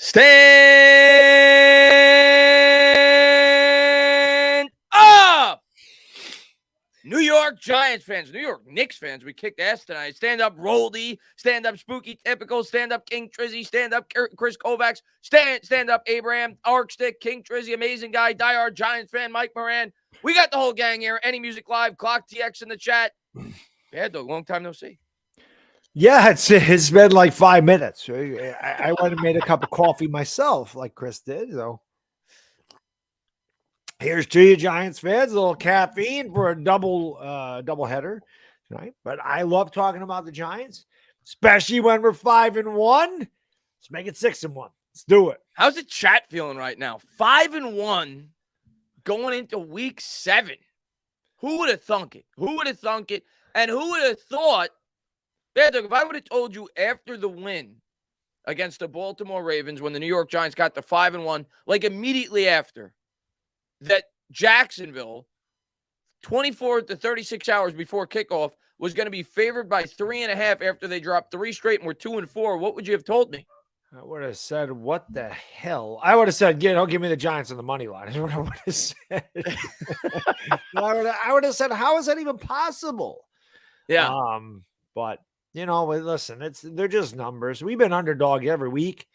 Stand up! New York Giants fans, New York Knicks fans, we kicked ass tonight. Stand up, Roldy. Stand up, Spooky Typical. Stand up, King Trizzy. Stand up, Chris Kovacs. Stand up, Abraham, Arcstick, King Trizzy, amazing guy, diehard Giants fan, Mike Moran. We got the whole gang here. Any Music Live, Clock TX in the chat. Bad dog, long time no see. Yeah, it's been like 5 minutes. I went and made a cup of coffee myself, like Chris did. So here's to you, Giants fans. A little caffeine for a double header tonight. But I love talking about the Giants, especially when we're 5-1. Let's make it 6-1. Let's do it. How's the chat feeling right now? 5-1 going into week 7. Who would have thunk it? Who would have thunk it? And who would have thought? If I would have told you after the win against the Baltimore Ravens when the New York Giants got to 5-1, like immediately after, that Jacksonville, 24 to 36 hours before kickoff, was going to be favored by 3.5 after they dropped 3 straight and were 2-4, what would you have told me? I would have said, what the hell? I would have said, don't give me the Giants on the money line. That's what I would have said. I would have said, how is that even possible? Yeah. But listen, they're just numbers. We've been underdog every week.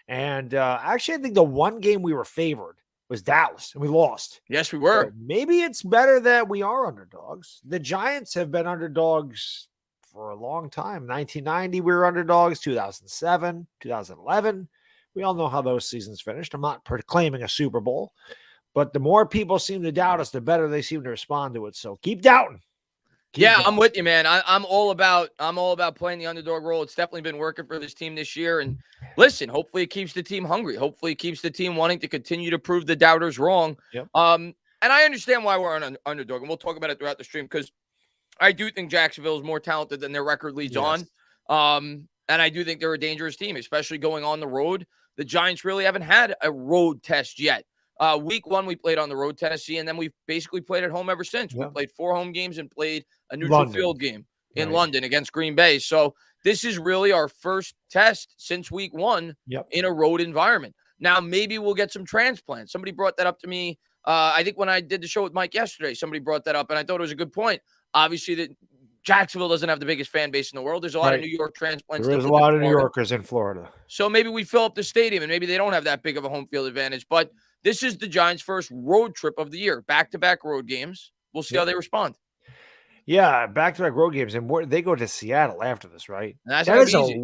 And actually, I think the one game we were favored was Dallas, and we lost. Yes, we were. So maybe it's better that we are underdogs. The Giants have been underdogs for a long time. 1990, we were underdogs. 2007, 2011. We all know how those seasons finished. I'm not proclaiming a Super Bowl, but the more people seem to doubt us, the better they seem to respond to it. So keep doubting. I'm with you, man. I'm all about playing the underdog role. It's definitely been working for this team this year. And listen, hopefully it keeps the team hungry. Hopefully it keeps the team wanting to continue to prove the doubters wrong. Yep. And I understand why we're an underdog, and we'll talk about it throughout the stream because I do think Jacksonville is more talented than their record leads on. And I do think they're a dangerous team, especially going on the road. The Giants really haven't had a road test yet. Week 1, we played on the road, Tennessee, and then we've basically played at home ever since. Yeah. We played 4 home games and played a neutral field game in London against Green Bay. So this is really our first test since week 1 in a road environment. Now, maybe we'll get some transplants. Somebody brought that up to me. I think when I did the show with Mike yesterday, somebody brought that up, and I thought it was a good point. Obviously, that Jacksonville doesn't have the biggest fan base in the world. There's a lot of New York transplants. There's a lot of New Yorkers in Florida. So maybe we fill up the stadium, and maybe they don't have that big of a home field advantage. But this is the Giants' first road trip of the year. Back-to-back road games. We'll see how they respond. Yeah, back-to-back road games. And they go to Seattle after this, right? That is easy.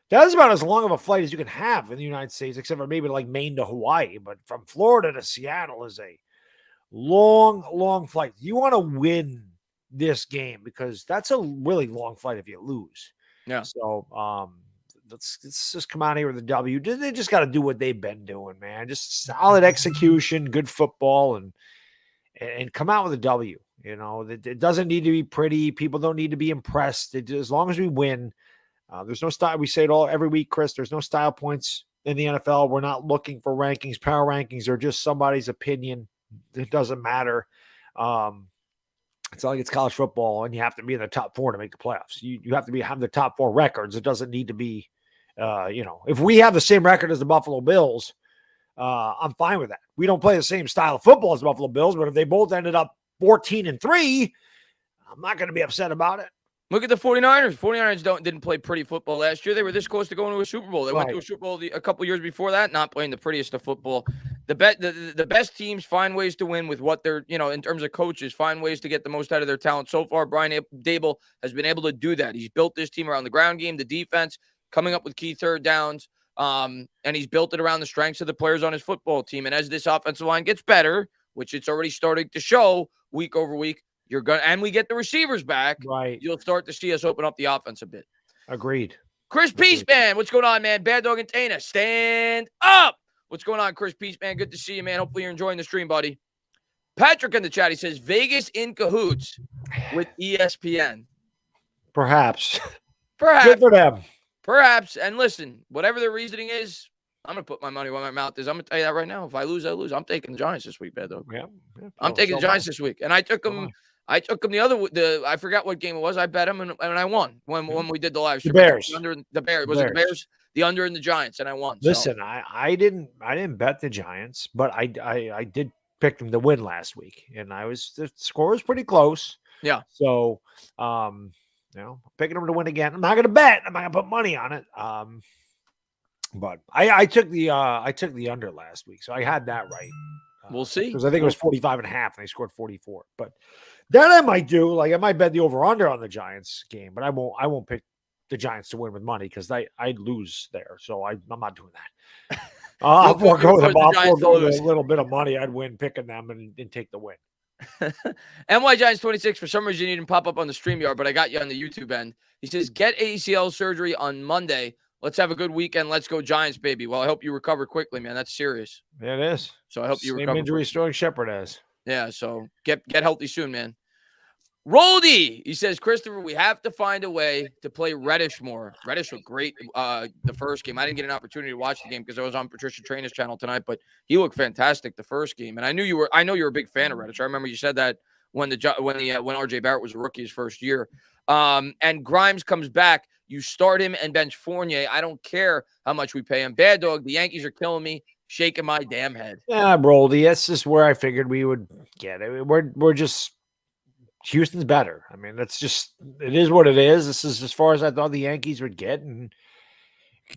That is about as long of a flight as you can have in the United States, except for maybe like Maine to Hawaii. But from Florida to Seattle is a long, long flight. You want to win this game because that's a really long flight if you lose. Yeah. So let's just come out here with a W. They just got to do what they've been doing, man. Just solid execution, good football, and come out with a W. It doesn't need to be pretty. People don't need to be impressed. As long as we win, there's no style. We say it every week, Chris. There's no style points in the NFL. We're not looking for rankings. Power rankings are just somebody's opinion. It doesn't matter. It's not like it's college football, and you have to be in the top 4 to make the playoffs. You have to have the top 4 records. It doesn't need to be, if we have the same record as the Buffalo Bills, I'm fine with that. We don't play the same style of football as the Buffalo Bills, but if they both ended up 14-3, I'm not going to be upset about it. Look at the 49ers. 49ers didn't play pretty football last year. They were this close to going to a Super Bowl. They went to a Super Bowl a couple years before that, not playing the prettiest of football. The best teams find ways to win with what they're, in terms of coaches, find ways to get the most out of their talent. So far, Brian Dable has been able to do that. He's built this team around the ground game, the defense, coming up with key third downs, and he's built it around the strengths of the players on his football team. And as this offensive line gets better, which it's already starting to show week over week, and we get the receivers back, right? You'll start to see us open up the offense a bit. Agreed. Chris Peaceman, what's going on, man? Baddog and Tana, stand up. What's going on, Chris Peaceman? Good to see you, man. Hopefully you're enjoying the stream, buddy. Patrick in the chat, he says, Vegas in cahoots with ESPN. Perhaps. Good for them. Perhaps. And listen, whatever the reasoning is, I'm going to put my money where my mouth is. I'm going to tell you that right now. If I lose, I lose. I'm taking the Giants this week, Baddog. Yeah. I'm taking the Giants this week. And I took them. I took him I forgot what game it was. I bet him and I won when we did the live stream. The Bears. Under the Bears. Was it the Bears? The under and the Giants, and I won. Listen, I didn't bet the Giants, but I did pick them to win last week, and the score was pretty close. Yeah. So picking them to win again. I'm not gonna bet. I'm not gonna put money on it. But I took the under last week, so I had that right. We'll see. Because I think it was 45.5 and they scored 44. But then I might do, like, I might bet the over-under on the Giants game, but I won't pick the Giants to win with money because I'd lose there. So I'm not doing that. I'll forego a little bit of money I'd win picking them and take the win. NY Giants 26, for some reason you didn't pop up on the StreamYard, but I got you on the YouTube end. He says, get ACL surgery on Monday. Let's have a good weekend. Let's go Giants, baby. Well, I hope you recover quickly, man. That's serious. Yeah, it is. So I hope you recover. Same injury Sterling Shepard has. Yeah, so get healthy soon, man. Roldy, he says, Christopher, we have to find a way to play Reddish more. Reddish looked great the first game. I didn't get an opportunity to watch the game because I was on Patricia Trainer's channel tonight, but he looked fantastic the first game. And I know you're a big fan of Reddish. I remember you said that when RJ Barrett was a rookie his first year. And Grimes comes back. You start him and bench Fournier. I don't care how much we pay him. Bad dog, the Yankees are killing me, shaking my damn head. Yeah, Brody, that's just where I figured we would get it. We're just Houston's better. I mean, it is what it is. This is as far as I thought the Yankees would get, and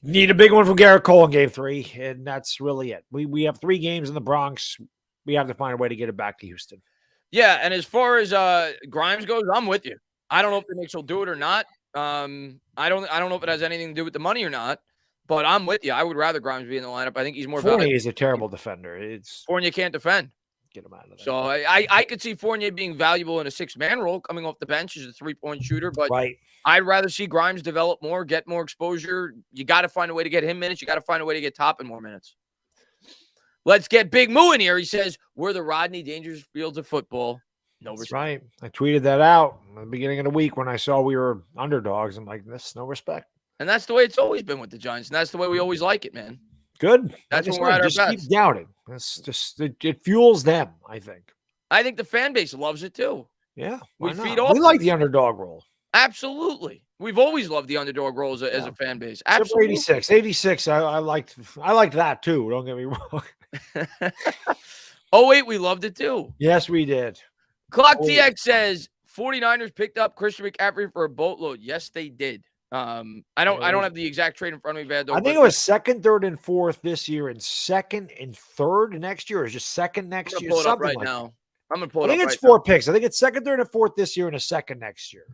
need a big one from Garrett Cole in Game 3, and that's really it. We have 3 games in the Bronx. We have to find a way to get it back to Houston. Yeah, and as far as Grimes goes, I'm with you. I don't know if the Knicks will do it or not. I don't know if it has anything to do with the money or not, but I'm with you. I would rather Grimes be in the lineup. I think he's more valuable. Fournier is a terrible defender. Fournier can't defend. Get him out of there. So I could see Fournier being valuable in a 6-man role coming off the bench as a 3-point shooter, but right. I'd rather see Grimes develop more, get more exposure. You got to find a way to get him minutes. You got to find a way to get Toppin more minutes. Let's get Big Moo in here. He says, we're the Rodney Dangerfields of football. No respect. Right. I tweeted that out at the beginning of the week when I saw we were underdogs. I'm like, this no respect. And that's the way it's always been with the Giants. And that's the way we always like it, man. Good. That's when we're at our best. Keep doubting. It's just it fuels them, I think. I think the fan base loves it too. Yeah. We feed off. We like the underdog role. Absolutely. We've always loved the underdog role as a fan base. Absolutely. 86. I liked that too. Don't get me wrong. 08, we loved it too. Yes, we did. Clock TX says 49ers picked up Christian McCaffrey for a boatload. Yes, they did. I don't have the exact trade in front of me, Bad. I think it was 2nd, 3rd, and 4th this year, and 2nd and 3rd next year, or just 2nd next year. Pull it up right now. I'm gonna pull it up. I think it's 4 picks. I think it's 2nd, 3rd, and 4th this year, and a 2nd next year.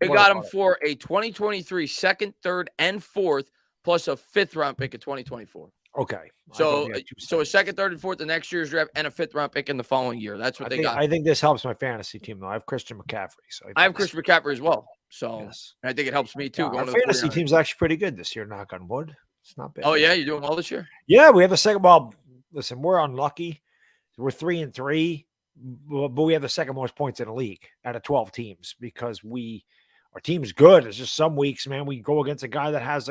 They got him for a 2023 2nd, 3rd, and 4th, plus a 5th round pick in 2024. Okay. So a 2nd, 3rd, and 4th the next year's draft, and a 5th round pick in the following year. That's what they got. I think this helps my fantasy team, though. I have Christian McCaffrey. So I have Christian McCaffrey as well. So yes. I think it helps me too. Our fantasy team's actually pretty good this year, knock on wood. It's not bad. Oh, yeah? You're doing well this year? Yeah, we have the second. Well, listen, we're unlucky. We're 3-3, but we have the second most points in the league out of 12 teams because our team's good. It's just some weeks, man, we go against a guy that has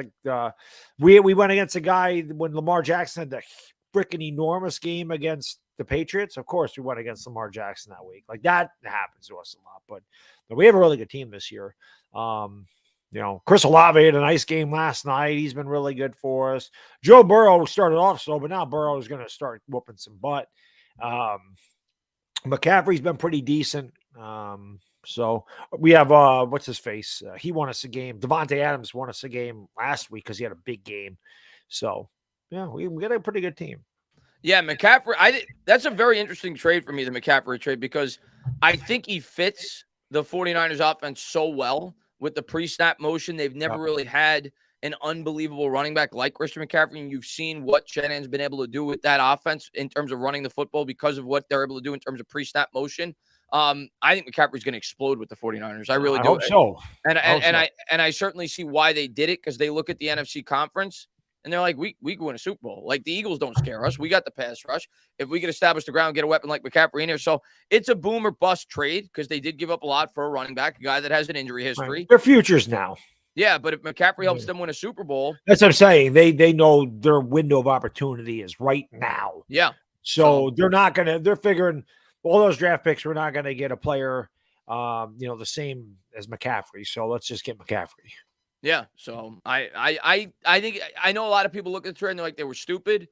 we went against a guy when Lamar Jackson had the freaking enormous game against the Patriots. Of course, we went against Lamar Jackson that week. Like that happens to us a lot, but we have a really good team this year. Chris Olave had a nice game last night. He's been really good for us. Joe Burrow started off slow, but now Burrow is going to start whooping some butt. McCaffrey's been pretty decent. So we have what's his face? He won us a game. Devontae Adams won us a game last week because he had a big game. So yeah, we got a pretty good team. Yeah, McCaffrey. That's a very interesting trade for me, the McCaffrey trade, because I think he fits the 49ers offense so well with the pre-snap motion. They've never really had an unbelievable running back like Christian McCaffrey, and you've seen what Shanahan's been able to do with that offense in terms of running the football because of what they're able to do in terms of pre-snap motion. I think McCaffrey's going to explode with the 49ers. I really do. I hope so. And I certainly see why they did it, because they look at the NFC conference and they're like, we can win a Super Bowl. Like, the Eagles don't scare us. We got the pass rush. If we can establish the ground, get a weapon like McCaffrey in here. So it's a boom or bust trade because they did give up a lot for a running back, a guy that has an injury history. Right. They're futures now. Yeah, but if McCaffrey helps them win a Super Bowl. That's what I'm saying. They know their window of opportunity is right now. Yeah. So they're figuring all those draft picks, we're not going to get a player the same as McCaffrey. So let's just get McCaffrey. Yeah. So I think I know a lot of people look at the trade and they're like they were stupid.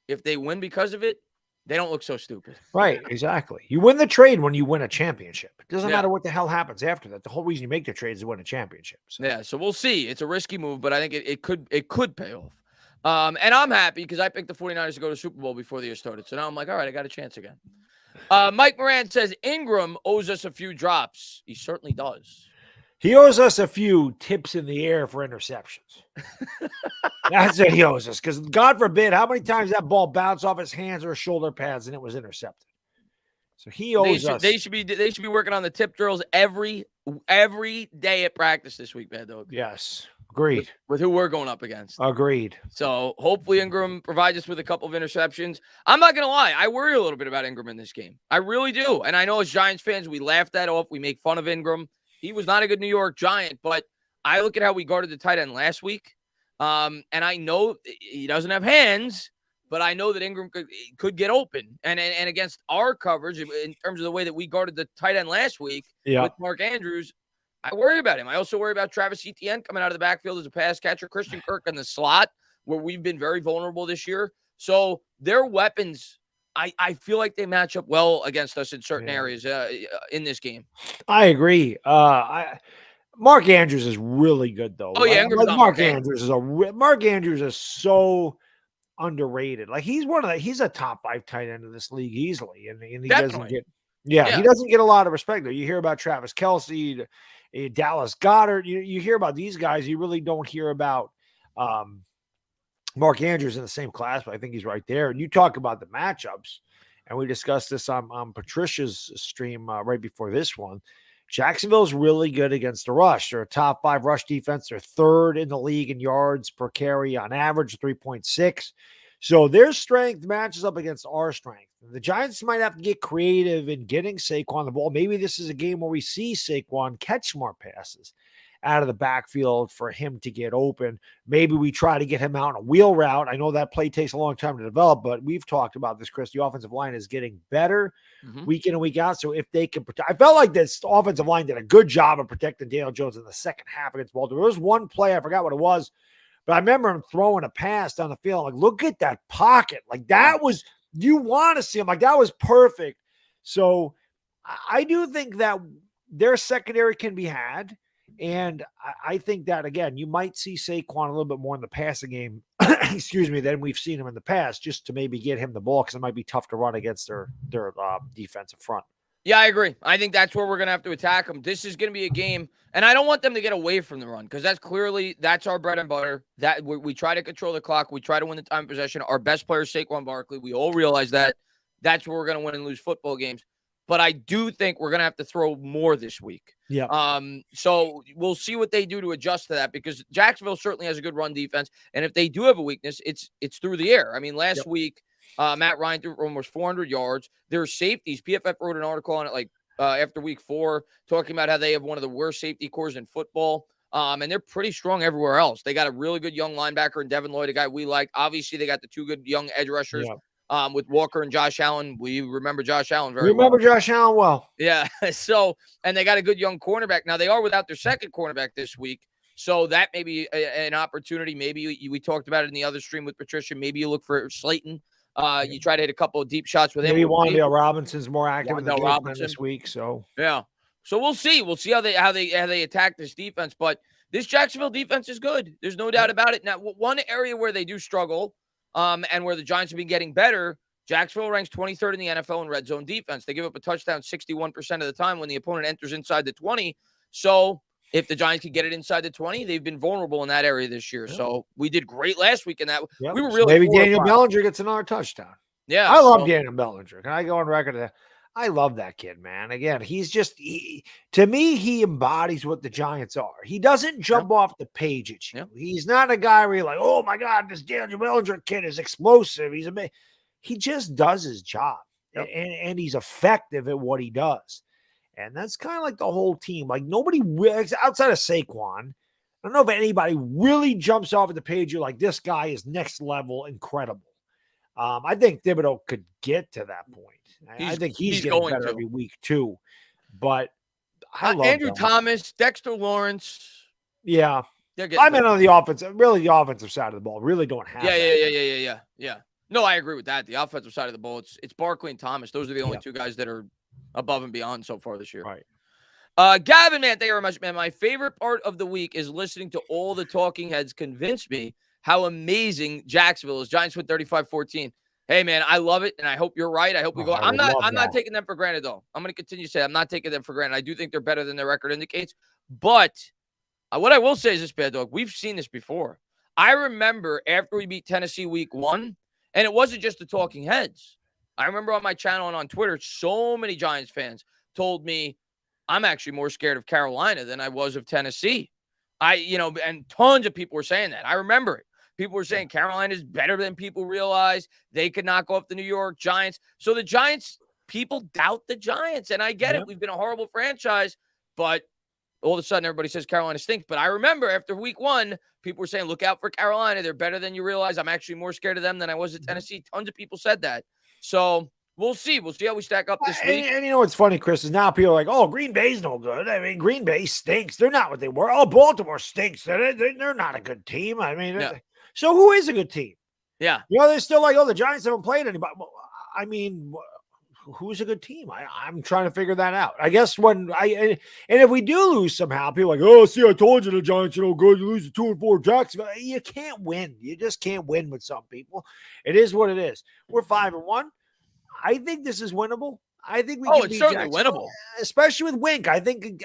If they win because of it, they don't look so stupid. Right, exactly. You win the trade when you win a championship. It doesn't Yeah. matter what the hell happens after that. The whole reason you make the trade is to win a championship. So. Yeah, so we'll see. It's a risky move, but I think it could pay off. And I'm happy because I picked the 49ers to go to Super Bowl before the year started. So now I'm like, all right, I got a chance again. Mike Moran says Ingram owes us a few drops. He certainly does. He owes us a few tips in the air for interceptions. That's what he owes us. Because God forbid, how many times that ball bounced off his hands or shoulder pads and it was intercepted. So he owes us. They should be working on the tip drills every day at practice this week, Baddog. Yes, agreed. With who we're going up against. Agreed. So hopefully Ingram provides us with a couple of interceptions. I'm not going to lie. I worry a little bit about Ingram in this game. I really do. And I know as Giants fans, we laugh that off. We make fun of Ingram. He was not a good New York Giant, but I look at how we guarded the tight end last week. And I know he doesn't have hands, but I know that Ingram could get open. And against our coverage, in terms of the way that we guarded the tight end last week with Mark Andrews, I worry about him. I also worry about Travis Etienne coming out of the backfield as a pass catcher, Christian Kirk in the slot, where we've been very vulnerable this year. So their weapons, I feel like they match up well against us in certain areas in this game. I agree. Mark Andrews is really good, though. Oh, yeah. Mark Andrews is so underrated. Like he's a top 5 tight end in this league easily. And he doesn't get, he doesn't get a lot of respect though. You hear about Travis Kelce, Dallas Goedert. You hear about these guys. You really don't hear about Mark Andrews in the same class, but I think he's right there. And you talk about the matchups, and we discussed this on Patricia's stream right before this one. Jacksonville's really good against the rush. They're a top 5 rush defense. They're 3rd in the league in yards per carry on average, 3.6. So their strength matches up against our strength. The Giants might have to get creative in getting Saquon the ball. Maybe this is a game where we see Saquon catch more passes out of the backfield for him to get open. Maybe we try to get him out on a wheel route. I know that play takes a long time to develop, but we've talked about this, Chris. The offensive line is getting better week in and week out. So if they can protect, I felt like this offensive line did a good job of protecting Daniel Jones in the second half against Baltimore. There was one play, I forgot what it was, but I remember him throwing a pass down the field. Like, look at that pocket. Like that was, you want to see him. Like that was perfect. So I do think that their secondary can be had. And I think that, again, you might see Saquon a little bit more in the passing game, than we've seen him in the past, just to maybe get him the ball because it might be tough to run against their defensive front. Yeah, I agree. I think that's where we're going to have to attack them. This is going to be a game, and I don't want them to get away from the run because that's our bread and butter. That we try to control the clock. We try to win the time of possession. Our best player is Saquon Barkley. We all realize that. That's where we're going to win and lose football games. But I do think we're going to have to throw more this week. Yeah. So we'll see what they do to adjust to that because Jacksonville certainly has a good run defense. And if they do have a weakness, it's through the air. I mean, last week, Matt Ryan threw almost 400 yards. Their safeties, PFF wrote an article on it after week 4, talking about how they have one of the worst safety cores in football. And they're pretty strong everywhere else. They got a really good young linebacker in Devin Lloyd, a guy we like. Obviously, they got the 2 good young edge rushers. Yeah. With Walker and Josh Allen. We remember Josh Allen very well. Josh Allen well. Yeah. So, and they got a good young cornerback. Now, they are without their second cornerback this week. So that may be an opportunity. Maybe we talked about it in the other stream with Patricia. Maybe you look for Slayton. You try to hit a couple of deep shots with him. Maybe Wandale Robinson's more active in the game this week. So, yeah. So we'll see. We'll see how they attack this defense. But this Jacksonville defense is good. There's no doubt about it. Now, one area where they do struggle, and where the Giants have been getting better, Jacksonville ranks 23rd in the NFL in red zone defense. They give up a touchdown 61% of the time when the opponent enters inside the 20. So if the Giants can get it inside the 20, they've been vulnerable in that area this year. So we did great last week in that. We were really maybe Daniel Bellinger gets another touchdown. Yeah. I love Daniel Bellinger. Can I go on record that? I love that kid, man. Again, he's just, to me, he embodies what the Giants are. He doesn't jump off the page at you. He's not a guy where you're like, oh my God, this Daniel Bellinger kid is explosive. He's amazing. He just does his job, and he's effective at what he does. And that's kind of like the whole team. Like nobody, outside of Saquon, I don't know if anybody really jumps off at the page. You're like, this guy is next level incredible. I think Thibodeau could get to that point. I think he's getting better every week too. But I love Andrew them. Thomas, Dexter Lawrence. Yeah. They're getting I mean, on the offensive side of the ball, really don't have that. Yeah. No, I agree with that. The offensive side of the ball, it's Barkley and Thomas. Those are the only two guys that are above and beyond so far this year. Right. Gavin, man, thank you very much, man. My favorite part of the week is listening to all the talking heads convince me how amazing Jacksonville is. Giants win 35-14. Hey, man, I love it, and I hope you're right. I hope we go. I'm not taking them for granted, though. I'm going to continue to say I'm not taking them for granted. I do think they're better than their record indicates. But what I will say is this, Bad Dog, we've seen this before. I remember after we beat Tennessee week 1, and it wasn't just the talking heads. I remember on my channel and on Twitter, so many Giants fans told me I'm actually more scared of Carolina than I was of Tennessee. And tons of people were saying that. I remember it. People were saying Carolina is better than people realize. They could knock off the New York Giants. So the Giants, people doubt the Giants. And I get it. We've been a horrible franchise. But all of a sudden, everybody says Carolina stinks. But I remember after week 1, people were saying, look out for Carolina. They're better than you realize. I'm actually more scared of them than I was at Tennessee. Tons of people said that. So we'll see. We'll see how we stack up this week. And you know what's funny, Chris, is now people are like, oh, Green Bay's no good. I mean, Green Bay stinks. They're not what they were. Oh, Baltimore stinks. They're not a good team. I mean, so who is a good team? Yeah. They're still like, oh, the Giants haven't played anybody. Well, I mean, who's a good team? I'm trying to figure that out. I guess and if we do lose somehow, people are like, oh, see, I told you the Giants are no good. You lose to 2-4 Jacksonville. You can't win. You just can't win with some people. It is what it is. We're 5-1. I think this is winnable. I think we can it's certainly winnable, especially with Wink. I think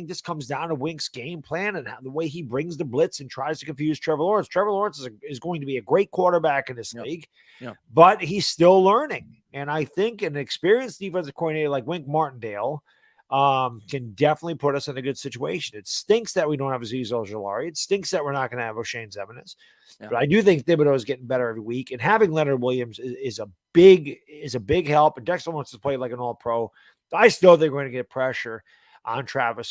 this comes down to Wink's game plan and the way he brings the blitz and tries to confuse Trevor Lawrence. Trevor Lawrence is going to be a great quarterback in this league, but he's still learning. And I think an experienced defensive coordinator like Wink Martindale can definitely put us in a good situation. It stinks that we don't have Azeez Ojulari. It stinks that we're not going to have O'Shane Ximines. But I do think Thibodeau is getting better every week, and having Leonard Williams is a big help. And Dexter wants to play like an all-pro. I still think we're going to get pressure on Trevor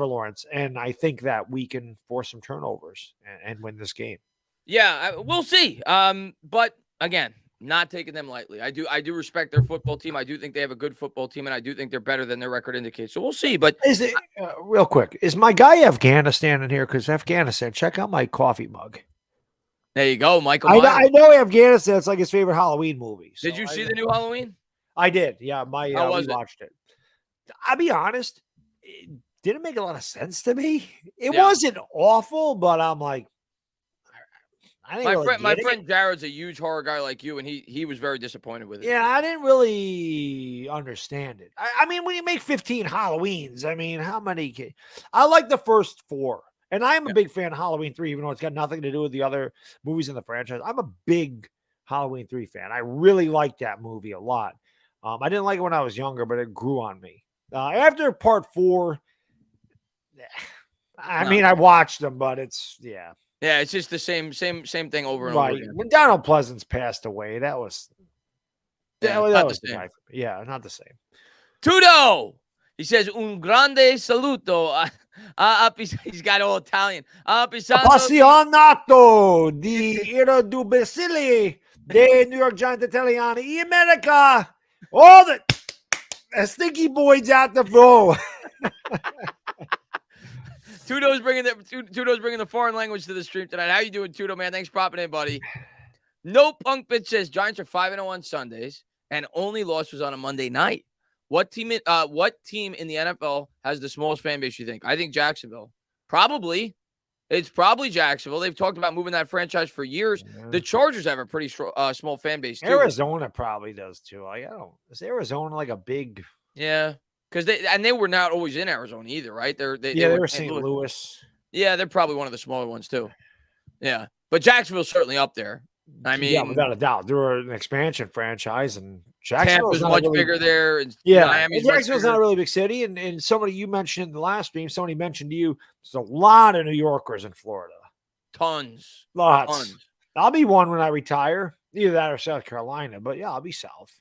Lawrence, and I think that we can force some turnovers and win this game. Yeah, we'll see. But again, not taking them lightly. I do respect their football team. I do think they have a good football team, and I do think they're better than their record indicates. So we'll see. But is it real quick? Is my guy Afghanistan in here? Because Afghanistan, check out my coffee mug. There you go, Michael. I know Afghanistan. It's like his favorite Halloween movie. So did you see the new Halloween? I did. Yeah, we watched it. I'll be honest, it didn't make a lot of sense to me. It wasn't awful, but I'm like, my friend Jared's a huge horror guy like you, and he was very disappointed with it. Yeah, I didn't really understand it. I mean, when you make 15 Halloweens, I mean, how many? I like the first 4, and I am a big fan of Halloween 3, even though it's got nothing to do with the other movies in the franchise. I'm a big Halloween 3 fan. I really liked that movie a lot. I didn't like it when I was younger, but it grew on me. After part 4, I mean, I watched them, but it's Yeah, it's just the same thing over and over again. When Donald Pleasance passed away, that was not the same. Yeah, not the same. Tudo! He says, un grande saluto. He's got all Italian. Appassionato di irreducibile dei New York Giants Italiani in America. All the stinky boys out the floor. Tudo's bringing the foreign language to the stream tonight. How you doing, Tudo, man? Thanks for popping in, buddy. No Punk Bitch says Giants are 5-0 on Sundays, and only loss was on a Monday night. What team in the NFL has the smallest fan base, you think? I think Jacksonville. Probably. It's probably Jacksonville. They've talked about moving that franchise for years. Yeah. The Chargers have a pretty small fan base, too. Arizona probably does, too. Is Arizona like a big... Yeah. Because they were not always in Arizona either, right? They were St. Louis. Yeah, they're probably one of the smaller ones too. Yeah, but Jacksonville's certainly up there. I mean, without a doubt, they were an expansion franchise, and Jacksonville's much bigger there. And Jacksonville's not a really big city. And somebody you mentioned in the last stream, somebody mentioned to you, there's a lot of New Yorkers in Florida. Tons. I'll be one when I retire, either that or South Carolina. But yeah, I'll be south.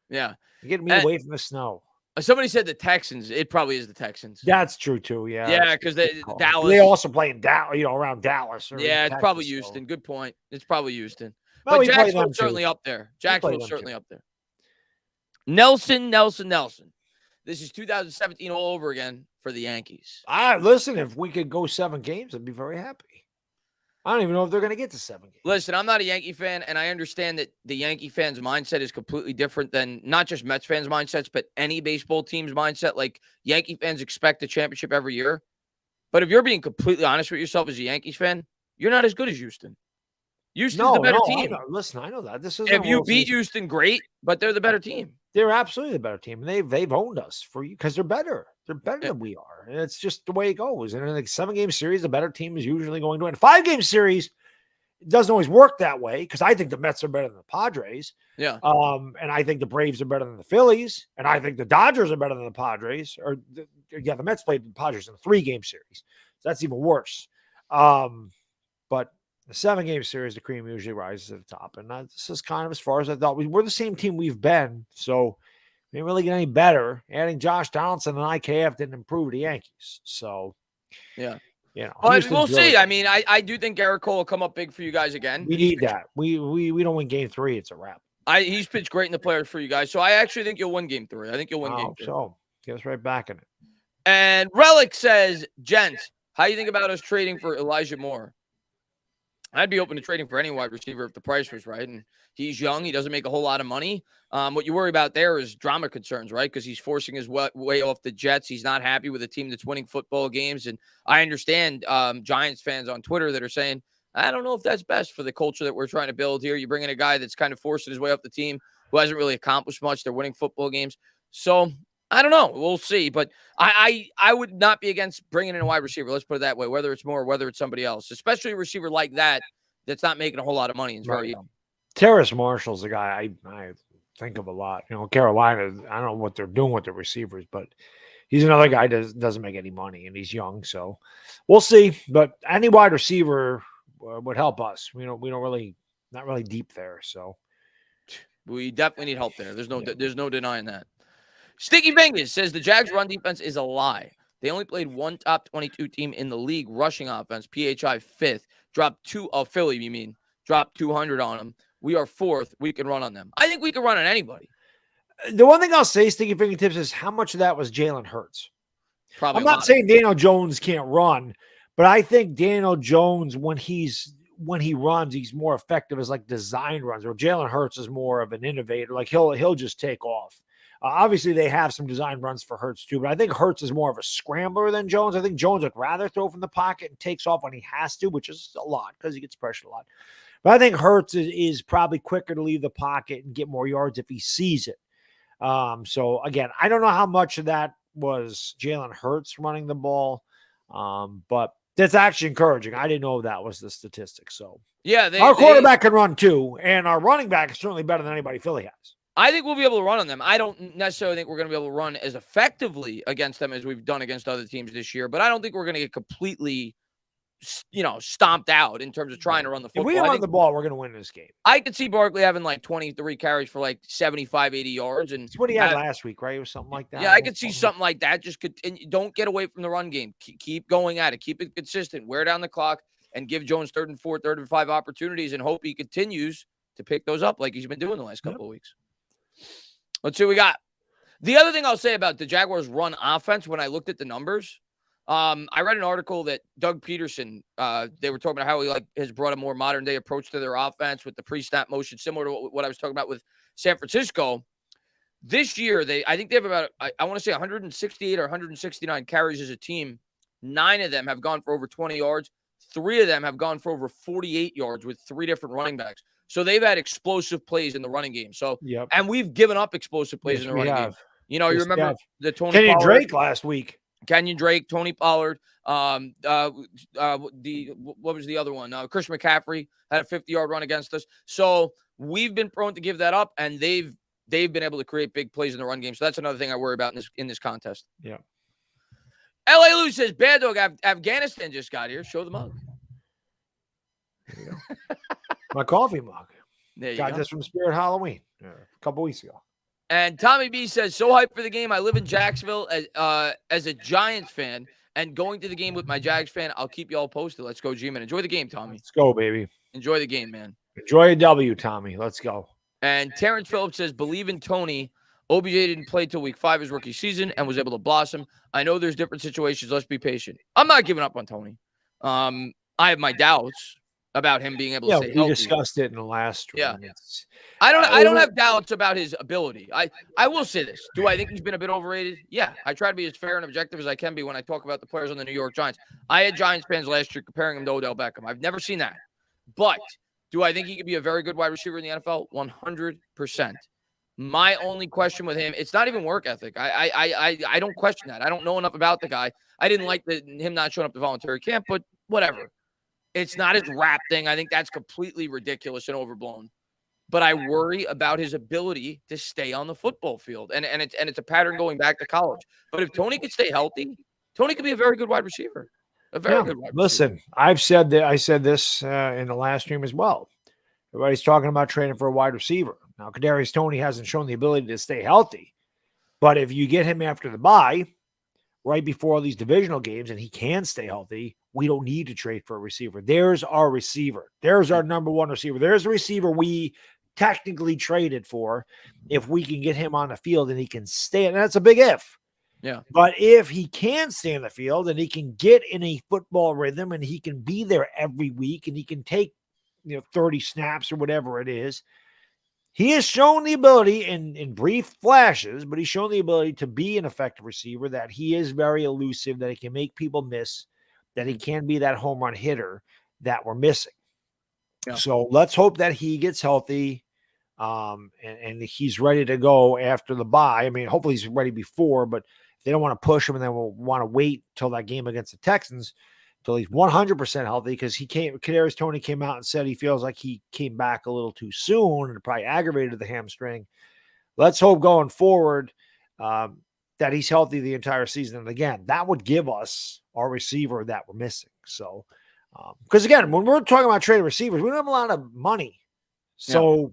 Yeah, get me away from the snow. Somebody said the Texans. It probably is the Texans. That's true too. Yeah. Yeah, because Dallas. They also play in Dallas, around Dallas. Yeah, it's probably Houston. Good point. It's probably Houston. But Jacksonville's certainly up there. Jacksonville's certainly up there. Nelson. This is 2017 all over again for the Yankees. Listen, if we could go 7 games, I'd be very happy. I don't even know if they're going to get to 7 games. Listen, I'm not a Yankee fan, and I understand that the Yankee fans' mindset is completely different than not just Mets fans' mindsets, but any baseball team's mindset. Like, Yankee fans expect a championship every year. But if you're being completely honest with yourself as a Yankees fan, you're not as good as Houston. Houston's the better team. Listen, I know that. If you beat Houston, great, but they're the better team. They're absolutely the better team. They've owned us because they're better. They're better than we are. And it's just the way it goes. And in a 7-game series, the better team is usually going to win. 5-game series, it doesn't always work that way because I think the Mets are better than the Padres. Yeah. And I think the Braves are better than the Phillies. And I think the Dodgers are better than the Padres. The Mets played the Padres in a 3-game series. So that's even worse. But the 7-game series, the cream usually rises to the top. And this is kind of as far as I thought. We're the same team we've been. So we didn't really get any better. Adding Josh Donaldson and IKF didn't improve the Yankees. So, yeah. But we'll see. I mean, I do think Garrett Cole will come up big for you guys again. We need that. We don't win game 3. It's a wrap. He's pitched great in the players for you guys. So I actually think you'll win game 3. I think you'll win game 3. So get us right back in it. And Relic says, gents, how do you think about us trading for Elijah Moore? I'd be open to trading for any wide receiver if the price was right. And he's young. He doesn't make a whole lot of money. What you worry about there is drama concerns, right? Because he's forcing his way off the Jets. He's not happy with a team that's winning football games. And I understand Giants fans on Twitter that are saying, I don't know if that's best for the culture that we're trying to build here. You bring in a guy that's kind of forcing his way off the team who hasn't really accomplished much. They're winning football games. So I don't know. We'll see. But I would not be against bringing in a wide receiver. Let's put it that way, whether it's Moore or whether it's somebody else, especially a receiver like that's not making a whole lot of money and is very young. Terrace Marshall's a guy I think of a lot. Carolina, I don't know what they're doing with the receivers, but he's another guy that doesn't make any money, and he's young. So we'll see. But any wide receiver would help us. We don't really, not really deep there. So we definitely need help there. There's no denying that. Sticky Fingers says the Jags run defense is a lie. They only played one top 22 team in the league rushing offense, PHI 5th. Philly, dropped 200 on them. We are 4th. We can run on them. I think we can run on anybody. The one thing I'll say, Sticky Fingertips, is how much of that was Jalen Hurts. Probably. I'm not saying Daniel Jones can't run, but I think Daniel Jones, when he runs, he's more effective as like design runs, or Jalen Hurts is more of an innovator. Like he'll just take off. Obviously, they have some design runs for Hurts too, but I think Hurts is more of a scrambler than Jones. I think Jones would rather throw from the pocket and takes off when he has to, which is a lot because he gets pressured a lot. But I think Hurts is probably quicker to leave the pocket and get more yards if he sees it. So, again, I don't know how much of that was Jalen Hurts running the ball, but that's actually encouraging. I didn't know that was the statistic. So, yeah, our quarterback can run too, and our running back is certainly better than anybody Philly has. I think we'll be able to run on them. I don't necessarily think we're going to be able to run as effectively against them as we've done against other teams this year, but I don't think we're going to get completely, stomped out in terms of trying to run the football. If we run the ball, we're going to win this game. I could see Barkley having like 23 carries for like 75, 80 yards. And it's what he had last week, right? It was something like that. Yeah, I could see something like that. Just don't get away from the run game. Keep going at it. Keep it consistent. Wear down the clock and give Jones 3rd and 4, 3rd and 5 opportunities and hope he continues to pick those up like he's been doing the last couple of weeks. Let's see what we got. The other thing I'll say about the Jaguars' run offense, when I looked at the numbers, I read an article that Doug Peterson, they were talking about how he has brought a more modern-day approach to their offense with the pre-snap motion, similar to what I was talking about with San Francisco. This year, I think they have about, I want to say 168 or 169 carries as a team. 9 of them have gone for over 20 yards. 3 of them have gone for over 48 yards with 3 different running backs. So they've had explosive plays in the running game. So, and we've given up explosive plays in the running game. You remember the Tony Kenyon Pollard, Drake last week. Kenyon Drake, Tony Pollard. What was the other one? Chris McCaffrey had a 50-yard run against us. So we've been prone to give that up, and they've been able to create big plays in the run game. So that's another thing I worry about in this contest. Yeah. LA Lou says, Bad Dog, Afghanistan just got here. Show the mug. There you go. My coffee mug. There you got go. this from Spirit Halloween a couple weeks ago. And Tommy B says, so hyped for the game. I live in Jacksonville as a Giants fan, and going to the game with my Jags fan. I'll keep you all posted. Let's go, G-Man. Enjoy the game, Tommy. Let's go, baby. Enjoy the game, man. Enjoy a W, Tommy. Let's go. And Terrence Phillips says, believe in Toney OBJ didn't play till week 5 his rookie season and was able to blossom. I know there's different situations. Let's be patient. I'm not giving up on Toney. I have my doubts about him being able to stay healthy. We discussed it in the last stream. Yeah. I don't have doubts about his ability. I will say this. Do I think he's been a bit overrated? Yeah. I try to be as fair and objective as I can be when I talk about the players on the New York Giants. I had Giants fans last year comparing him to Odell Beckham. I've never seen that. But do I think he could be a very good wide receiver in the NFL? 100%. My only question with him, it's not even work ethic. I don't question that. I don't know enough about the guy. I didn't like him not showing up to voluntary camp, but whatever. It's not his rap thing. I think that's completely ridiculous and overblown. But I worry about his ability to stay on the football field. And it's a pattern going back to college. But if Toney could stay healthy, Toney could be a very good wide receiver. A very good wide receiver. Listen, I've said that. I said this in the last stream as well. Everybody's talking about trading for a wide receiver. Now, Kadarius Toney hasn't shown the ability to stay healthy. But if you get him after the bye, right before all these divisional games, and he can stay healthy, we don't need to trade for a receiver. There's our receiver. There's our number one receiver. There's a receiver we technically traded for if we can get him on the field and he can stay. And that's a big if. Yeah. But if he can stay in the field and he can get in a football rhythm and he can be there every week and he can take 30 snaps or whatever it is, he has shown the ability in brief flashes, but he's shown the ability to be an effective receiver, that he is very elusive, that he can make people miss, that he can be that home run hitter that we're missing. Yeah. So let's hope that he gets healthy and he's ready to go after the bye. I mean, hopefully he's ready before, but if they don't want to push him and then we'll want to wait till that game against the Texans till he's 100% healthy, because Kadarius Toney came out and said he feels like he came back a little too soon and probably aggravated the hamstring. Let's hope going forward that he's healthy the entire season. And again, that would give us our receiver that we're missing. So, because again, when we're talking about trading receivers, we don't have a lot of money. So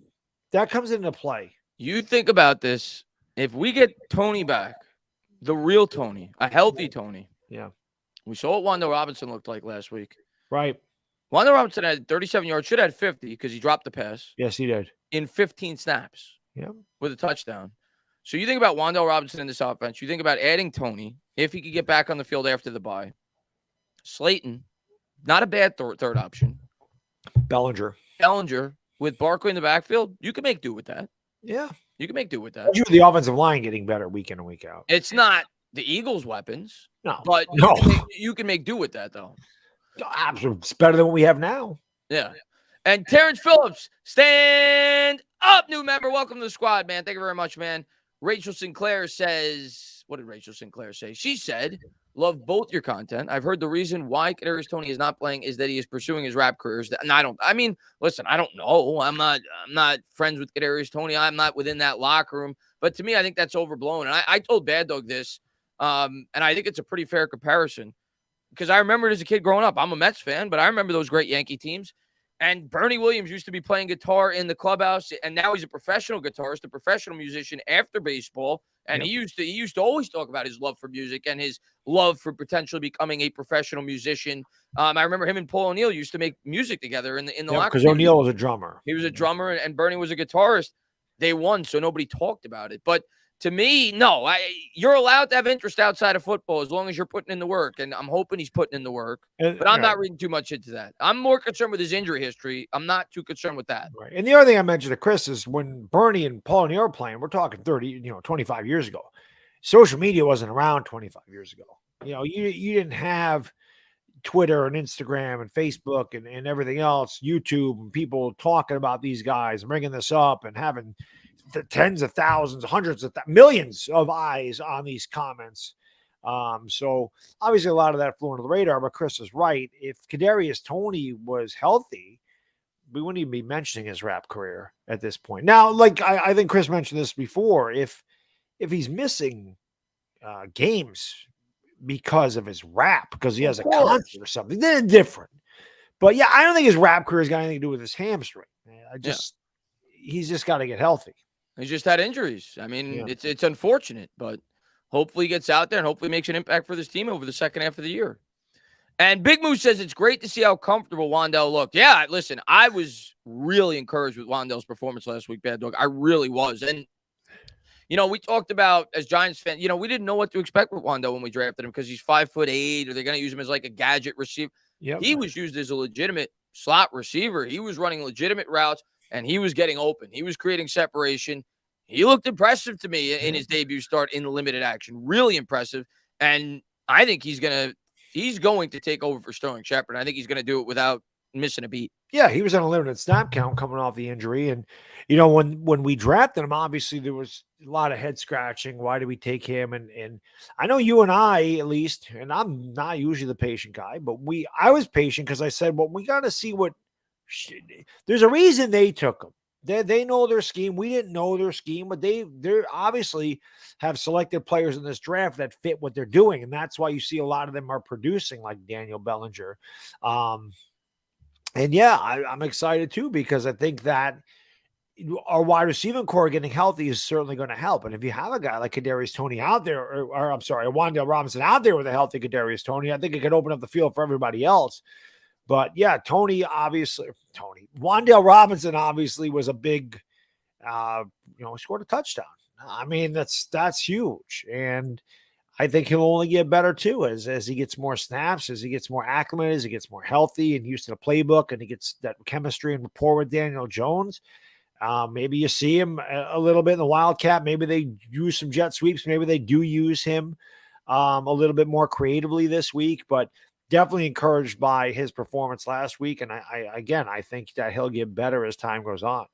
that comes into play. You think about this. If we get Toney back, the real Toney, a healthy Toney. Yeah. We saw what Wandale Robinson looked like last week. Right. Wandale Robinson had 37 yards, should have had 50 because he dropped the pass. Yes, he did. In 15 snaps. Yeah. With a touchdown. So you think about Wandale Robinson in this offense. You think about adding Toney, if he could get back on the field after the bye. Slayton, not a bad third option. Bellinger with Barkley in the backfield. You can make do with that. Yeah. You can make do with that. The offensive line getting better week in and week out. It's not the Eagles' weapons. No. But you can make do with that, though. It's better than what we have now. Yeah. And Terrence Phillips, stand up, new member. Welcome to the squad, man. Thank you very much, man. Rachel Sinclair says, what did Rachel Sinclair say? She said, love both your content. I've heard the reason why Kadarius Toney is not playing is that he is pursuing his rap careers. And I don't know. I'm not friends with Kadarius Toney. I'm not within that locker room. But to me, I think that's overblown. And I told Baddog this, and I think it's a pretty fair comparison, because I remember it as a kid growing up. I'm a Mets fan, but I remember those great Yankee teams. And Bernie Williams used to be playing guitar in the clubhouse, and now he's a professional guitarist, a professional musician after baseball. And he used to always talk about his love for music and his love for potentially becoming a professional musician. I remember him and Paul O'Neill used to make music together in the locker room. Because O'Neill was a drummer. He was a drummer, and Bernie was a guitarist. They won, so nobody talked about it. But to me, no, you're allowed to have interest outside of football as long as you're putting in the work, and I'm hoping he's putting in the work. But I'm not reading too much into that. I'm more concerned with his injury history. I'm not too concerned with that. Right. And the other thing I mentioned to Chris is when Bernie and Paul O'Neill were playing, we're talking 25 years ago. Social media wasn't around 25 years ago. You didn't have Twitter and Instagram and Facebook and everything else, YouTube, and people talking about these guys and bringing this up and having the tens of thousands, hundreds of millions of eyes on these comments. So obviously a lot of that flew under the radar, but Chris is right. If Kadarius Toney was healthy, we wouldn't even be mentioning his rap career at this point. Now, like I think Chris mentioned this before, if he's missing games because of his rap, because he has a concert or something, they're different. But yeah, I don't think his rap career has got anything to do with his hamstring. He's just got to get healthy. He's just had injuries. I mean, it's unfortunate, but hopefully he gets out there and hopefully makes an impact for this team over the second half of the year. And Big Moose says it's great to see how comfortable Wandale looked. Yeah, listen, I was really encouraged with Wandale's performance last week, Bad Dog. I really was. And We talked about as Giants fans, we didn't know what to expect with Wandale when we drafted him because he's 5'8", or they're going to use him as like a gadget receiver. Yep. He was used as a legitimate slot receiver. He was running legitimate routes, and he was getting open. He was creating separation. He looked impressive to me in his debut start in limited action. Really impressive. And I think he's going to take over for Sterling Shepard. I think he's going to do it without missing a beat. Yeah, he was on a limited snap count coming off the injury. And, when we drafted him, obviously there was a lot of head scratching. Why did we take him? And I know you and I, at least, and I'm not usually the patient guy, but I was patient because I said, well, we got to see there's a reason they took him. They know their scheme. We didn't know their scheme, but they obviously have selected players in this draft that fit what they're doing. And that's why you see a lot of them are producing, like Daniel Bellinger. And yeah, I'm excited too, because I think that our wide receiving core getting healthy is certainly going to help. And if you have a guy like Kadarius Toney out there, or I'm sorry, Wandale Robinson out there with a healthy Kadarius Toney, I think it could open up the field for everybody else. But yeah, Wandale Robinson obviously was a big, scored a touchdown. I mean, that's huge. And I think he'll only get better too as he gets more snaps, as he gets more acclimated, as he gets more healthy and used to the playbook, and he gets that chemistry and rapport with Daniel Jones. Maybe you see him a little bit in the Wildcat. Maybe they use some jet sweeps. Maybe they do use him a little bit more creatively this week, but definitely encouraged by his performance last week. And I think that he'll get better as time goes on.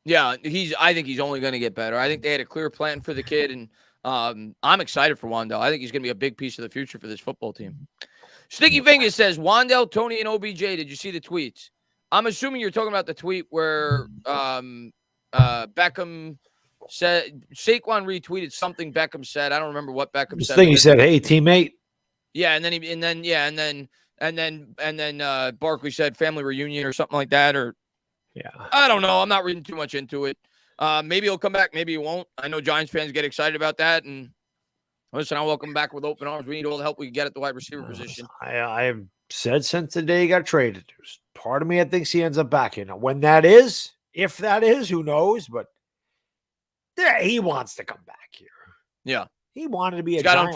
Yeah, I think he's only going to get better. I think they had a clear plan for the kid, and I'm excited for Wandale. I think he's going to be a big piece of the future for this football team. Sticky Fingers says, Wandale, Toney, and OBJ. Did you see the tweets? I'm assuming you're talking about the tweet where Beckham said, Saquon retweeted something Beckham said. I don't remember what Beckham said. He said, "Hey, teammate." Yeah, and then Barkley said family reunion or something like that, or I don't know. I'm not reading too much into it. Maybe he'll come back, maybe he won't. I know Giants fans get excited about that, and listen, I'll welcome him back with open arms. We need all the help we can get at the wide receiver position. I have said since the day he got traded, there's part of me that thinks he ends up back here. Now, when that is, if that is, who knows? But he wants to come back here. Yeah, he wanted to be a Giant.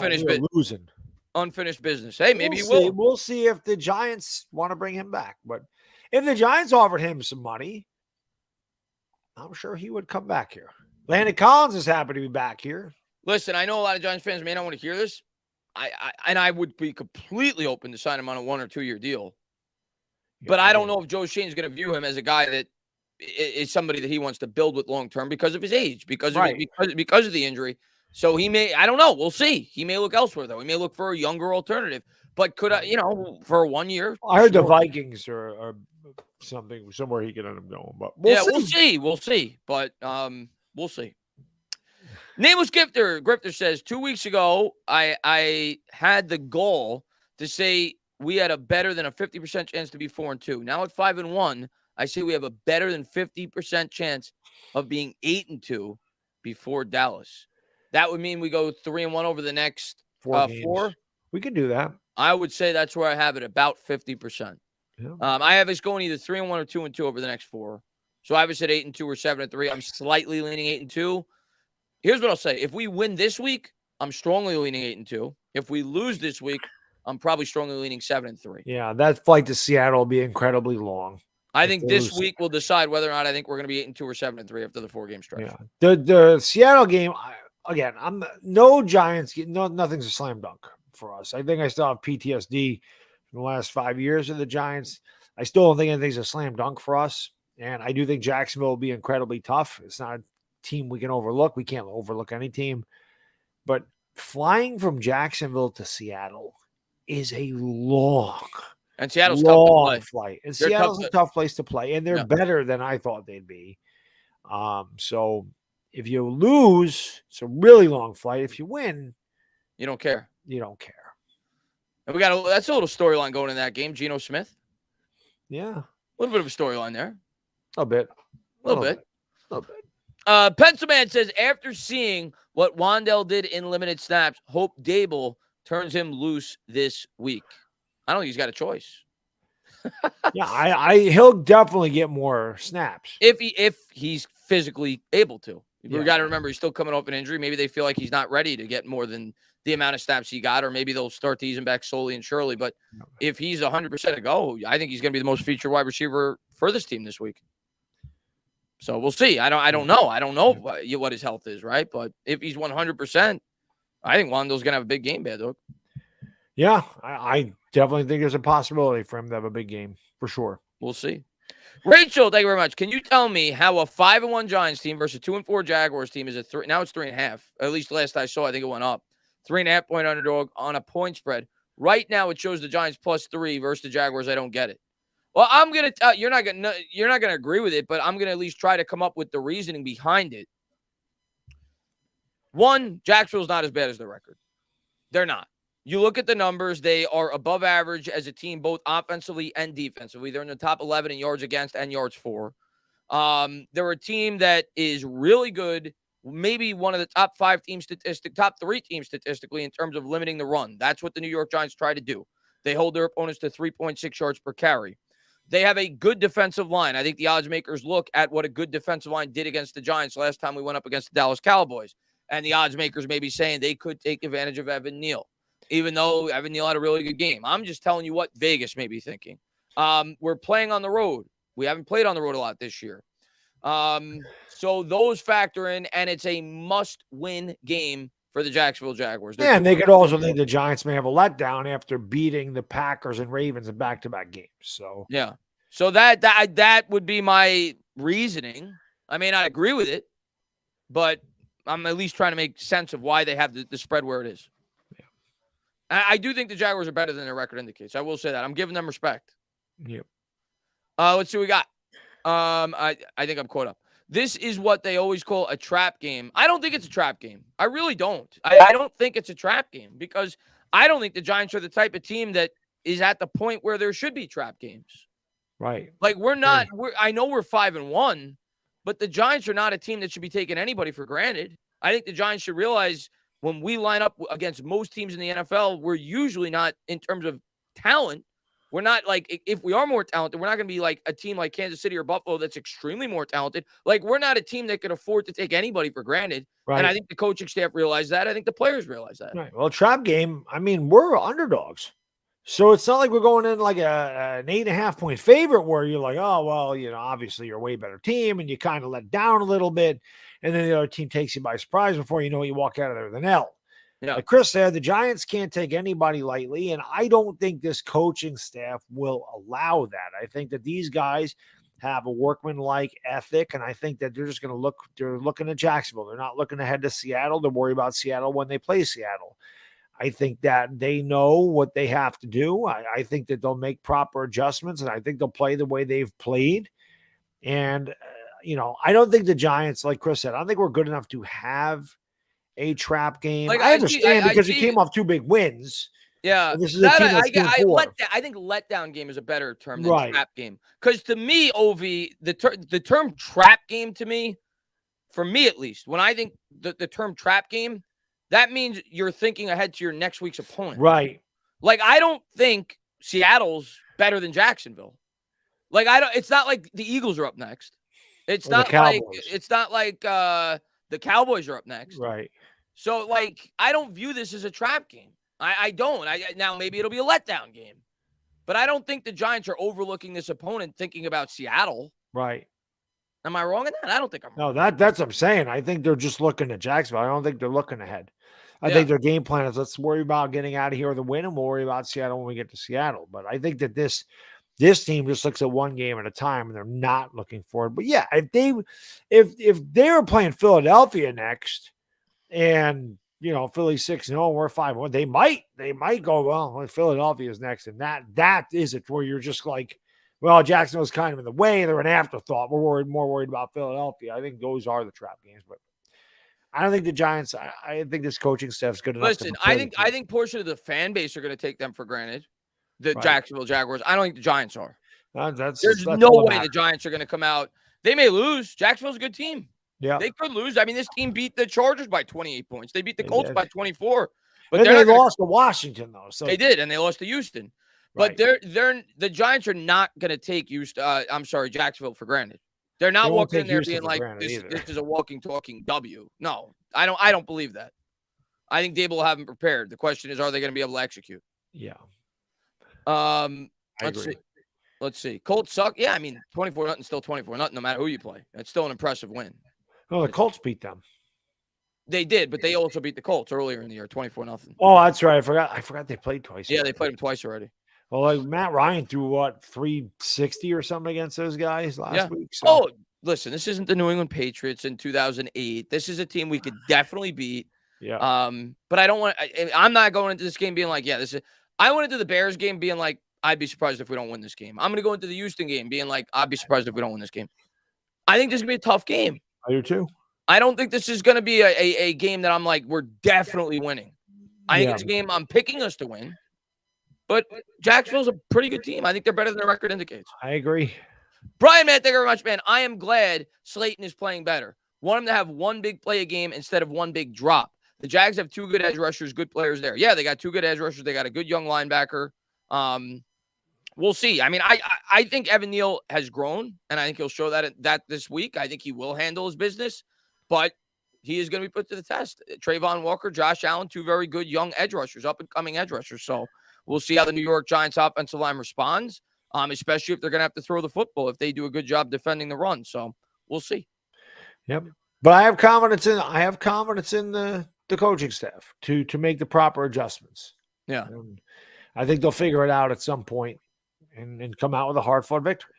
Losing. Unfinished business. Hey, maybe he will. We'll see if the Giants want to bring him back. But if the Giants offered him some money, I'm sure he would come back here. Landon Collins is happy to be back here. Listen, I know a lot of Giants fans may not want to hear this. I would be completely open to sign him on a 1 or 2 year deal. But I don't know if Joe Shane's going to view him as a guy that is somebody that he wants to build with long term because of his age, because of the injury. So he may, I don't know. We'll see. He may look elsewhere, though. He may look for a younger alternative. But could I, for 1 year? I heard the Vikings are somewhere he could end up going. But we'll see. We'll see. But we'll see. Nameless Grifter says 2 weeks ago, I had the goal to say we had a better than a 50% chance to be 4-2. Now at 5-1, I say we have a better than 50% chance of being 8-2 before Dallas. That would mean we go 3-1 over the next 4. We could do that. I would say that's where I have it, about 50%. Yeah. I have us going either 3-1 or 2-2 over the next 4. So I was at 8-2 or 7-3. I'm slightly leaning 8-2. Here's what I'll say. If we win this week, I'm strongly leaning 8-2. If we lose this week, I'm probably strongly leaning 7-3. Yeah, that flight to Seattle will be incredibly long. I think this week will decide whether or not I think we're going to be 8-2 or 7-3 after the 4-game stretch. Yeah. The Seattle game, again, nothing's a slam dunk for us. I think I still have PTSD from the last 5 years of the Giants. I still don't think anything's a slam dunk for us. And I do think Jacksonville will be incredibly tough. It's not a team we can overlook. We can't overlook any team. But flying from Jacksonville to Seattle is a long Seattle's tough to play. Flight. And Seattle's a tough place to play. And they're better than I thought they'd be. So if you lose, it's a really long flight. If you win, you don't care. You don't care. And that's a little storyline going in that game. Geno Smith. Yeah. A little bit of a storyline there. A little bit. Pencilman says, after seeing what Wandale did in limited snaps, hope Dable turns him loose this week. I don't think he's got a choice. Yeah, he'll definitely get more snaps if he's physically able to. We got to remember he's still coming off an injury. Maybe they feel like he's not ready to get more than the amount of snaps he got, or maybe they'll start to ease him back slowly and surely. But if he's 100% to go, I think he's going to be the most featured wide receiver for this team this week. So we'll see. I don't know. I don't know what his health is, right? But if he's 100%, I think Wandale's going to have a big game, Baddog. Yeah, I definitely think there's a possibility for him to have a big game for sure. We'll see. Rachel, thank you very much. Can you tell me how a 5-1 Giants team versus 2-4 Jaguars team is now it's 3.5. At least last I saw, I think it went up. 3.5 point underdog on a point spread. Right now, it shows the Giants +3 versus the Jaguars. I don't get it. Well, I'm gonna tell you're not gonna agree with it, but I'm gonna at least try to come up with the reasoning behind it. One, Jacksonville's not as bad as their record. They're not. You look at the numbers, they are above average as a team, both offensively and defensively. They're in the top 11 in yards against and yards for. They're a team that is really good, maybe one of the top 3 teams statistically in terms of limiting the run. That's what the New York Giants try to do. They hold their opponents to 3.6 yards per carry. They have a good defensive line. I think the odds makers look at what a good defensive line did against the Giants last time we went up against the Dallas Cowboys. And the odds makers may be saying they could take advantage of Evan Neal, even though Evan Neal had a really good game. I'm just telling you what Vegas may be thinking. We're playing on the road. We haven't played on the road a lot this year. So those factor in, and it's a must-win game for the Jacksonville Jaguars. And they could also think the Giants may have a letdown after beating the Packers and Ravens in back-to-back games. So yeah. So that would be my reasoning. I may not agree with it, but I'm at least trying to make sense of why they have the spread where it is. Yeah. I do think the Jaguars are better than their record indicates. I will say that. I'm giving them respect. Yep. Let's see what we got. I think I'm caught up. This is what they always call a trap game. I don't think it's a trap game. I really don't. I don't think it's a trap game because I don't think the Giants are the type of team that is at the point where there should be trap games. Right. Like we're not. I know we're 5-1. But the Giants are not a team that should be taking anybody for granted. I think the Giants should realize when we line up against most teams in the NFL, we're usually not, in terms of talent, we're not like, if we are more talented, we're not going to be like a team like Kansas City or Buffalo that's extremely more talented. Like, we're not a team that could afford to take anybody for granted. Right. And I think the coaching staff realized that. I think the players realize that. Right. Well, trap game, I mean, we're underdogs. So it's not like we're going in like an 8.5 point favorite where you're like, oh, well, obviously you're a way better team and you kind of let down a little bit. And then the other team takes you by surprise before you know you walk out of there with an L. Yeah. Like Chris said, the Giants can't take anybody lightly. And I don't think this coaching staff will allow that. I think that these guys have a workmanlike ethic. And I think that they're just going to they're looking at Jacksonville. They're not looking ahead to Seattle. They're worried about Seattle when they play Seattle. I think that they know what they have to do. I think that they'll make proper adjustments, and I think they'll play the way they've played. And, I don't think the Giants, like Chris said, I don't think we're good enough to have a trap game. Like, I understand because you came off 2 big wins. Yeah. This is a team that's I think letdown game is a better term than trap game. Because to me, Ovi, the term trap game to me, for me at least, when I think the term trap game, that means you're thinking ahead to your next week's opponent. Right. Like, I don't think Seattle's better than Jacksonville. Like, it's not like the Eagles are up next. It's not like the Cowboys are up next. Right. So, like, I don't view this as a trap game. I don't. Now, maybe it'll be a letdown game. But I don't think the Giants are overlooking this opponent thinking about Seattle. Right. Am I wrong in that? I don't think I'm wrong. No, that's what I'm saying. I think they're just looking at Jacksonville. I don't think they're looking ahead. I think their game plan is let's worry about getting out of here with a win, and we'll worry about Seattle when we get to Seattle. But I think that this team just looks at one game at a time, and they're not looking forward. But yeah, if they were playing Philadelphia next, and Philly's 6-0, we're 5-1, they might go, well, Philadelphia's next, and that is it where you're just like, well, Jacksonville's kind of in the way. They're an afterthought. We're more worried about Philadelphia. I think those are the trap games, but I don't think the Giants. I think this coaching staff is good enough. Listen, I think portion of the fan base are going to take them for granted. The Jacksonville Jaguars. I don't think the Giants are. There's no way the Giants are going to come out. They may lose. Jacksonville's a good team. Yeah, they could lose. I mean, this team beat the Chargers by 28 points. They beat the Colts by 24. But they lost to Washington though. So they did, and they lost to Houston. But the Giants are not going to take Jacksonville for granted. They're not won't walking in take there Houston being for like, granted this either. is a walking, talking W. No, I don't believe that. I think Dable will have them prepared. The question is, are they going to be able to execute? Yeah. Let's see. Let's see. Colts suck. Yeah, I mean, 24-0 still 24-0 no matter who you play. It's still an impressive win. Well, the Colts beat them. They did, but they also beat the Colts earlier in the year, 24-0. Oh, that's right. I forgot they played twice. Yeah, they played them twice already. Well, like Matt Ryan threw what, 360 or something against those guys last week. So. Oh, listen, this isn't the New England Patriots in 2008. This is a team we could definitely beat. Yeah. But I don't want. I'm not going into this game being like, yeah, this is. I went into the Bears game being like, I'd be surprised if we don't win this game. I'm going to go into the Houston game being like, I'd be surprised if we don't win this game. I think this is going to be a tough game. I do too. I don't think this is going to be a game that I'm like, we're definitely winning. I think it's a game I'm picking us to win. But Jacksonville's a pretty good team. I think they're better than the record indicates. I agree. Brian, man, thank you very much, man. I am glad Slayton is playing better. Want him to have one big play a game instead of one big drop. The Jags have two good edge rushers, good players there. Yeah, they got two good edge rushers. They got a good young linebacker. We'll see. I mean, I think Evan Neal has grown, and I think he'll show that this week. I think he will handle his business, but he is going to be put to the test. Trayvon Walker, Josh Allen, two very good young edge rushers, up-and-coming edge rushers. So we'll see how the New York Giants offensive line responds, especially if they're going to have to throw the football, if they do a good job defending the run. So we'll see. Yep. But I have confidence in the coaching staff to make the proper adjustments. Yeah. I think they'll figure it out at some point and come out with a hard-fought victory.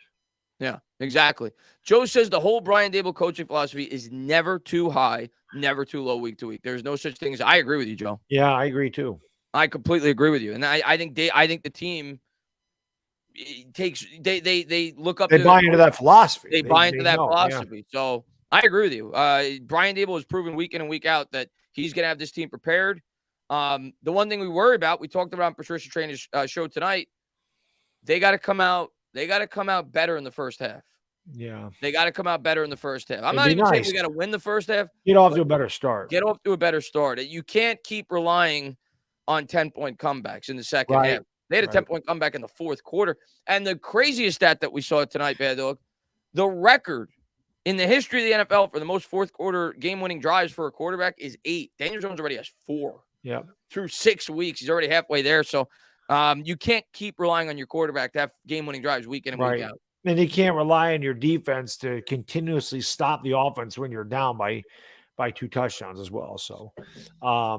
Yeah, exactly. Joe says the whole Brian Dable coaching philosophy is never too high, never too low week to week. There's no such thing as. I agree with you, Joe. Yeah, I agree too. I completely agree with you, and I think the team takes they look up. They buy into that philosophy. They buy into that philosophy. Yeah. So I agree with you. Brian Dable has proven week in and week out that he's going to have this team prepared. The one thing we worry about, we talked about on Patricia Trainer's show tonight. They got to come out. They got to come out better in the first half. Yeah. They got to come out better in the first half. I'm not even saying we got to win the first half. Get off to a better start. Get off to a better start. You can't keep relying on 10-point comebacks in the second half. They had a 10-point comeback in the fourth quarter. And the craziest stat that we saw tonight, Baddog, the record in the history of the NFL for the most fourth quarter game-winning drives for a quarterback is 8. Daniel Jones already has 4. Yeah. Through 6 weeks. He's already halfway there. So you can't keep relying on your quarterback to have game-winning drives week in and week out. And you can't rely on your defense to continuously stop the offense when you're down by 2 touchdowns as well. So I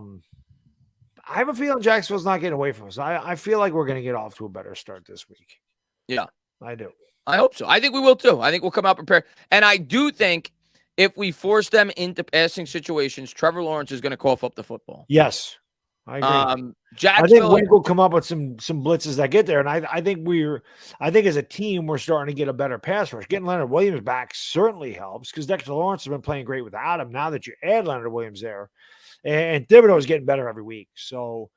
have a feeling Jacksonville's not getting away from us. I feel like we're going to get off to a better start this week. Yeah. I do. I hope so. I think we will too. I think we'll come out prepared. And I do think if we force them into passing situations, Trevor Lawrence is going to cough up the football. Yes. I agree. I think Wink will come up with some blitzes that get there. And I think as a team, we're starting to get a better pass rush. Getting Leonard Williams back certainly helps because Dexter Lawrence has been playing great without him. Now that you add Leonard Williams there, and Thibodeau is getting better every week. So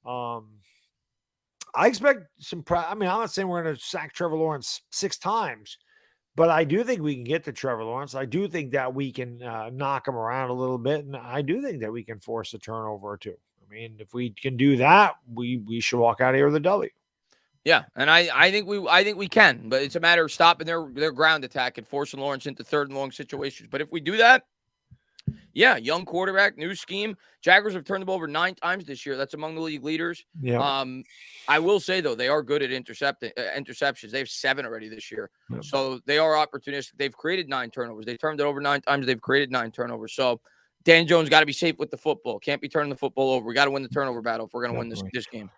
I expect some I'm not saying we're going to sack Trevor Lawrence 6 times, but I do think we can get to Trevor Lawrence. I do think that we can knock him around a little bit. And I do think that we can force a turnover or 2. I mean, if we can do that, we should walk out of here with a W. Yeah, and I think we can, but it's a matter of stopping their ground attack and forcing Lawrence into 3rd and long situations. But if we do that, yeah, young quarterback, new scheme. Jaguars have turned the ball over 9 times this year. That's among the league leaders. Yeah. I will say though, they are good at interceptions. They have 7 already this year, so they are opportunistic. They've created 9 turnovers. They turned it over 9 times. They've created 9 turnovers. So Dan Jones got to be safe with the football. Can't be turning the football over. We got to win the turnover battle if we're going to win this game.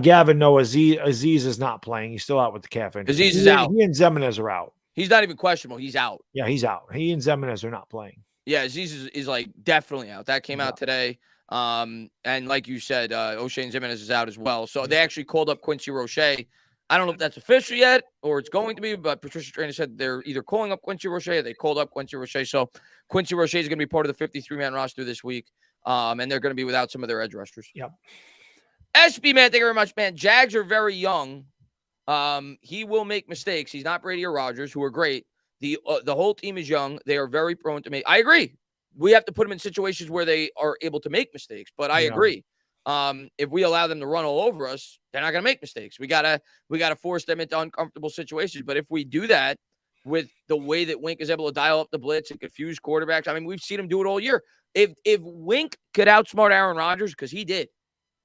Gavin, no, Aziz is not playing. He's still out with the calf injury. Aziz is out. He and Zemenes are out. He's not even questionable. He's out. Yeah, he's out. He and Zemenes are not playing. Yeah, Aziz is like definitely out. That came out today. And like you said, O'Shane Zimenez is out as well. So they actually called up Quincy Roche. I don't know if that's official yet or it's going to be, but Patricia Trainer said they're either calling up Quincy Roche or they called up Quincy Roche. So Quincy Roche is going to be part of the 53-man roster this week. And they're going to be without some of their edge rushers. Yep. SB, man, thank you very much, man. Jags are very young. He will make mistakes. He's not Brady or Rodgers, who are great. The whole team is young. They are very prone to make. I agree. We have to put them in situations where they are able to make mistakes. But I agree. If we allow them to run all over us, they're not going to make mistakes. We gotta force them into uncomfortable situations. But if we do that, with the way that Wink is able to dial up the blitz and confuse quarterbacks. I mean, we've seen him do it all year. If Wink could outsmart Aaron Rodgers, because he did,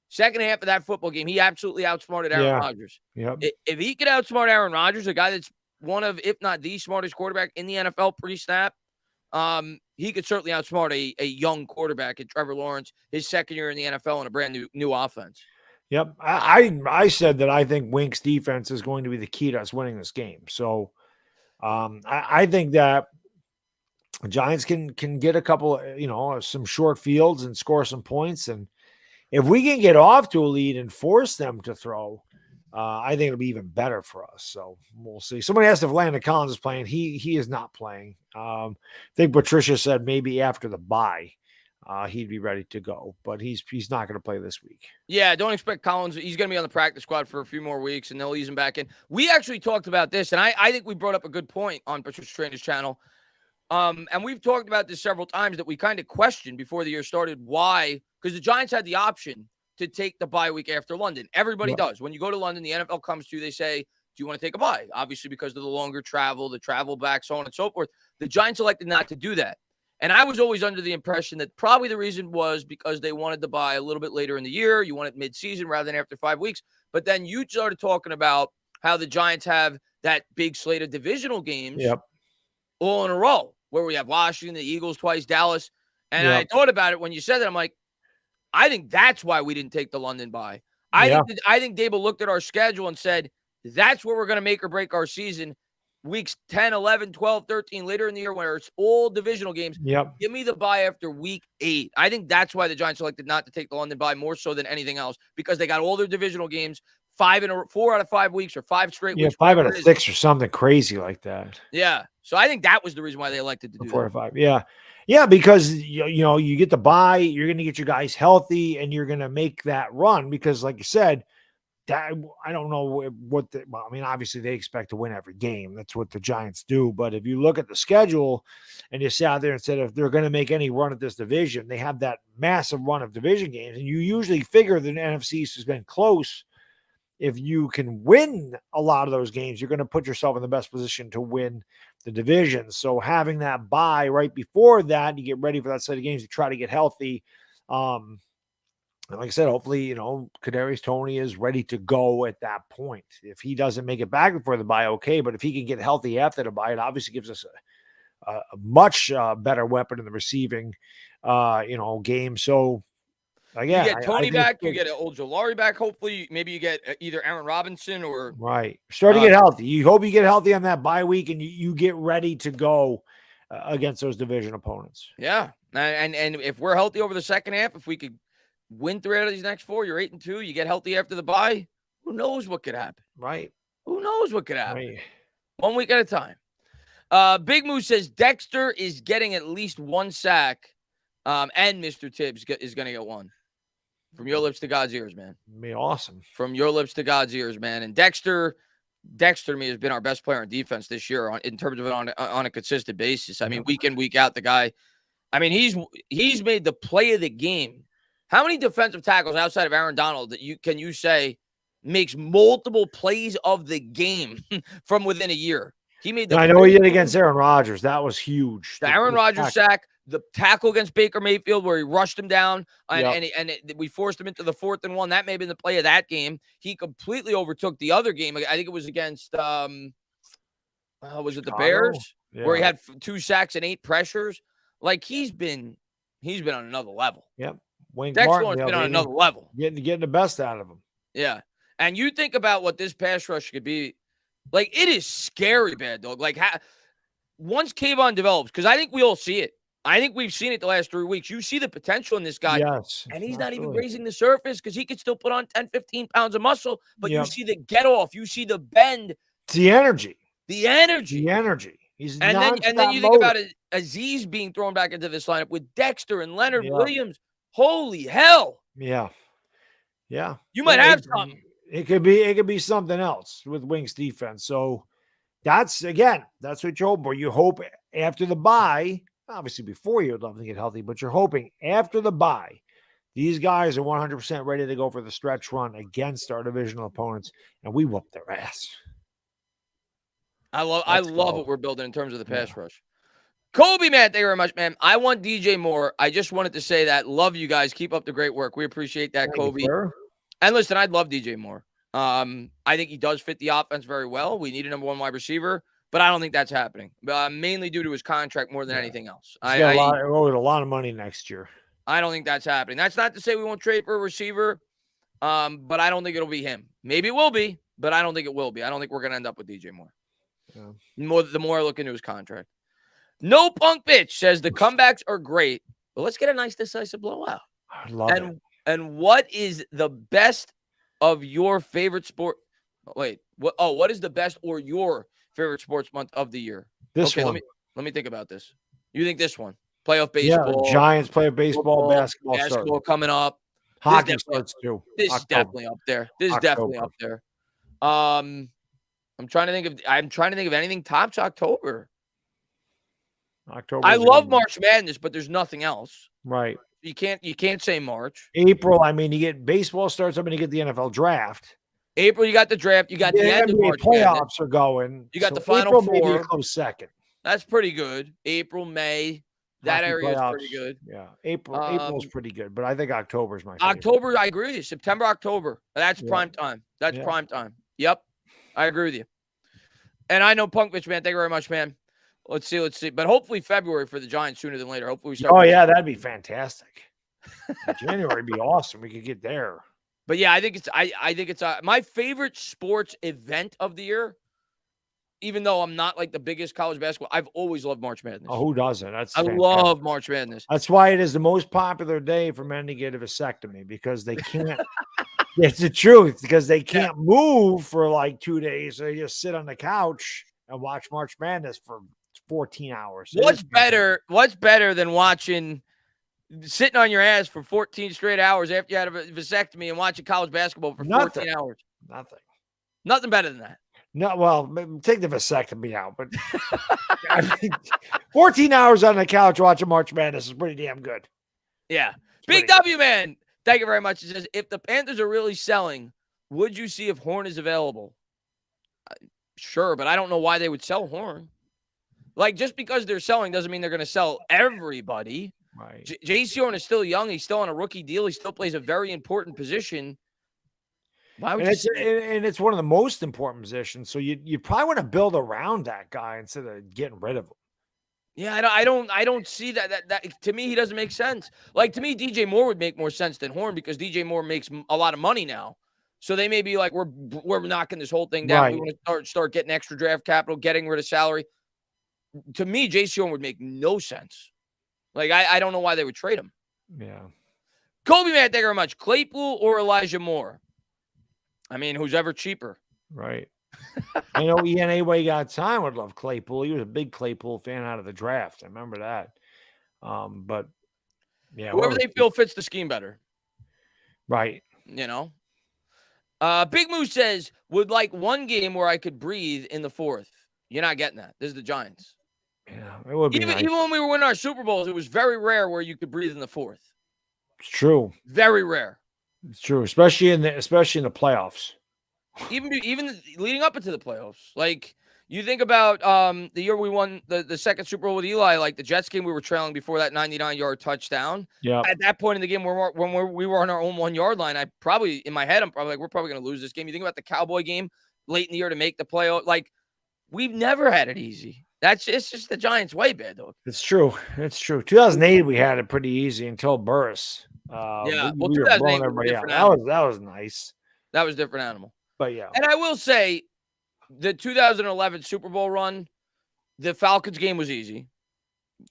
second half of that football game, he absolutely outsmarted Aaron Rodgers. Yep. If he could outsmart Aaron Rodgers, a guy that's one of, if not the smartest quarterback in the NFL pre-snap, he could certainly outsmart a young quarterback at Trevor Lawrence, his second year in the NFL, in a brand new offense. Yep. I said that I think Wink's defense is going to be the key to us winning this game. So I think that the Giants can get a couple, some short fields and score some points. And if we can get off to a lead and force them to throw, I think it'll be even better for us. So we'll see. Somebody asked if Landon Collins is playing. He is not playing. I think Patricia said maybe after the bye, he'd be ready to go, but he's not going to play this week. Yeah, don't expect Collins. He's going to be on the practice squad for a few more weeks, and they'll ease him back in. We actually talked about this, and I think we brought up a good point on Patricia Trainer's channel. And we've talked about this several times, that we kind of questioned before the year started why, because the Giants had the option to take the bye week after London. Everybody does. When you go to London, the NFL comes to you, they say, do you want to take a bye? Obviously, because of the longer travel, the travel back, so on and so forth. The Giants elected not to do that. And I was always under the impression that probably the reason was because they wanted to buy a little bit later in the year. You want it mid-season rather than after 5 weeks. But then you started talking about how the Giants have that big slate of divisional games all in a row, where we have Washington, the Eagles twice, Dallas. And I thought about it when you said that. I'm like, I think that's why we didn't take the London bye. I think Dable looked at our schedule and said, that's where we're going to make or break our season. Weeks 10, 11, 12, 13, later in the year, where it's all divisional games. Give me the bye after week 8. I think that's why the Giants elected not to take the London bye more so than anything else, because they got all their divisional games 4 out of 5 weeks, or 5 straight weeks. 5 out of 6 or something crazy like that. Yeah. So I think that was the reason why they elected to do 4 out of 5. Yeah. Yeah, because you get the bye, you're going to get your guys healthy, and you're going to make that run, because like you said, that I don't know obviously they expect to win every game. That's what the Giants do. But if you look at the schedule and you sit out there and said, if they're going to make any run at this division, they have that massive run of division games. And you usually figure the NFC East has been close. If you can win a lot of those games, you're going to put yourself in the best position to win the division. So having that bye right before that, you get ready for that set of games, you try to get healthy. And like I said, hopefully, Kadarius Toney is ready to go at that point. If he doesn't make it back before the bye, okay. But if he can get healthy after the bye, it obviously gives us a much better weapon in the receiving, game. So, again, you get Toney back, you get Ojolari back. Hopefully, maybe you get either Aaron Robinson or start to get healthy. You hope you get healthy on that bye week, and you get ready to go against those division opponents. Yeah, and if we're healthy over the second half, if we could win 3 out of these next 4, you're 8-2. You get healthy after the bye. Who knows what could happen? Right. Who knows what could happen? Right. 1 week at a time. Big Moose says Dexter is getting at least 1 sack, and Mr. Tibbs is going to get 1. From your lips to God's ears, man. Be awesome. From your lips to God's ears, man. And Dexter to me has been our best player on defense this year in terms of it on a consistent basis. I mean, week in, week out, the guy. I mean, he's made the play of the game. How many defensive tackles outside of Aaron Donald that you say makes multiple plays of the game from within a year? He made. I know he did against Aaron Rodgers. That was huge. The Aaron Rodgers sack, the tackle against Baker Mayfield where he rushed him down and we forced him into the 4th and 1. That may have been the play of that game. He completely overtook the other game. I think it was against was it the Bears where he had 2 sacks and 8 pressures. Like he's been on another level. Yep. Dexter Lawrence been on another level. Getting the best out of him. Yeah. And you think about what this pass rush could be. Like, it is scary, bad dog. Like, once Kayvon develops, because I think we all see it. I think we've seen it the last 3 weeks. You see the potential in this guy. Yes. And he's not even grazing the surface because he could still put on 10, 15 pounds of muscle. But you see the get off. You see the bend. It's the energy. The energy. He's and then you think about it, Aziz being thrown back into this lineup with Dexter and Leonard Williams. Holy hell. Yeah. You might have something. It could be something else with Wink's defense. So that's what you hope for. You hope after the bye, obviously before you'd love to get healthy, but you're hoping after the bye, these guys are 100% ready to go for the stretch run against our divisional opponents, and we whoop their ass. I love what we're building in terms of the pass rush. Kobe, man, thank you very much, man. I want DJ Moore. I just wanted to say that. Love you guys. Keep up the great work. We appreciate that, Kobe. And listen, I'd love DJ Moore. I think he does fit the offense very well. We need a number 1 wide receiver, but I don't think that's happening. Mainly due to his contract more than anything else. He's got a lot of money next year. I don't think that's happening. That's not to say we won't trade for a receiver, but I don't think it'll be him. Maybe it will be, but I don't think it will be. I don't think we're going to end up with DJ Moore. Yeah. The more I look into his contract. No Punk Bitch says the comebacks are great, but let's get a nice decisive blowout. I love it. And what is the best of your favorite sport? Wait, what is the best or your favorite sports month of the year? This one. Let me think about this. You think this one? Playoff baseball. Yeah, Giants playoff baseball, basketball coming up. Hockey starts too. This is definitely up there. I'm trying to think of anything tops October. I love March Madness, but there's nothing else. Right. You can't say March. April, I mean, you get baseball starts up and you get the NFL draft. April, you got the draft. You got the end of March playoffs Madness. are going. You got the Final April, Four. Maybe a close second. That's pretty good. April, May, that area is pretty good. Yeah, April's pretty good, but I think October's my favorite. October, I agree with you. September, October. That's prime time. That's prime time. Yep, I agree with you. And I know Punk Bitch, man. Thank you very much, man. Let's see. But hopefully February for the Giants sooner than later. Hopefully we start. Oh, yeah, that'd be fantastic. January would be awesome. We could get there. But yeah, I think it's my favorite sports event of the year. Even though I'm not like the biggest college basketball, I've always loved March Madness. Oh, who doesn't? I love March Madness. That's why it is the most popular day for men to get a vasectomy, because they can't. It's the truth, because they can't move for like 2 days. So they just sit on the couch and watch March Madness for 14 hours. What's better than sitting on your ass for 14 straight hours after you had a vasectomy and watching college basketball for 14 hours? Nothing better than that. No, well, take the vasectomy out, but I mean, 14 hours on the couch watching March Madness is pretty damn good. Yeah. Big W, man. Thank you very much. It says, if the Panthers are really selling, would you see if Horn is available? Sure, but I don't know why they would sell Horn. Like, just because they're selling doesn't mean they're going to sell everybody. Right. J.C. Horn is still young. He's still on a rookie deal. He still plays a very important position. Why would and it's one of the most important positions. So you probably want to build around that guy instead of getting rid of him. Yeah, I don't see that to me, he doesn't make sense. Like, to me, DJ Moore would make more sense than Horn, because DJ Moore makes a lot of money now. So they may be like, we're knocking this whole thing down. Right. We want to start getting extra draft capital, getting rid of salary. To me, J.C. Horn would make no sense. Like, I don't know why they would trade him. Yeah. Kobe, man, thank you very much. Claypool or Elijah Moore? I mean, who's ever cheaper? Right. I know ENA got time would love Claypool. He was a big Claypool fan out of the draft. I remember that. But yeah, whoever they feel fits the scheme better. Right. You know. Big Moose says, would like one game where I could breathe in the fourth. You're not getting that. This is the Giants. Yeah, it would be even nice. Even when we were winning our Super Bowls, it was very rare where you could breathe in the fourth. It's true. Very rare. It's true, especially in the playoffs. Even leading up into the playoffs. Like, you think about the year we won the second Super Bowl with Eli, like the Jets game we were trailing before that 99-yard touchdown. Yeah. At that point in the game, when we were on our own 1 yard line, in my head, I'm probably like, we're probably going to lose this game. You think about the Cowboy game late in the year to make the playoff. Like, we've never had it easy. It's just the Giants' way, bad dog. It's true. 2008, we had it pretty easy until Burris. Yeah, we were blowing everybody out. That was nice. That was a different animal. But yeah, and I will say, the 2011 Super Bowl run, the Falcons game was easy.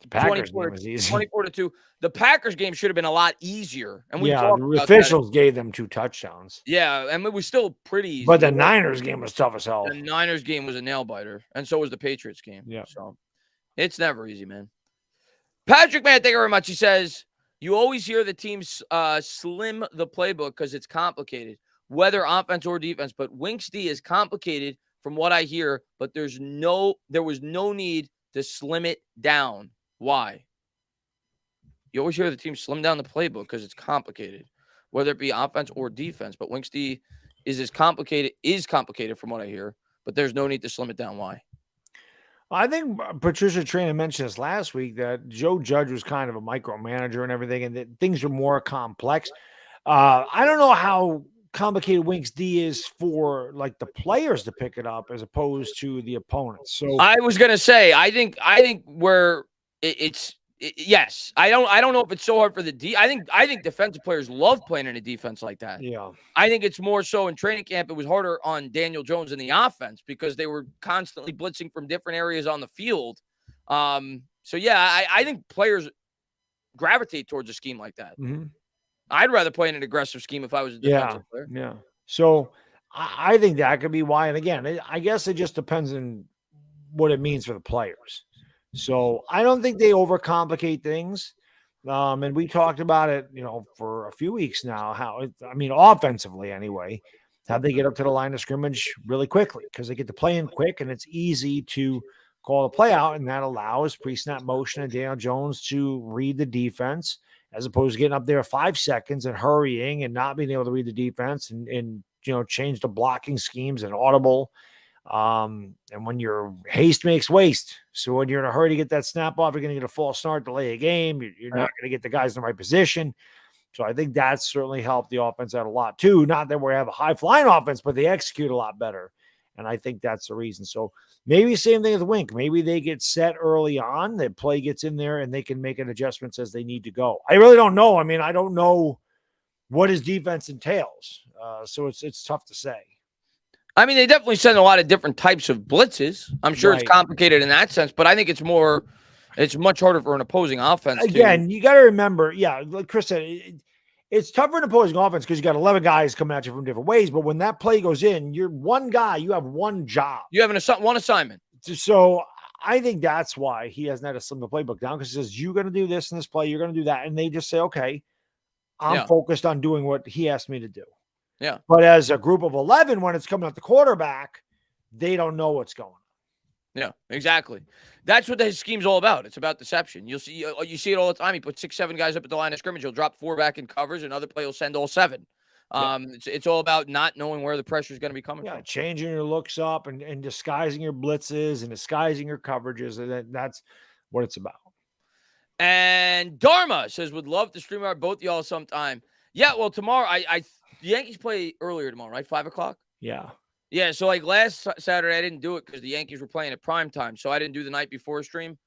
The Packers game was easy. 24-2. The Packers game should have been a lot easier. And the officials gave them 2 touchdowns. Yeah, and it was still pretty easy. But the Niners game was tough as hell. The Niners game was a nail biter, and so was the Patriots game. Yeah. So it's never easy, man. Patrick, man, thank you very much. He says, you always hear the teams slim the playbook because it's complicated, whether offense or defense. But Winks D is complicated from what I hear, but there was no need to slim it down. Why? You always hear the team slim down the playbook because it's complicated, whether it be offense or defense. But Winks D is complicated from what I hear, but there's no need to slim it down. Why? I think Patricia Traina mentioned this last week that Joe Judge was kind of a micromanager and everything, and that things are more complex. I don't know how complicated Winks D is for like the players to pick it up as opposed to the opponents. So I was gonna say, I think where yes, I don't know if it's so hard for the I think defensive players love playing in a defense like that. yeah, I think it's more so in training camp. It was harder on Daniel Jones in the offense because they were constantly blitzing from different areas on the field. So yeah, I think players gravitate towards a scheme like that. mm-hmm. I'd rather play in an aggressive scheme if I was a defensive player. Yeah. So I think that could be why. And again, I guess it just depends on what it means for the players. So I don't think they overcomplicate things. And we talked about it, for a few weeks now, offensively anyway, how they get up to the line of scrimmage really quickly because they get to play in quick and it's easy to call a play out. And that allows pre-snap motion and Daniel Jones to read the defense as opposed to getting up there 5 seconds and hurrying and not being able to read the defense and change the blocking schemes and audible. And when your haste makes waste. So when you're in a hurry to get that snap off, you're going to get a false start, delay a game. You're not going to get the guys in the right position. So I think that's certainly helped the offense out a lot too. Not that we have a high flying offense, but they execute a lot better. And I think that's the reason. So maybe same thing with Wink. Maybe they get set early on. The play gets in there and they can make an adjustments as they need to go. I really don't know. I don't know what his defense entails. So it's tough to say. They definitely send a lot of different types of blitzes. I'm sure It's complicated in that sense, but I think it's much harder for an opposing offense. Again, you got to remember, like Chris said, it's tougher in opposing offense because you got 11 guys coming at you from different ways. But when that play goes in, you're one guy. You have one job. You have one assignment. So I think that's why he hasn't had to slim the playbook down because he says, you're going to do this in this play. You're going to do that. And they just say, okay, I'm focused on doing what he asked me to do. Yeah. But as a group of 11, when it's coming at the quarterback, they don't know what's going on. Yeah, exactly. That's what his scheme's all about. It's about deception. You see it all the time. He puts 6, 7 guys up at the line of scrimmage. He'll drop 4 back in covers. Another play will send all 7. It's all about not knowing where the pressure is going to be coming from. Changing your looks up and disguising your blitzes and disguising your coverages. And that's what it's about. And Dharma says, would love to stream out both y'all sometime. Yeah, well, tomorrow, the Yankees play earlier tomorrow, right? 5 o'clock? Yeah. Yeah, so like last Saturday, I didn't do it because the Yankees were playing at prime time, so I didn't do the night before stream.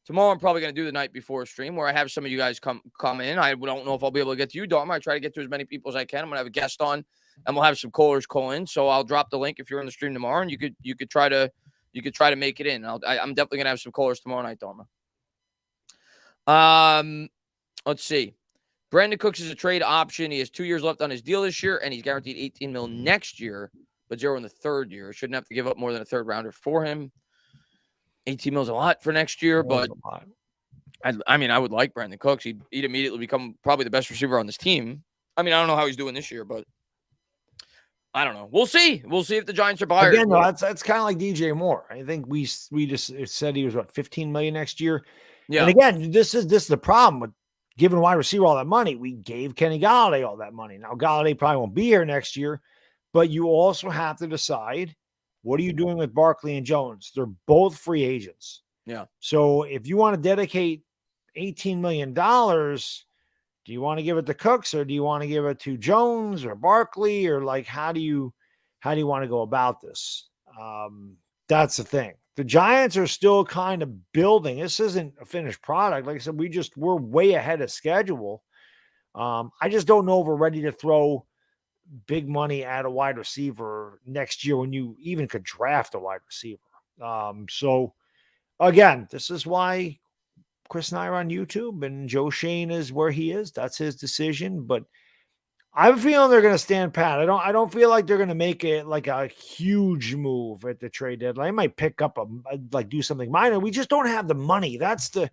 Tomorrow, I'm probably going to do the night before stream where I have some of you guys come in. I don't know if I'll be able to get to you, Dharma. I try to get to as many people as I can. I'm going to have a guest on, and we'll have some callers call in. So I'll drop the link if you're on the stream tomorrow, and you could try to make it in. I'm definitely going to have some callers tomorrow night, Dharma. Let's see. Brandon Cooks is a trade option. He has 2 years left on his deal this year, and he's guaranteed $18 million next year, but 0 in the third year. Shouldn't have to give up more than a third rounder for him. $18 million is a lot for next year, but I would like Brandon Cooks. He'd immediately become probably the best receiver on this team. I don't know how he's doing this year, but I don't know. We'll see. We'll see if the Giants are buyers. Again, though, that's kind of like DJ Moore. I think we just said he was $15 million next year. Yeah. And again, this is the problem with giving wide receiver all that money. We gave Kenny Golladay all that money. Now Golladay probably won't be here next year, but you also have to decide what are you doing with Barkley and Jones. They're both free agents. Yeah. So if you want to dedicate $18 million, do you want to give it to Cooks or do you want to give it to Jones or Barkley or like how do you want to go about this? That's the thing. The Giants are still kind of building. This isn't a finished product. Like I said, we're way ahead of schedule. I just don't know if we're ready to throw big money at a wide receiver next year when you even could draft a wide receiver. So again, this is why Chris and I are on YouTube and Joe Shane is where he is. That's his decision. But I have a feeling they're going to stand pat. I don't feel like they're going to make it like a huge move at the trade deadline. They might pick up do something minor. We just don't have the money. That's the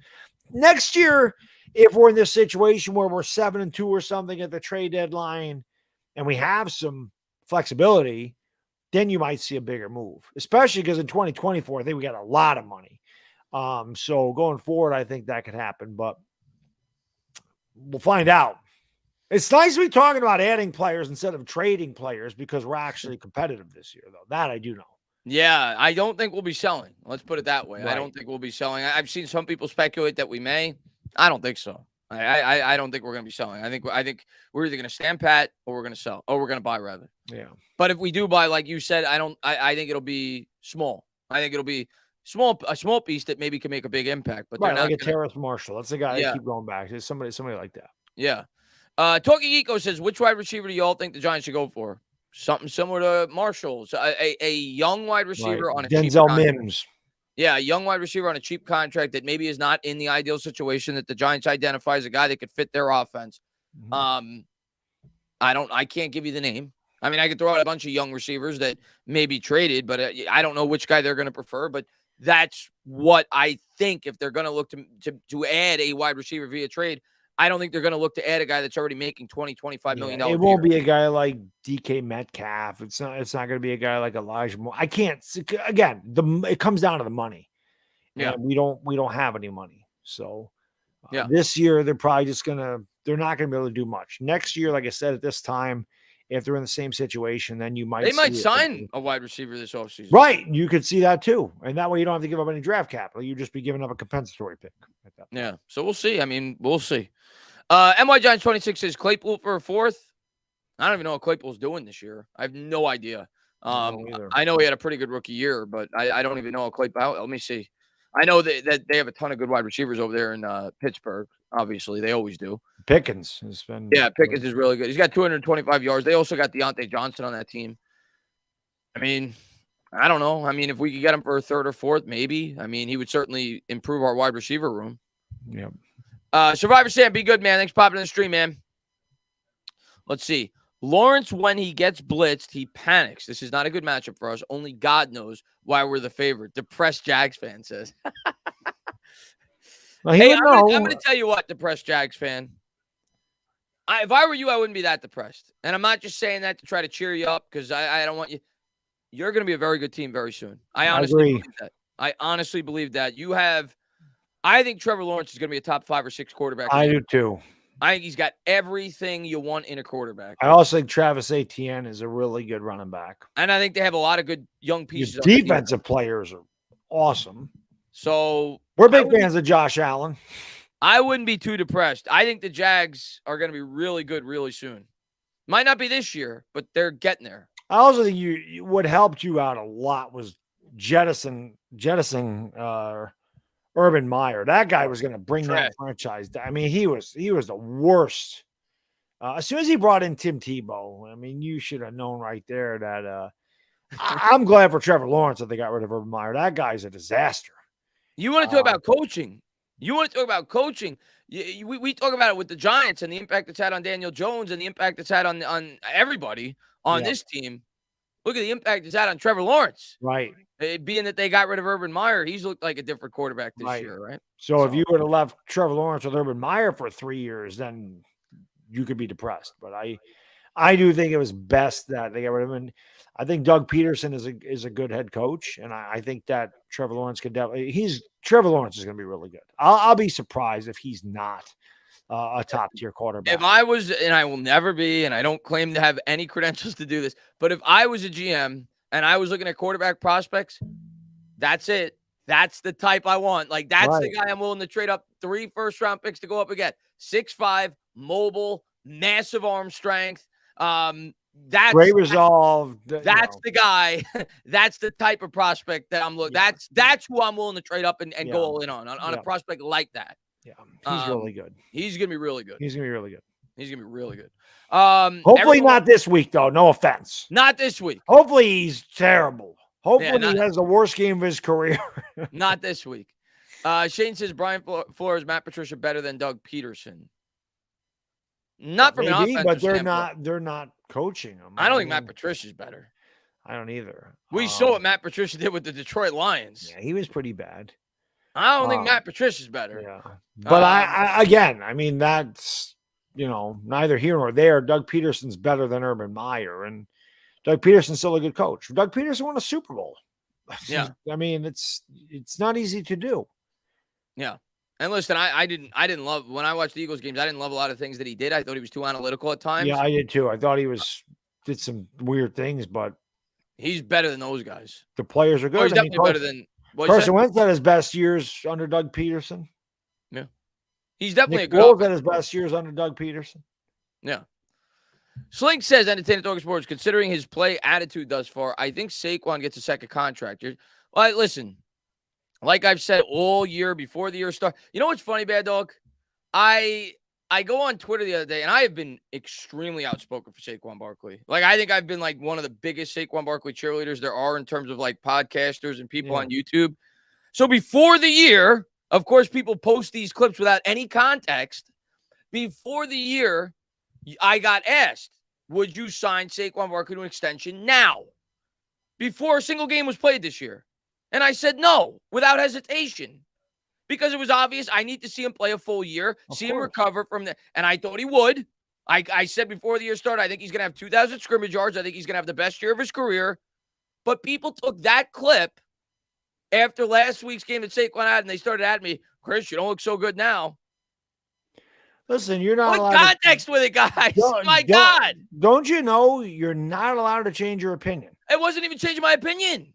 next year. If we're in this situation where we're 7-2 or something at the trade deadline and we have some flexibility, then you might see a bigger move, especially because in 2024, I think we got a lot of money. So going forward, I think that could happen, but we'll find out. It's nice to be talking about adding players instead of trading players because we're actually competitive this year, though. That I do know. Yeah, I don't think we'll be selling. Let's put it that way. Right. I don't think we'll be selling. I've seen some people speculate that we may. I don't think so. I don't think we're going to be selling. I think we're either going to stand pat or we're going to sell, or we're going to buy rather. Yeah. But if we do buy, like you said, I think it'll be small. I think it'll be a small piece that maybe can make a big impact. But Right, they're not like a Terrace Marshall. That's the guy Yeah. I keep going back to. Somebody like that. Yeah. Talking Eco says, which wide receiver do you all think the Giants should go for? Something similar to Marshall's, a young wide receiver on a cheap Denzel contract. Mims. Yeah, a young wide receiver on a cheap contract that maybe is not in the ideal situation that the Giants identify as a guy that could fit their offense. Mm-hmm. I can't give you the name. I mean, I could throw out a bunch of young receivers that may be traded, but I don't know which guy they're going to prefer. But that's what I think if they're going to look to add a wide receiver via trade. I don't think they're going to look to add a guy that's already making $20-25 million. It won't be a guy like DK Metcalf. It's not going to be a guy like Elijah Moore. I can't. Again, it comes down to the money. Yeah, we don't have any money. So this year they're probably they're not going to be able to do much. Next year, like I said, at this time, if they're in the same situation, then they might sign a wide receiver this offseason. Right. You could see that too. And that way you don't have to give up any draft capital. You just be giving up a compensatory pick. Yeah. So we'll see. I mean, we'll see. MY Giants 26 says Claypool for a fourth. I don't even know what Claypool's doing this year. I have no idea. I know he had a pretty good rookie year, but I don't even know Claypool. Let me see. I know that they have a ton of good wide receivers over there in Pittsburgh. Obviously, they always do. Pickens has been. Yeah, Pickens is really good. He's got 225 yards. They also got Deontay Johnson on that team. I mean, I don't know. I mean, if we could get him for a third or fourth, maybe. I mean, he would certainly improve our wide receiver room. Yeah. Survivor Sam, be good, man. Thanks for popping in the stream, man. Let's see. Lawrence, when he gets blitzed, he panics. This is not a good matchup for us. Only God knows why we're the favorite. Depressed Jags fan says. Well, hey, I'm going to tell you what, depressed Jags fan. If I were you, I wouldn't be that depressed. And I'm not just saying that to try to cheer you up because I don't want you. You're going to be a very good team very soon. I honestly believe that. I honestly believe that. I think Trevor Lawrence is going to be a top 5 or 6 quarterback. I do too. I think he's got everything you want in a quarterback. I also think Travis Etienne is a really good running back. And I think they have a lot of good young pieces. Your defensive players are awesome. So we're big fans of Josh Allen. I wouldn't be too depressed. I think the Jags are going to be really good really soon. Might not be this year, but they're getting there. I also think what helped you out a lot was jettisoning Urban Meyer. That guy was going to bring that franchise down. I mean, he was the worst. As soon as he brought in Tim Tebow, I mean, you should have known right there that I'm glad for Trevor Lawrence that they got rid of Urban Meyer. That guy's a disaster. You want to talk about coaching? We talk about it with the Giants and the impact it's had on Daniel Jones and the impact it's had on everybody on this team. Look at the impact it's had on Trevor Lawrence. Right. Being that they got rid of Urban Meyer, he's looked like a different quarterback this year, right? So if you would have left Trevor Lawrence with Urban Meyer for 3 years, then you could be depressed. But I do think it was best that they got rid of him. And I think Doug Peterson is a good head coach, and I think that Trevor Lawrence could definitely. Trevor Lawrence is going to be really good. I'll be surprised if he's not a top tier quarterback. If I was, and I will never be, and I don't claim to have any credentials to do this, but if I was a GM and I was looking at quarterback prospects, that's it. That's the type I want. Like, that's the guy I'm willing to trade up 3 first-round picks to go up again. 6'5", mobile, massive arm strength. That's great resolve. That's the guy. That's the type of prospect that I'm looking. That's who I'm willing to trade up and go all in on a prospect like that. Yeah, he's really good. He's gonna be really good. He's gonna be really good. He's gonna be really good. Hopefully not this week, though. No offense. Not this week. Hopefully he's terrible. Hopefully he has the worst game of his career. Not this week. Shane says Brian Flores, Matt Patricia better than Doug Peterson. Not from an offensive but standpoint. they're not coaching him. I don't think Matt Patricia's better. I don't either. We saw what Matt Patricia did with the Detroit Lions. Yeah, he was pretty bad. I don't think Matt Patricia's better. Yeah. But I mean, that's, neither here nor there. Doug Peterson's better than Urban Meyer, and Doug Peterson's still a good coach. Doug Peterson won a Super Bowl. Yeah. I mean, it's not easy to do. Yeah. And listen, I didn't love, when I watched the Eagles games, I didn't love a lot of things that he did. I thought he was too analytical at times. Yeah, I did too. I thought he did some weird things, but He's better than those guys. The players are good. Oh, he's definitely better than Carson Wentz had his best years under Doug Peterson. Yeah. He's definitely Nick a good Foles had his best years under Doug Peterson. Yeah. Slink says, Entertainment Talking Sports, considering his play attitude thus far, I think Saquon gets a second contract. Well, listen, like I've said all year before the year started. You know what's funny, Bad Dog? I go on Twitter the other day, and I have been extremely outspoken for Saquon Barkley. Like, I think I've been like one of the biggest Saquon Barkley cheerleaders there are in terms of like podcasters and people on YouTube. So before the year, of course, people post these clips without any context. Before the year, I got asked, would you sign Saquon Barkley to an extension now? Before a single game was played this year. And I said no, without hesitation. Because it was obvious I need to see him play a full year, him recover from that. And I thought he would. I said before the year started, I think he's going to have 2,000 scrimmage yards. I think he's going to have the best year of his career. But people took that clip after last week's game that Saquon had, and they started at me, Chris, you don't look so good now. Listen, you're not allowed context with it, guys. My God. Don't you know you're not allowed to change your opinion? It wasn't even changing my opinion.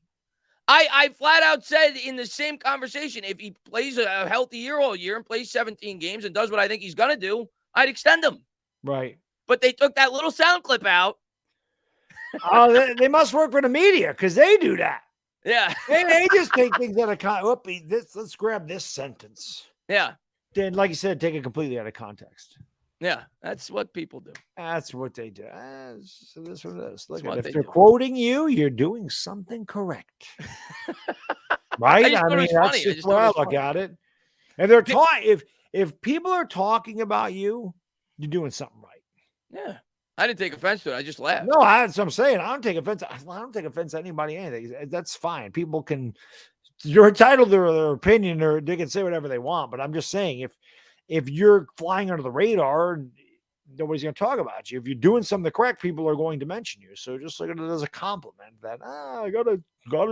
I flat out said in the same conversation, if he plays a healthy year all year and plays 17 games and does what I think he's going to do, I'd extend him. Right. But they took that little sound clip out. Oh, they must work for the media because they do that. Yeah. they just take things out of context. Let's grab this sentence. Yeah. Then, like you said, take it completely out of context. Yeah, that's what people do. That's what they do. So this one is. Look, if they're quoting you, you're doing something correct. Right? I mean, that's just where I look at it. And they're talking. If people are talking about you, you're doing something right. Yeah. I didn't take offense to it. I just laughed. No, that's what I'm saying. I don't take offense. I don't take offense to anybody, anything. That's fine. People can. You're entitled to their opinion, or they can say whatever they want. But I'm just saying, if you're flying under the radar, nobody's going to talk about you. If you're doing something correct, people are going to mention you. So just look at it as a compliment. That I gotta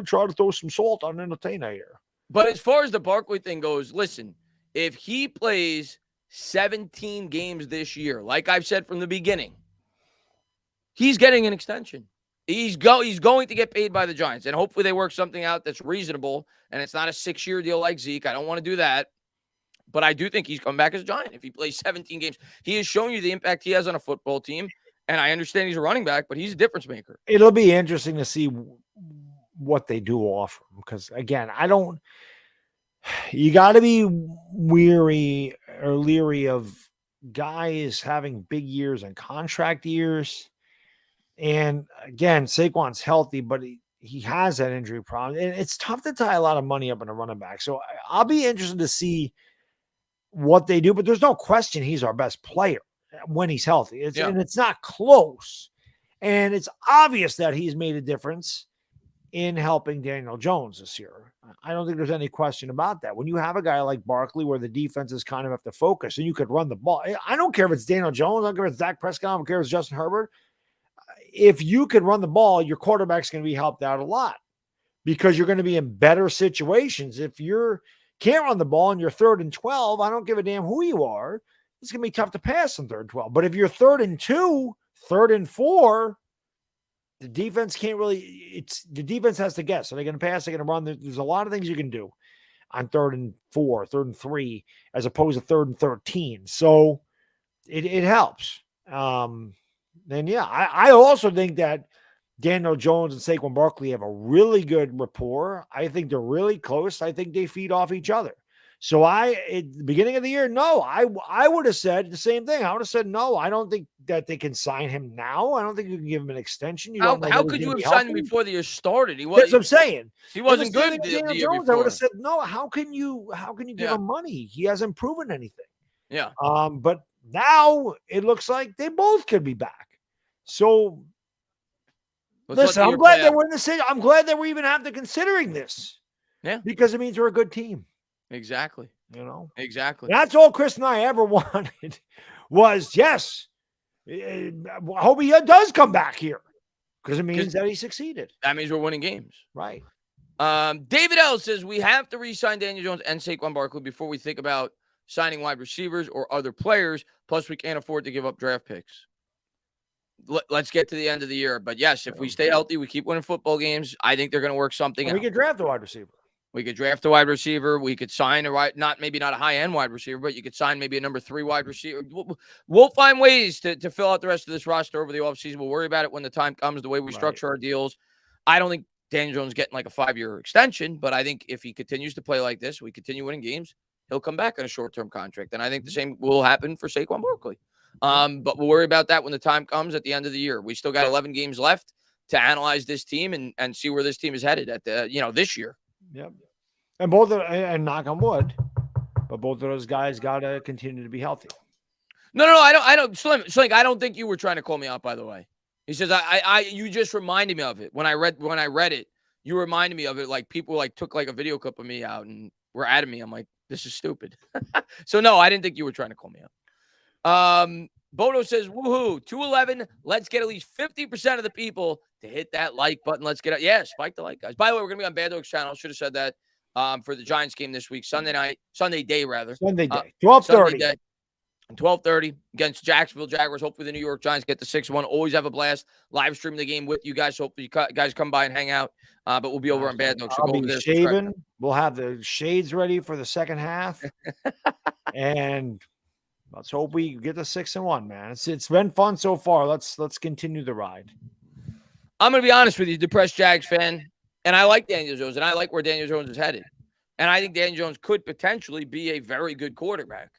try to throw some salt on Entertainer here. But as far as the Barkley thing goes, listen, if he plays 17 games this year, like I've said from the beginning, he's getting an extension. He's going to get paid by the Giants, and hopefully they work something out that's reasonable, and it's not a 6-year deal like Zeke. I don't want to do that, but I do think he's come back as a Giant if he plays 17 games. He has shown you the impact he has on a football team, and I understand he's a running back, but he's a difference maker. It'll be interesting to see what they do offer him because, again, you got to be weary or leery of guys having big years and contract years. And again, Saquon's healthy, but he has that injury problem. And it's tough to tie a lot of money up in a running back. So I'll be interested to see what they do, but there's no question he's our best player when he's healthy. And it's not close. And it's obvious that he's made a difference in helping Daniel Jones this year. I don't think there's any question about that. When you have a guy like Barkley where the defenses kind of have to focus and you could run the ball. I don't care if it's Daniel Jones. I don't care if it's Dak Prescott. I don't care if it's Justin Herbert. If you can run the ball, your quarterback's going to be helped out a lot because you're going to be in better situations. If you can't run the ball and you're 3rd and 12, I don't give a damn who you are. It's going to be tough to pass on 3rd and 12. But if you're 3rd and 2, 3rd and 4, the defense can't really, the defense has to guess. Are they going to pass? Are they going to run? There's a lot of things you can do on 3rd and 4, 3rd and 3, as opposed to 3rd and 13. So it helps. And I also think that Daniel Jones and Saquon Barkley have a really good rapport. I think they're really close. I think they feed off each other. So at the beginning of the year, no, I would have said the same thing. I would have said, no, I don't think that they can sign him now. I don't think you can give him an extension. How could you have signed him before the year started? That's what I'm saying. He wasn't good the year before. I would have said, no, how can you give him money? He hasn't proven anything. Yeah. But now it looks like they both could be back. So listen, I'm glad that we're in the city. I'm glad that we're even have to considering this. Yeah. Because it means we're a good team. Exactly. Exactly. That's all Chris and I ever wanted was, yes, I hope he does come back here because it means that he succeeded. That means we're winning games. Right. David L says we have to re-sign Daniel Jones and Saquon Barkley before we think about signing wide receivers or other players. Plus, we can't afford to give up draft picks. let's get to the end of the year. But yes, if we stay healthy, we keep winning football games. I think they're going to work something out. We could draft a wide receiver. We could draft a wide receiver. We could sign maybe not a high-end wide receiver, but you could sign maybe a number 3 wide receiver. We'll find ways to fill out the rest of this roster over the offseason. We'll worry about it when the time comes, the way we structure our deals. I don't think Daniel Jones getting like a 5-year extension, but I think if he continues to play like this, we continue winning games, he'll come back on a short-term contract. And I think the same will happen for Saquon Barkley. But we'll worry about that when the time comes at the end of the year. We still got 11 games left to analyze this team and see where this team is headed at this year. Yep. And both of, and knock on wood, but both of those guys got to continue to be healthy. No, I don't, Slim, I don't think you were trying to call me out, by the way. He says, you just reminded me of it. When I read it, you reminded me of it. Like people like took like a video clip of me out and were at me. I'm like, this is stupid. So no, I didn't think you were trying to call me out. Bodo says, woohoo, 211. Let's get at least 50% of the people to hit that like button. Let's get it. Yeah, spike the like, guys. By the way, we're going to be on Baddog's channel. Should have said that for the Giants game this week, Sunday day, 12:30. 12:30 against Jacksonville Jaguars. Hopefully the New York Giants get the 6-1. Always have a blast. Live streaming the game with you guys. Hopefully you guys come by and hang out. But we'll be over on Bad Dog. I'll be shaving. We'll have the shades ready for the second half. And let's hope we get the 6-1, man. It's been fun so far. Let's continue the ride. I'm gonna be honest with you, depressed Jags fan, and I like Daniel Jones, and I like where Daniel Jones is headed. And I think Daniel Jones could potentially be a very good quarterback.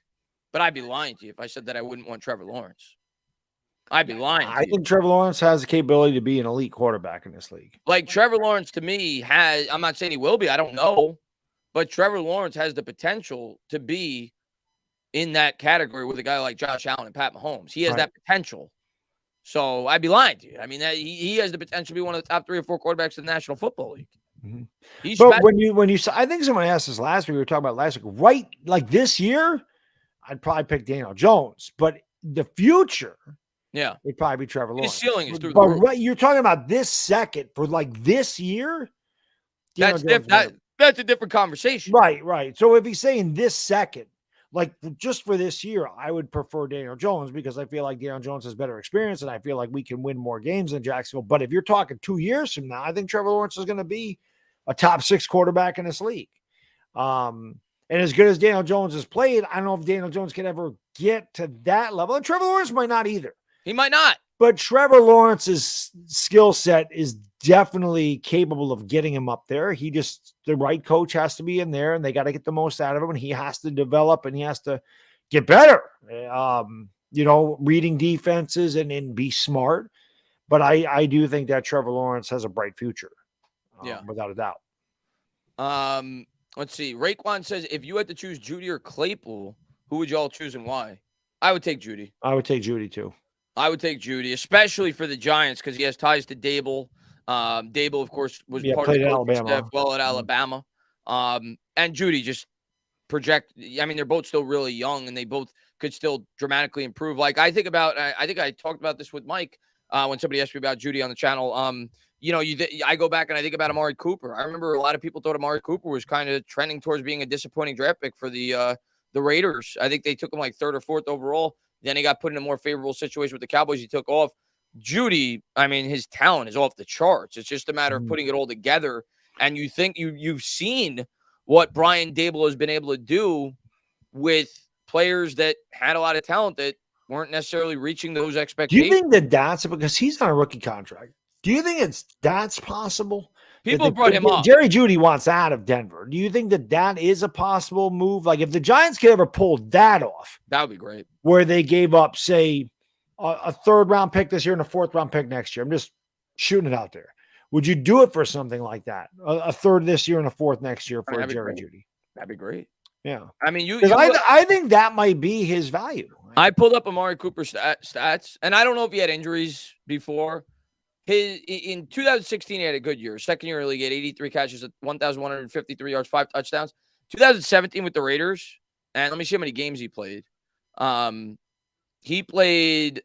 But I'd be lying to you if I said that I wouldn't want Trevor Lawrence. I'd be lying. I think Trevor Lawrence has the capability to be an elite quarterback in this league. Like Trevor Lawrence to me I'm not saying he will be, I don't know, but Trevor Lawrence has the potential to be in that category with a guy like Josh Allen and Pat Mahomes. He has that potential. So I'd be lying to you. I mean, he has the potential to be one of the top 3 or 4 quarterbacks in the National Football League. Mm-hmm. But when you, I think someone asked us last week, we were talking about last week, right? Like this year, I'd probably pick Daniel Jones, but the future, it'd probably be Trevor Lawrence. His ceiling is through the roof. Right, you're talking about this second for like this year. That's different. That's a different conversation. Right. So if he's saying this second, like just for this year, I would prefer Daniel Jones because I feel like Daniel Jones has better experience and I feel like we can win more games than Jacksonville. But if you're talking 2 years from now, I think Trevor Lawrence is going to be a top 6 quarterback in this league. And as good as Daniel Jones has played, I don't know if Daniel Jones can ever get to that level. And Trevor Lawrence might not either. He might not. But Trevor Lawrence's skill set is definitely capable of getting him up there. The right coach has to be in there, and they got to get the most out of him, and he has to develop, and he has to get better, reading defenses and be smart. But I do think that Trevor Lawrence has a bright future, without a doubt. Let's see. Raekwon says, if you had to choose Judy or Claypool, who would y'all choose and why? I would take Judy. I would take Judy too. I would take Judy, especially for the Giants because he has ties to Dable. Dable, of course, was part of the coaching staff well at Alabama. And Judy just they're both still really young and they both could still dramatically improve. Like I think I talked about this with Mike when somebody asked me about Judy on the channel. I go back and I think about Amari Cooper. I remember a lot of people thought Amari Cooper was kind of trending towards being a disappointing draft pick for the Raiders. I think they took him like 3rd or 4th overall. Then he got put in a more favorable situation with the Cowboys. He took off. Judy, I mean, his talent is off the charts. It's just a matter of putting it all together. And you think you've seen what Brian Dable has been able to do with players that had a lot of talent that weren't necessarily reaching those expectations. Do you think that's because he's on a rookie contract? Do you think that's possible? People brought him up. Jerry Jeudy wants out of Denver. Do you think that is a possible move? Like if the Giants could ever pull that off, that would be great. Where they gave up, say, a 3rd round pick this year and a 4th round pick next year. I'm just shooting it out there. Would you do it for something like that? A 3rd this year and a 4th next year for Jerry Jeudy? That'd be great. Yeah. I mean, I think that might be his value. I pulled up Amari Cooper stats, and I don't know if he had injuries before. In 2016, he had a good year. Second year in the league, he had 83 catches at 1,153 yards, 5 touchdowns. 2017 with the Raiders, and let me see how many games he played. He played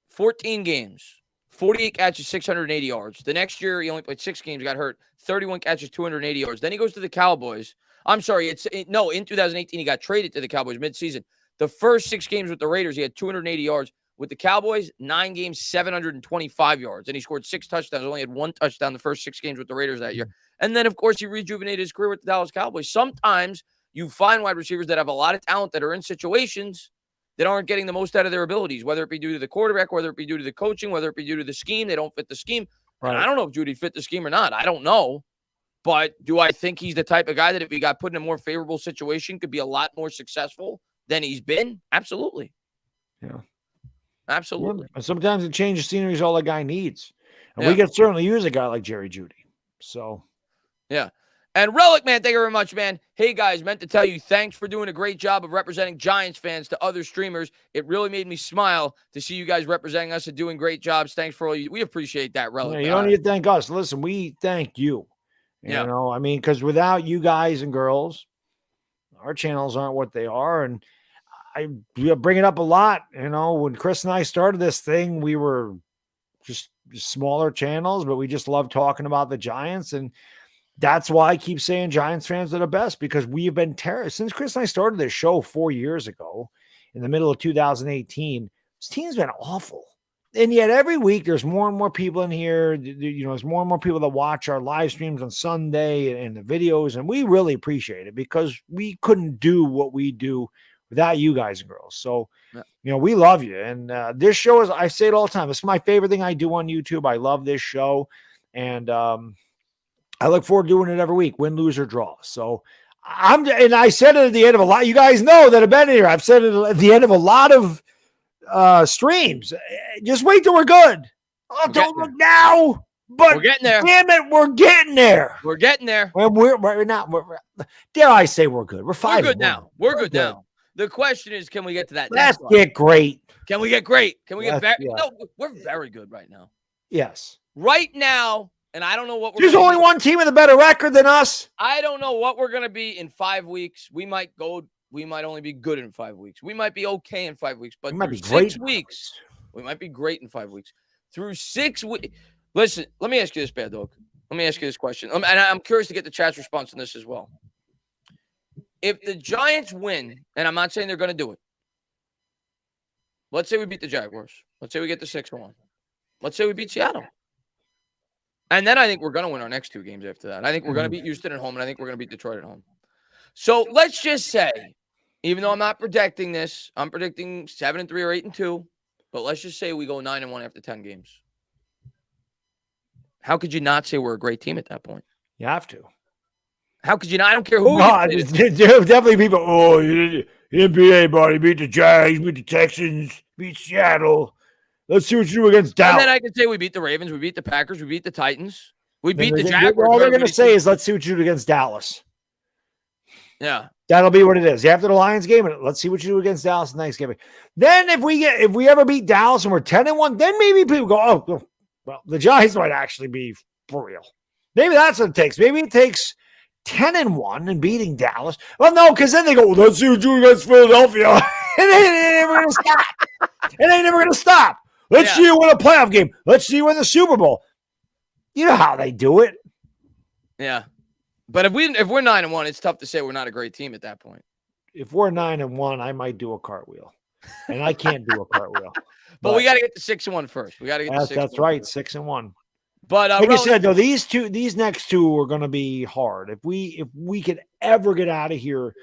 14 games, 48 catches, 680 yards. The next year, he only played 6 games, got hurt, 31 catches, 280 yards. Then he goes to the Cowboys. I'm sorry, in 2018, he got traded to the Cowboys midseason. The first 6 games with the Raiders, he had 280 yards, With the Cowboys, 9 games, 725 yards. And he scored 6 touchdowns. Only had 1 touchdown the first 6 games with the Raiders that year. And then, of course, he rejuvenated his career with the Dallas Cowboys. Sometimes you find wide receivers that have a lot of talent that are in situations that aren't getting the most out of their abilities, whether it be due to the quarterback, whether it be due to the coaching, whether it be due to the scheme. They don't fit the scheme. Right. And I don't know if Judy fit the scheme or not. I don't know. But do I think he's the type of guy that if he got put in a more favorable situation could be a lot more successful than he's been? Absolutely. Yeah. Absolutely. Yeah. Sometimes a change of scenery is all a guy needs. And yeah. we could certainly use a guy like Jerry Jeudy. So, yeah. And Relic, man, thank you very much, man. Hey, guys, meant to tell you, thanks for doing a great job of representing Giants fans to other streamers. It really made me smile to see you guys representing us and doing great jobs. Thanks for all you. We appreciate that, Relic. Yeah, you don't need to thank us. Listen, we thank you. You know, I mean, because without you guys and girls, our channels aren't what they are. And I bring it up a lot. You know, when Chris and I started this thing, we were just smaller channels, but we just love talking about the Giants. And that's why I keep saying Giants fans are the best, because we've been since Chris and I started this show 4 years ago in the middle of 2018. This team's been awful. And yet every week there's more and more people in here. You know, there's more and more people that watch our live streams on Sunday and the videos. And we really appreciate it, because we couldn't do what we do without you guys and girls. So, you know, we love you. And this show is, I say it all the time, it's my favorite thing I do on YouTube. I love this show. And I look forward to doing it every week, win, lose, or draw. So and I said it at the end of a lot. You guys know that I've been here. I've said it at the end of a lot of streams. Just wait till we're good. Oh, don't look now. But we're getting there. Damn it, we're getting there. We're getting there. Well, we're not. Dare I say we're good? We're 5. We're good now. We're good now. The question is, can we get to that? Let's get great. Can we get great? Can we get very? Yeah. No, we're very good right now. Yes. Right now. And I don't know what there's only one team with a better record than us. I don't know what we're going to be in 5 weeks. We might only be good in 5 weeks. We might be okay in 5 weeks, but we might be 6 weeks, we might be great in 5 weeks. Through 6 weeks. Listen, let me ask you this, Bad Dog. Let me ask you this question. And I'm curious to get the chat's response on this as well. If the Giants win, and I'm not saying they're going to do it. Let's say we beat the Jaguars. Let's say we get to 6-1. Let's say we beat Seattle. And then I think we're going to win our next 2 games after that. I think we're going to beat Houston at home, and I think we're going to beat Detroit at home. So let's just say, even though I'm not predicting this, I'm predicting 7-3 or 8-2, but let's just say we go 9-1 after 10 games. How could you not say we're a great team at that point? You have to. How could you not? I don't care who. No, definitely people. Oh, NBA, buddy, beat the Jags, beat the Texans, beat Seattle. Let's see what you do against Dallas. And then I can say we beat the Ravens, we beat the Packers, we beat the Titans, we beat the Jaguars. All they're going to say is, let's see what you do against Dallas. Yeah. That'll be what it is. After the Lions game, let's see what you do against Dallas in Thanksgiving. Then if we ever beat Dallas and we're 10-1, then maybe people go, oh, well, the Giants might actually be for real. Maybe that's what it takes. Maybe it takes 10-1 and beating Dallas. Well, no, because then they go, well, let's see what you do against Philadelphia. And they ain't never going to stop. It ain't never going to stop. Let's see you win a playoff game. Let's see you win the Super Bowl. You know how they do it. Yeah. But if we're 9-1, it's tough to say we're not a great team at that point. If we're 9-1, I might do a cartwheel. And I can't do a cartwhee. But we got to get to 6-1 first. We got to get to 6-1. That's right, 6-1. But like I said, though, these next 2 are going to be hard. If we could ever get out of here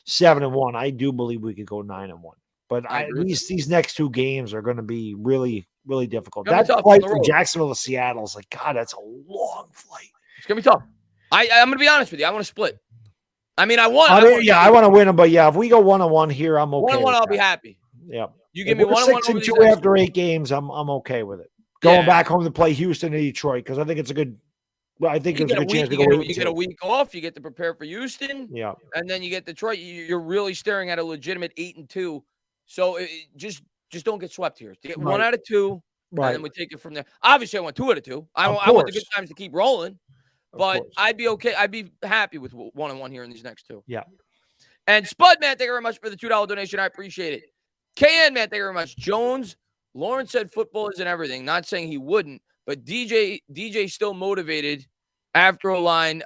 7-1, I do believe we could go 9-1. But these next 2 games are going to be really, really difficult. That flight from Jacksonville to Seattle is like, God, that's a long flight. It's going to be tough. I'm going to be honest with you. I want to split. I mean, I want to win them. But yeah, if we go 1-1 here, I'm okay. 1-1, I'll be happy. Yeah. You give me 1-1 6-2 after 8 games. I'm okay with it. Going back home to play Houston and Detroit, because I think it's a good. Well, I think it's a good chance to go. You get a week off. You get to prepare for Houston. Yeah. And then you get Detroit. You're really staring at a legitimate 8-2. So just don't get swept here. Get 1 out of 2, and then we take it from there. Obviously, I want 2 out of 2. I want the good times to keep rolling, but I'd be okay. I'd be happy with 1-1 here in these next 2. Yeah. And Spud, man, thank you very much for the $2 donation. I appreciate it. KN, man, thank you very much. Jones, Lawrence said football isn't everything. Not saying he wouldn't, but DJ still motivated after a line.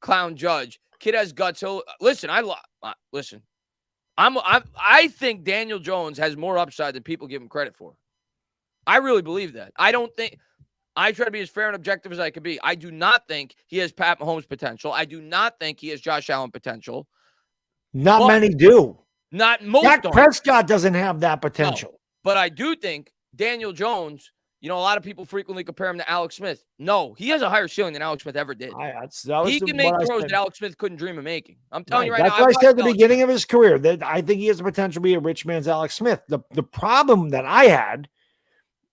Clown Judge, kid has guts. He'll listen. Listen. I think Daniel Jones has more upside than people give him credit for. I really believe that. I try to be as fair and objective as I could be. I do not think he has Pat Mahomes potential. I do not think he has Josh Allen potential. Not many do. Not most. Dak Prescott doesn't have that potential. No, but I do think Daniel Jones, a lot of people frequently compare him to Alex Smith. No, he has a higher ceiling than Alex Smith ever did. He can make throws that Alex Smith couldn't dream of making. I'm telling you right now. That's what I said at the beginning of his career, that I think he has the potential to be a rich man's Alex Smith. The problem that I had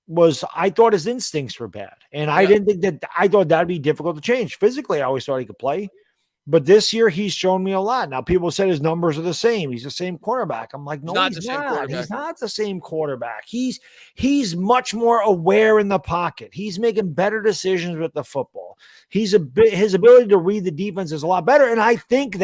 was I thought his instincts were bad. And I didn't think that, I thought that'd be difficult to change. Physically, I always thought he could play. But this year, he's shown me a lot. Now, people said his numbers are the same. He's the same quarterback. I'm like, no, he's not. He's not the same quarterback. He's much more aware in the pocket. He's making better decisions with the football. His ability to read the defense is a lot better. And I think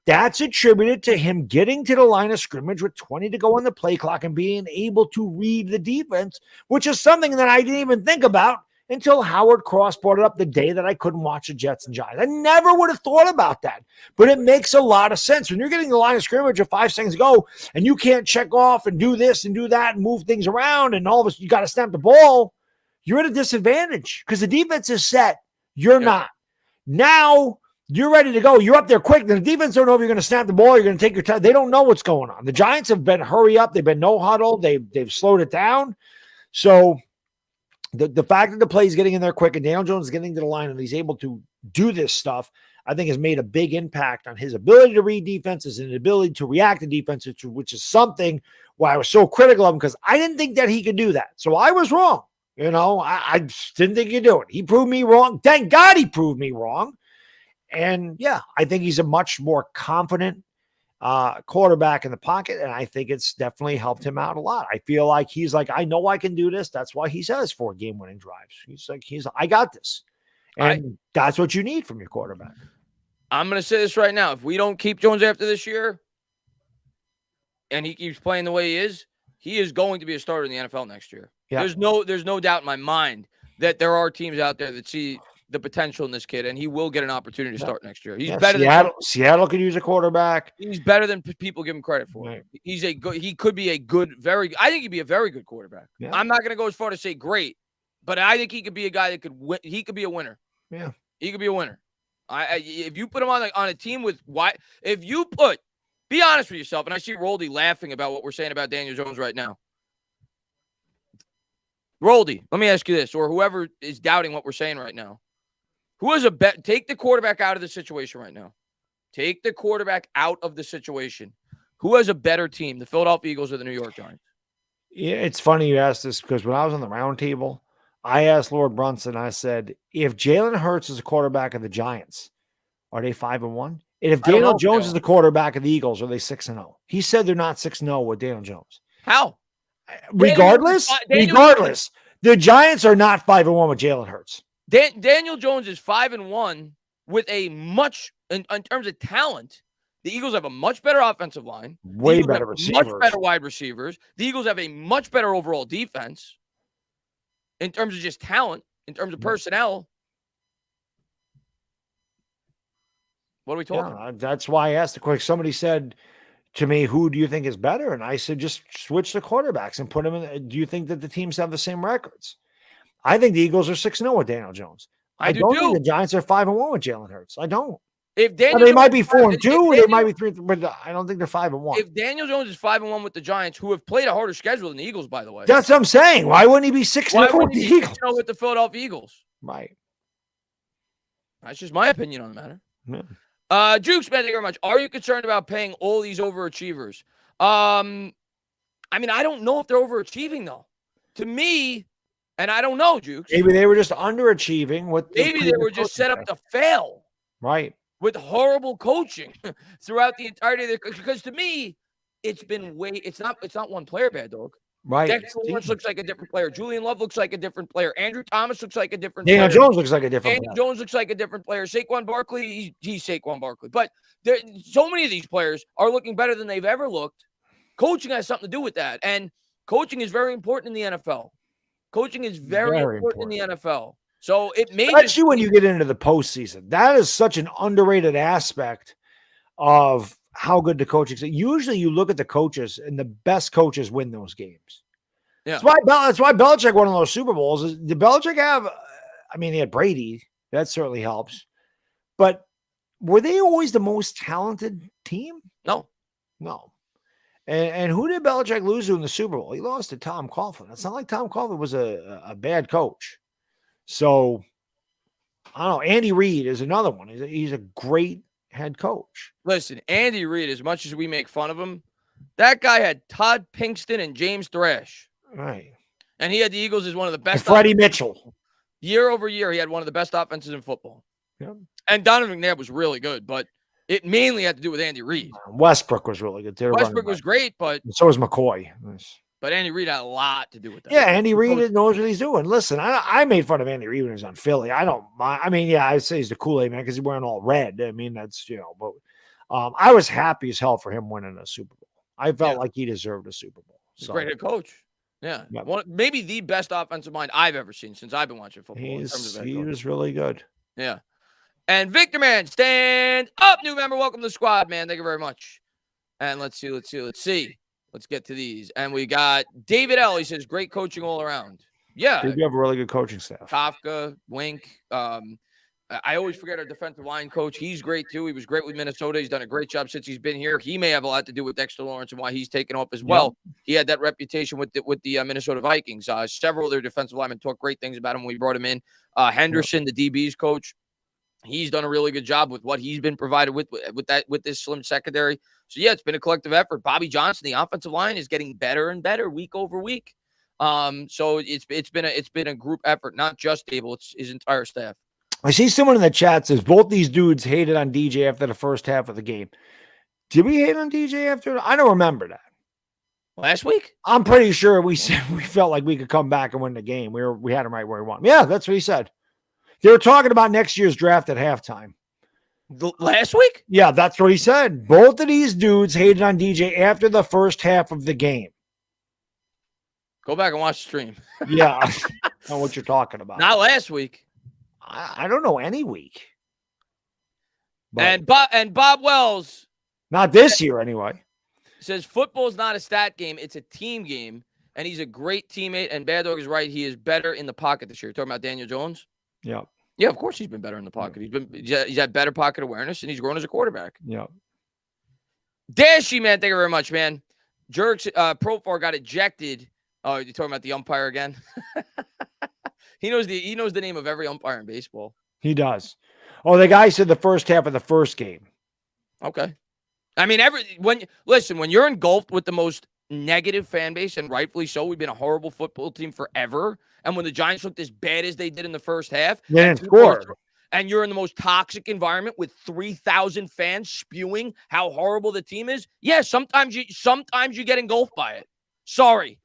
that's attributed to him getting to the line of scrimmage with 20 to go on the play clock and being able to read the defense, which is something that I didn't even think about until Howard Cross brought it up the day that I couldn't watch the Jets and Giants. I never would have thought about that, but it makes a lot of sense. When you're getting the line of scrimmage of 5 seconds to go and you can't check off and do this and do that and move things around, and all of a sudden you got to snap the ball, you're at a disadvantage because the defense is set. You're not. Now you're ready to go. You're up there quick. The defense don't know if you're going to snap the ball. You're going to take your time. They don't know what's going on. The Giants have been hurry up. They've been no huddle. They've slowed it down. So the fact that the play is getting in there quick and Daniel Jones is getting to the line and he's able to do this stuff, I think has made a big impact on his ability to read defenses and ability to react to defenses, which is something why I was so critical of him, because I didn't think that he could do that. So I was wrong. I didn't think he could do it. He proved me wrong. Thank God he proved me wrong. And yeah, I think he's a much more confident quarterback in the pocket, and I think it's definitely helped him out a lot. I feel like he's like, I know I can do this. That's why he says 4 game-winning drives. He's like, I got this, and that's what you need from your quarterback. I'm going to say this right now: if we don't keep Jones after this year, and he keeps playing the way he is going to be a starter in the NFL next year. Yeah. There's no doubt in my mind that there are teams out there that see the potential in this kid, and he will get an opportunity to start next year. He's better than Seattle could use a quarterback. He's better than people give him credit for. Right. He could be a good, I think he'd be a very good quarterback. Yeah. I'm not going to go as far to say great, but I think he could be a guy that could win. He could be a winner. Yeah. He could be a winner. If you put him on a team with be honest with yourself, and I see Roldy laughing about what we're saying about Daniel Jones right now. Roldy, let me ask you this, or whoever is doubting what we're saying right now. Who has a bet? Take the quarterback out of the situation right now. Take the quarterback out of the situation. Who has a better team, the Philadelphia Eagles or the New York Giants? Yeah, it's funny you asked this because when I was on the round table, I asked Lord Brunson, I said, if Jalen Hurts is a quarterback of the Giants, are they 5-1? And if Daniel Jones is the quarterback of the Eagles, are they 6-0? He said they're not 6-0 with Daniel Jones. How? Regardless, the Giants are not 5-1 with Jalen Hurts. Daniel Jones is 5-1 with a much, in terms of talent, the Eagles have a much better offensive line. Way better receivers. Much better wide receivers. The Eagles have a much better overall defense in terms of just talent, in terms of personnel. What are we talking about? That's why I asked the question. Somebody said to me, who do you think is better? And I said, just switch the quarterbacks and put them in. Do you think that the teams have the same records? I think the Eagles are 6-0 with Daniel Jones. I don't think the Giants are 5-1 with Jalen Hurts. I don't. They might be 4-2, they might be 3, but I don't think they're 5-1. If Daniel Jones is 5-1 with the Giants, who have played a harder schedule than the Eagles, by the way. That's what I'm saying. Why wouldn't he be 6-0 with the Eagles? With the Philadelphia Eagles. Right. That's just my opinion on the matter. Yeah. Jukes, thank you very much. Are you concerned about paying all these overachievers? I mean, I don't know if they're overachieving, though. To me, and I don't know, Jukes. Maybe they were just underachieving. Maybe they were just set up to fail. Right. With horrible coaching throughout the entirety of the, because to me, it's not one player, bad dog. Right. Dexter Lawrence looks like a different player. Julian Love looks like a different player. Andrew Thomas looks like a different player. Daniel Jones looks like a different player. Jones looks like a different player. Saquon Barkley, he's Saquon Barkley. But so many of these players are looking better than they've ever looked. Coaching has something to do with that. And coaching is very important in the NFL. Coaching is very important in the NFL. So it may especially when you get into the postseason. That is such an underrated aspect of how good the coaching is. Usually you look at the coaches, and the best coaches win those games. Yeah. That's why Belichick won those Super Bowls. Did Belichick have, I mean, he had Brady. That certainly helps. But were they always the most talented team? No. And who did Belichick lose to in the Super Bowl? He lost to Tom Coughlin. It's not like Tom Coughlin was a bad coach. So, I don't know. Andy Reid is another one. He's a great head coach. Listen, Andy Reid, as much as we make fun of him, that guy had Todd Pinkston and James Thrash. Right. And he had the Eagles as one of the best. And Freddie Mitchell. Year over year, he had one of the best offenses in football. Yep. And Donovan McNabb was really good, but it mainly had to do with Andy Reid. Westbrook was really good. Westbrook was great, but so was McCoy. But Andy Reid had a lot to do with that. Yeah, Andy Reid knows what he's doing. Listen, I made fun of Andy Reid when he was on Philly. I don't mind. I mean, yeah, I'd say he's the Kool-Aid man because he's wearing all red. I mean, that's, but I was happy as hell for him winning a Super Bowl. I felt like he deserved a Super Bowl. So. Great head coach. Yeah. Maybe the best offensive mind I've ever seen since I've been watching football. He was really good. Yeah. And Victor, man, stand up, new member. Welcome to the squad, man. Thank you very much. And let's see. Let's get to these. And we got David L. He says, great coaching all around. Yeah. You have a really good coaching staff. Kafka, Wink. I always forget our defensive line coach. He's great, too. He was great with Minnesota. He's done a great job since he's been here. He may have a lot to do with Dexter Lawrence and why he's taken off as well. Yep. He had that reputation with the Minnesota Vikings. Several of their defensive linemen talked great things about him when we brought him in. Henderson, the DB's coach, he's done a really good job with what he's been provided with this slim secondary. So, yeah, it's been a collective effort. Bobby Johnson, the offensive line, is getting better and better week over week. So it's been a group effort, not just Dable, it's his entire staff. I see someone in the chat says both these dudes hated on DJ after the first half of the game. Did we hate on DJ after? I don't remember that. Last week? I'm pretty sure we said we felt like we could come back and win the game. We had him right where we want him. Yeah, that's what he said. They were talking about next year's draft at halftime. Last week? Yeah, that's what he said. Both of these dudes hated on DJ after the first half of the game. Go back and watch the stream. Yeah, I know what you're talking about. Not last week. I don't know any week. But and Bob Wells. Not this year, anyway. Says football's not a stat game. It's a team game. And he's a great teammate. And Baddog is right. He is better in the pocket this year. You're talking about Daniel Jones? Yeah. Yeah, of course he's been better in the pocket. He's had better pocket awareness, and he's grown as a quarterback. Yeah. Dashy, man, thank you very much, man. Jerks, Profar got ejected. Oh, you're talking about the umpire again? He knows the name of every umpire in baseball. He does. Oh, the guy said the first half of the first game. Okay. I mean, when you're engulfed with the most negative fan base, and rightfully so, we've been a horrible football team forever. And when the Giants looked as bad as they did in the first half, they didn't score. And you're in the most toxic environment with 3,000 fans spewing how horrible the team is. Yeah, sometimes you get engulfed by it. Sorry.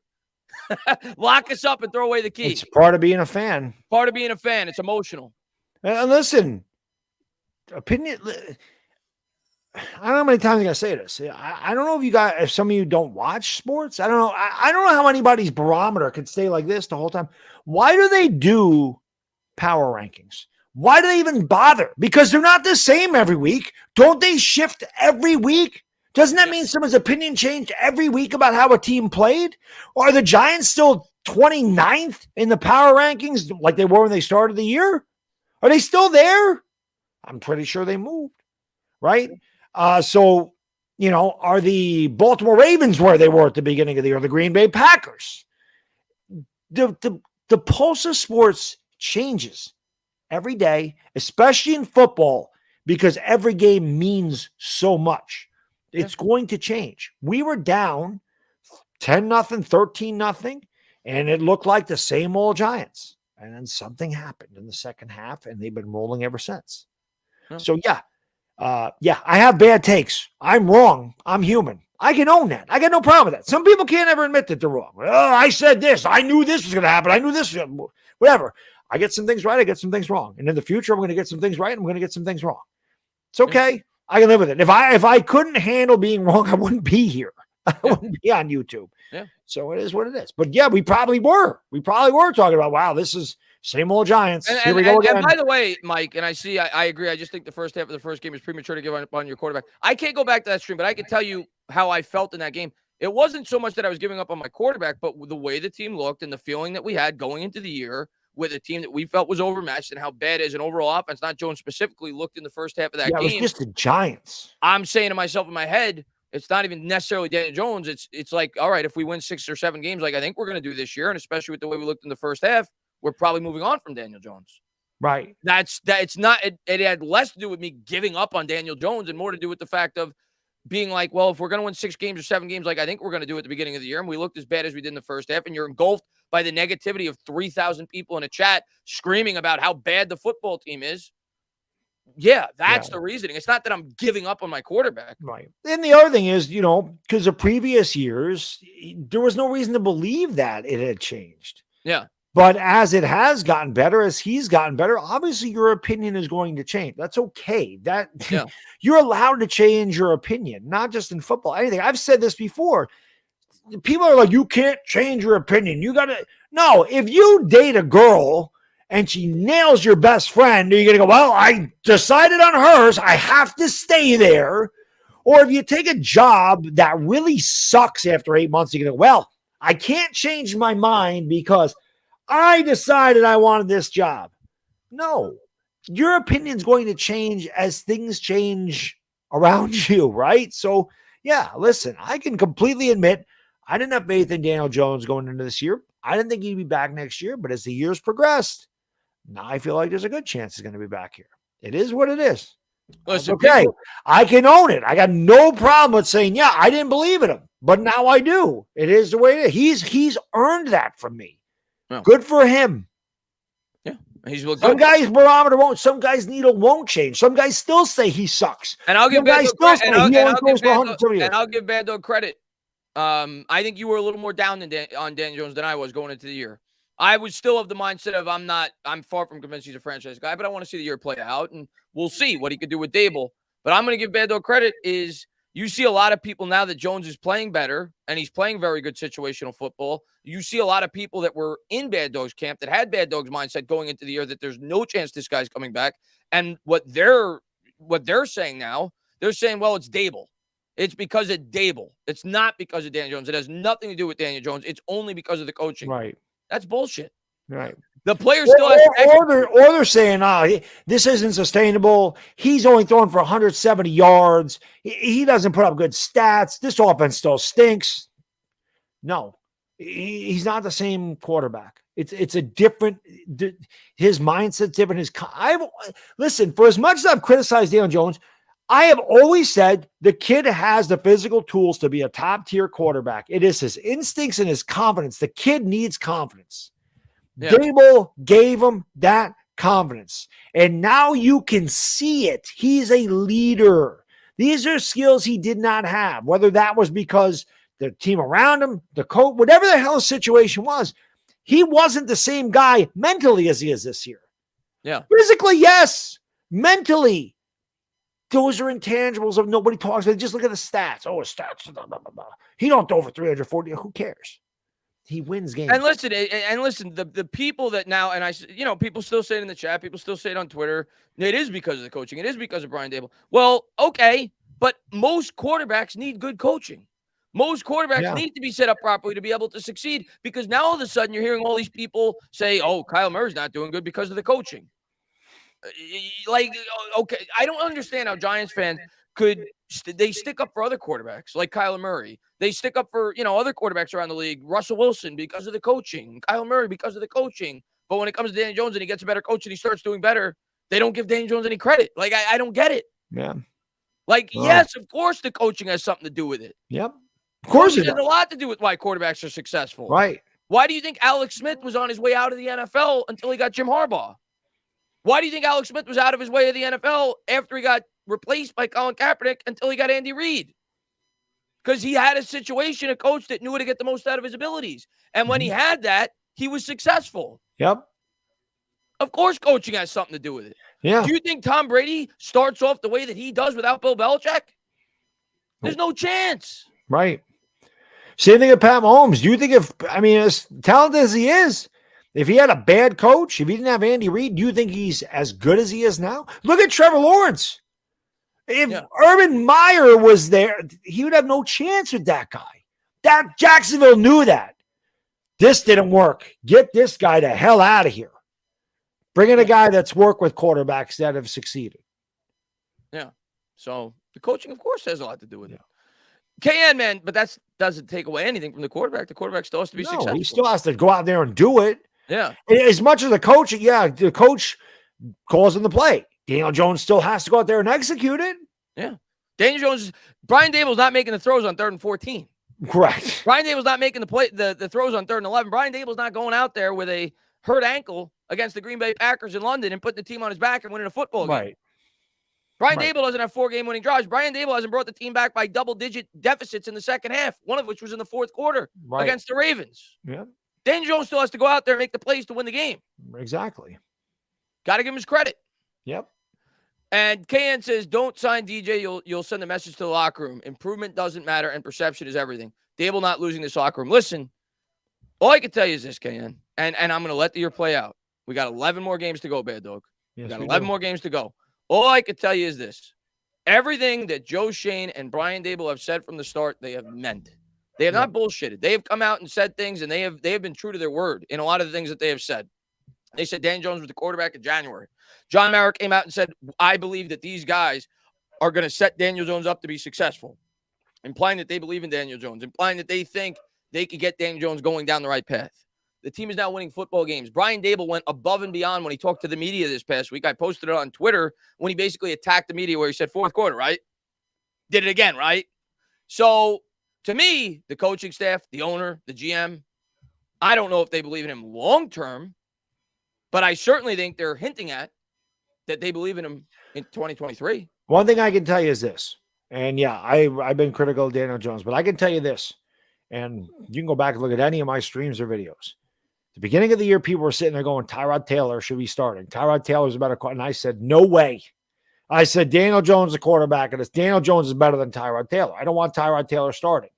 Lock us up and throw away the key. It's part of being a fan. Part of being a fan. It's emotional. And listen, opinion. I don't know how many times I'm gonna say this. I don't know if some of you don't watch sports. I don't know. I don't know how anybody's barometer could stay like this the whole time. Why do they do power rankings? Why do they even bother? Because they're not the same every week. Don't they shift every week? Doesn't that mean someone's opinion changed every week about how a team played? Or are the Giants still 29th in the power rankings like they were when they started the year? Are they still there? I'm pretty sure they moved, right? So, are the Baltimore Ravens where they were at the beginning of the year, the Green Bay Packers? The pulse of sports changes every day, especially in football, because every game means so much. It's going to change. We were down 10-0, 13-0, and it looked like the same old Giants. And then something happened in the second half, and they've been rolling ever since. Yeah. So, I have bad takes. I'm wrong. I'm human. I can own that. I got no problem with that. Some people can't ever admit that they're wrong. Oh, I said this. I knew this was going to happen. I knew this. Whatever. I get some things right. I get some things wrong. And in the future, I'm going to get some things right. I'm going to get some things wrong. It's okay. Yeah. I can live with it. If I couldn't handle being wrong, I wouldn't be here. I wouldn't be on YouTube. Yeah. So it is what it is. But yeah, we probably were. We probably were talking about, wow, this is Same old Giants. And, Here we go again. And by the way, Mike, and I agree. I just think the first half of the first game is premature to give up on your quarterback. I can't go back to that stream, but I can tell you how I felt in that game. It wasn't so much that I was giving up on my quarterback, but the way the team looked and the feeling that we had going into the year with a team that we felt was overmatched and how bad as an overall offense, not Jones specifically, looked in the first half of that game. It was just the Giants. I'm saying to myself in my head, it's not even necessarily Daniel Jones. It's like, all right, if we win 6 or 7 games, like I think we're going to do this year, and especially with the way we looked in the first half, we're probably moving on from Daniel Jones. Right. It's not. It had less to do with me giving up on Daniel Jones and more to do with the fact of being like, well, if we're going to win 6 games or 7 games, like I think we're going to do at the beginning of the year, and we looked as bad as we did in the first half, and you're engulfed by the negativity of 3,000 people in a chat screaming about how bad the football team is. Yeah, that's the reasoning. It's not that I'm giving up on my quarterback. Right. And the other thing is, because the previous years, there was no reason to believe that it had changed. Yeah. But as it has gotten better, as he's gotten better, obviously your opinion is going to change. That's okay. You're allowed to change your opinion, not just in football, anything. I've said this before. People are like, you can't change your opinion. You got to. No, if you date a girl and she nails your best friend, you're going to go, well, I decided on hers. I have to stay there. Or if you take a job that really sucks after 8 months, you're going to go, well, I can't change my mind because I decided I wanted this job. No, your opinion's going to change as things change around you, right? So, yeah, listen, I can completely admit I didn't have faith in Daniel Jones going into this year. I didn't think he'd be back next year, but as the years progressed, now I feel like there's a good chance he's going to be back here. It is what it is. Listen, okay, I can own it. I got no problem with saying, yeah, I didn't believe in him, but now I do. It is the way it is. He's earned that from me. Yeah. Good for him. Yeah, he's good. Some guys' barometer won't. Some guys' needle won't change. Some guys still say he sucks. And I'll give Baddog credit. I think you were a little more down on Daniel Jones than I was going into the year. I was still of the mindset of I'm far from convinced he's a franchise guy, but I want to see the year play out, and we'll see what he could do with Dable. But I'm going to give Baddog credit is you see a lot of people now that Jones is playing better, and he's playing very good situational football. You see a lot of people that were in Baddog's camp that had Baddog's mindset going into the year that there's no chance this guy's coming back. And what they're saying now, they're saying, well, it's Dable. It's because of Dable. It's not because of Daniel Jones. It has nothing to do with Daniel Jones. It's only because of the coaching. Right. That's bullshit. Right. The player still has they're saying, this isn't sustainable. He's only throwing for 170 yards. He doesn't put up good stats. This offense still stinks. No, he's not the same quarterback. It's a different. His mindset's different. Listen, for as much as I've criticized Daniel Jones, I have always said the kid has the physical tools to be a top-tier quarterback. It is his instincts and his confidence. The kid needs confidence. Yeah. Dable gave him that confidence. And now you can see it. He's a leader. These are skills he did not have, whether that was because the team around him, the coach, whatever the hell the situation was, he wasn't the same guy mentally as he is this year. Yeah. Physically, yes. Mentally. Those are intangibles of nobody talks about. Just look at the stats. Oh, his stats. Blah, blah, blah, blah. He don't throw for 340. Who cares? He wins games. And listen, the people that now, and people still say it in the chat. People still say it on Twitter. It is because of the coaching. It is because of Brian Dable. Well, okay, but most quarterbacks need good coaching. Most quarterbacks need to be set up properly to be able to succeed, because now all of a sudden you're hearing all these people say, oh, Kyle Murray's not doing good because of the coaching. Like, okay, I don't understand how Giants fans they stick up for other quarterbacks like Kyler Murray. They stick up for, other quarterbacks around the league, Russell Wilson because of the coaching, Kyle Murray because of the coaching. But when it comes to Daniel Jones and he gets a better coach and he starts doing better, they don't give Daniel Jones any credit. Like, I don't get it. Yeah. Like, yes, of course the coaching has something to do with it. Yep. Of course it has a lot to do with why quarterbacks are successful. Right. Why do you think Alex Smith was on his way out of the NFL until he got Jim Harbaugh? Why do you think Alex Smith was out of his way of the NFL after he got replaced by Colin Kaepernick until he got Andy Reid? Because he had a situation, a coach that knew how to get the most out of his abilities. And when he had that, he was successful. Yep. Of course, coaching has something to do with it. Yeah. Do you think Tom Brady starts off the way that he does without Bill Belichick? There's no chance. Right. Same thing with Pat Mahomes. Do you think as talented as he is, If he had a bad coach, if he didn't have Andy Reid, do you think he's as good as he is now? Look at Trevor Lawrence. If Urban Meyer was there, he would have no chance with that guy. That Jacksonville knew that. This didn't work. Get this guy the hell out of here. Bring in a guy that's worked with quarterbacks that have succeeded. Yeah. So the coaching, of course, has a lot to do with it. KN, man, but that doesn't take away anything from the quarterback. The quarterback still has to be successful. He still has to go out there and do it. Yeah. As much as the coach, the coach calls in the play. Daniel Jones still has to go out there and execute it. Yeah. Brian Dable's not making the throws on 3rd and 14. Correct. Brian Dable's not making the throws on 3rd and 11. Brian Dable's not going out there with a hurt ankle against the Green Bay Packers in London and putting the team on his back and winning a football game. Right. Brian Dable doesn't have 4-game winning drives. Brian Dable hasn't brought the team back by double-digit deficits in the second half, one of which was in the fourth quarter against the Ravens. Yeah. Dan Jones still has to go out there and make the plays to win the game. Exactly. Got to give him his credit. Yep. And KN says, don't sign DJ. You'll send a message to the locker room. Improvement doesn't matter, and perception is everything. Dable not losing this locker room. Listen, all I can tell you is this, KN, and I'm going to let the year play out. We got 11 more games to go, Bad Dog. Yes, we got 11 more games to go. All I can tell you is this. Everything that Joe Shane and Brian Dable have said from the start, they have meant. They have not bullshitted. They have come out and said things, and they have been true to their word in a lot of the things that they have said. They said Dan Jones was the quarterback in January. John Mara came out and said, I believe that these guys are going to set Daniel Jones up to be successful, implying that they believe in Daniel Jones, implying that they think they could get Daniel Jones going down the right path. The team is now winning football games. Brian Dable went above and beyond when he talked to the media this past week. I posted it on Twitter when he basically attacked the media where he said fourth quarter, right? Did it again, right? So, to me, the coaching staff, the owner, the GM, I don't know if they believe in him long-term, but I certainly think they're hinting at that they believe in him in 2023. One thing I can tell you is this, and I've been critical of Daniel Jones, but I can tell you this, and you can go back and look at any of my streams or videos. The beginning of the year, people were sitting there going, Tyrod Taylor should be starting. Tyrod Taylor's a better quarterback. And I said, no way. I said, Daniel Jones is a quarterback, and Daniel Jones is better than Tyrod Taylor. I don't want Tyrod Taylor starting.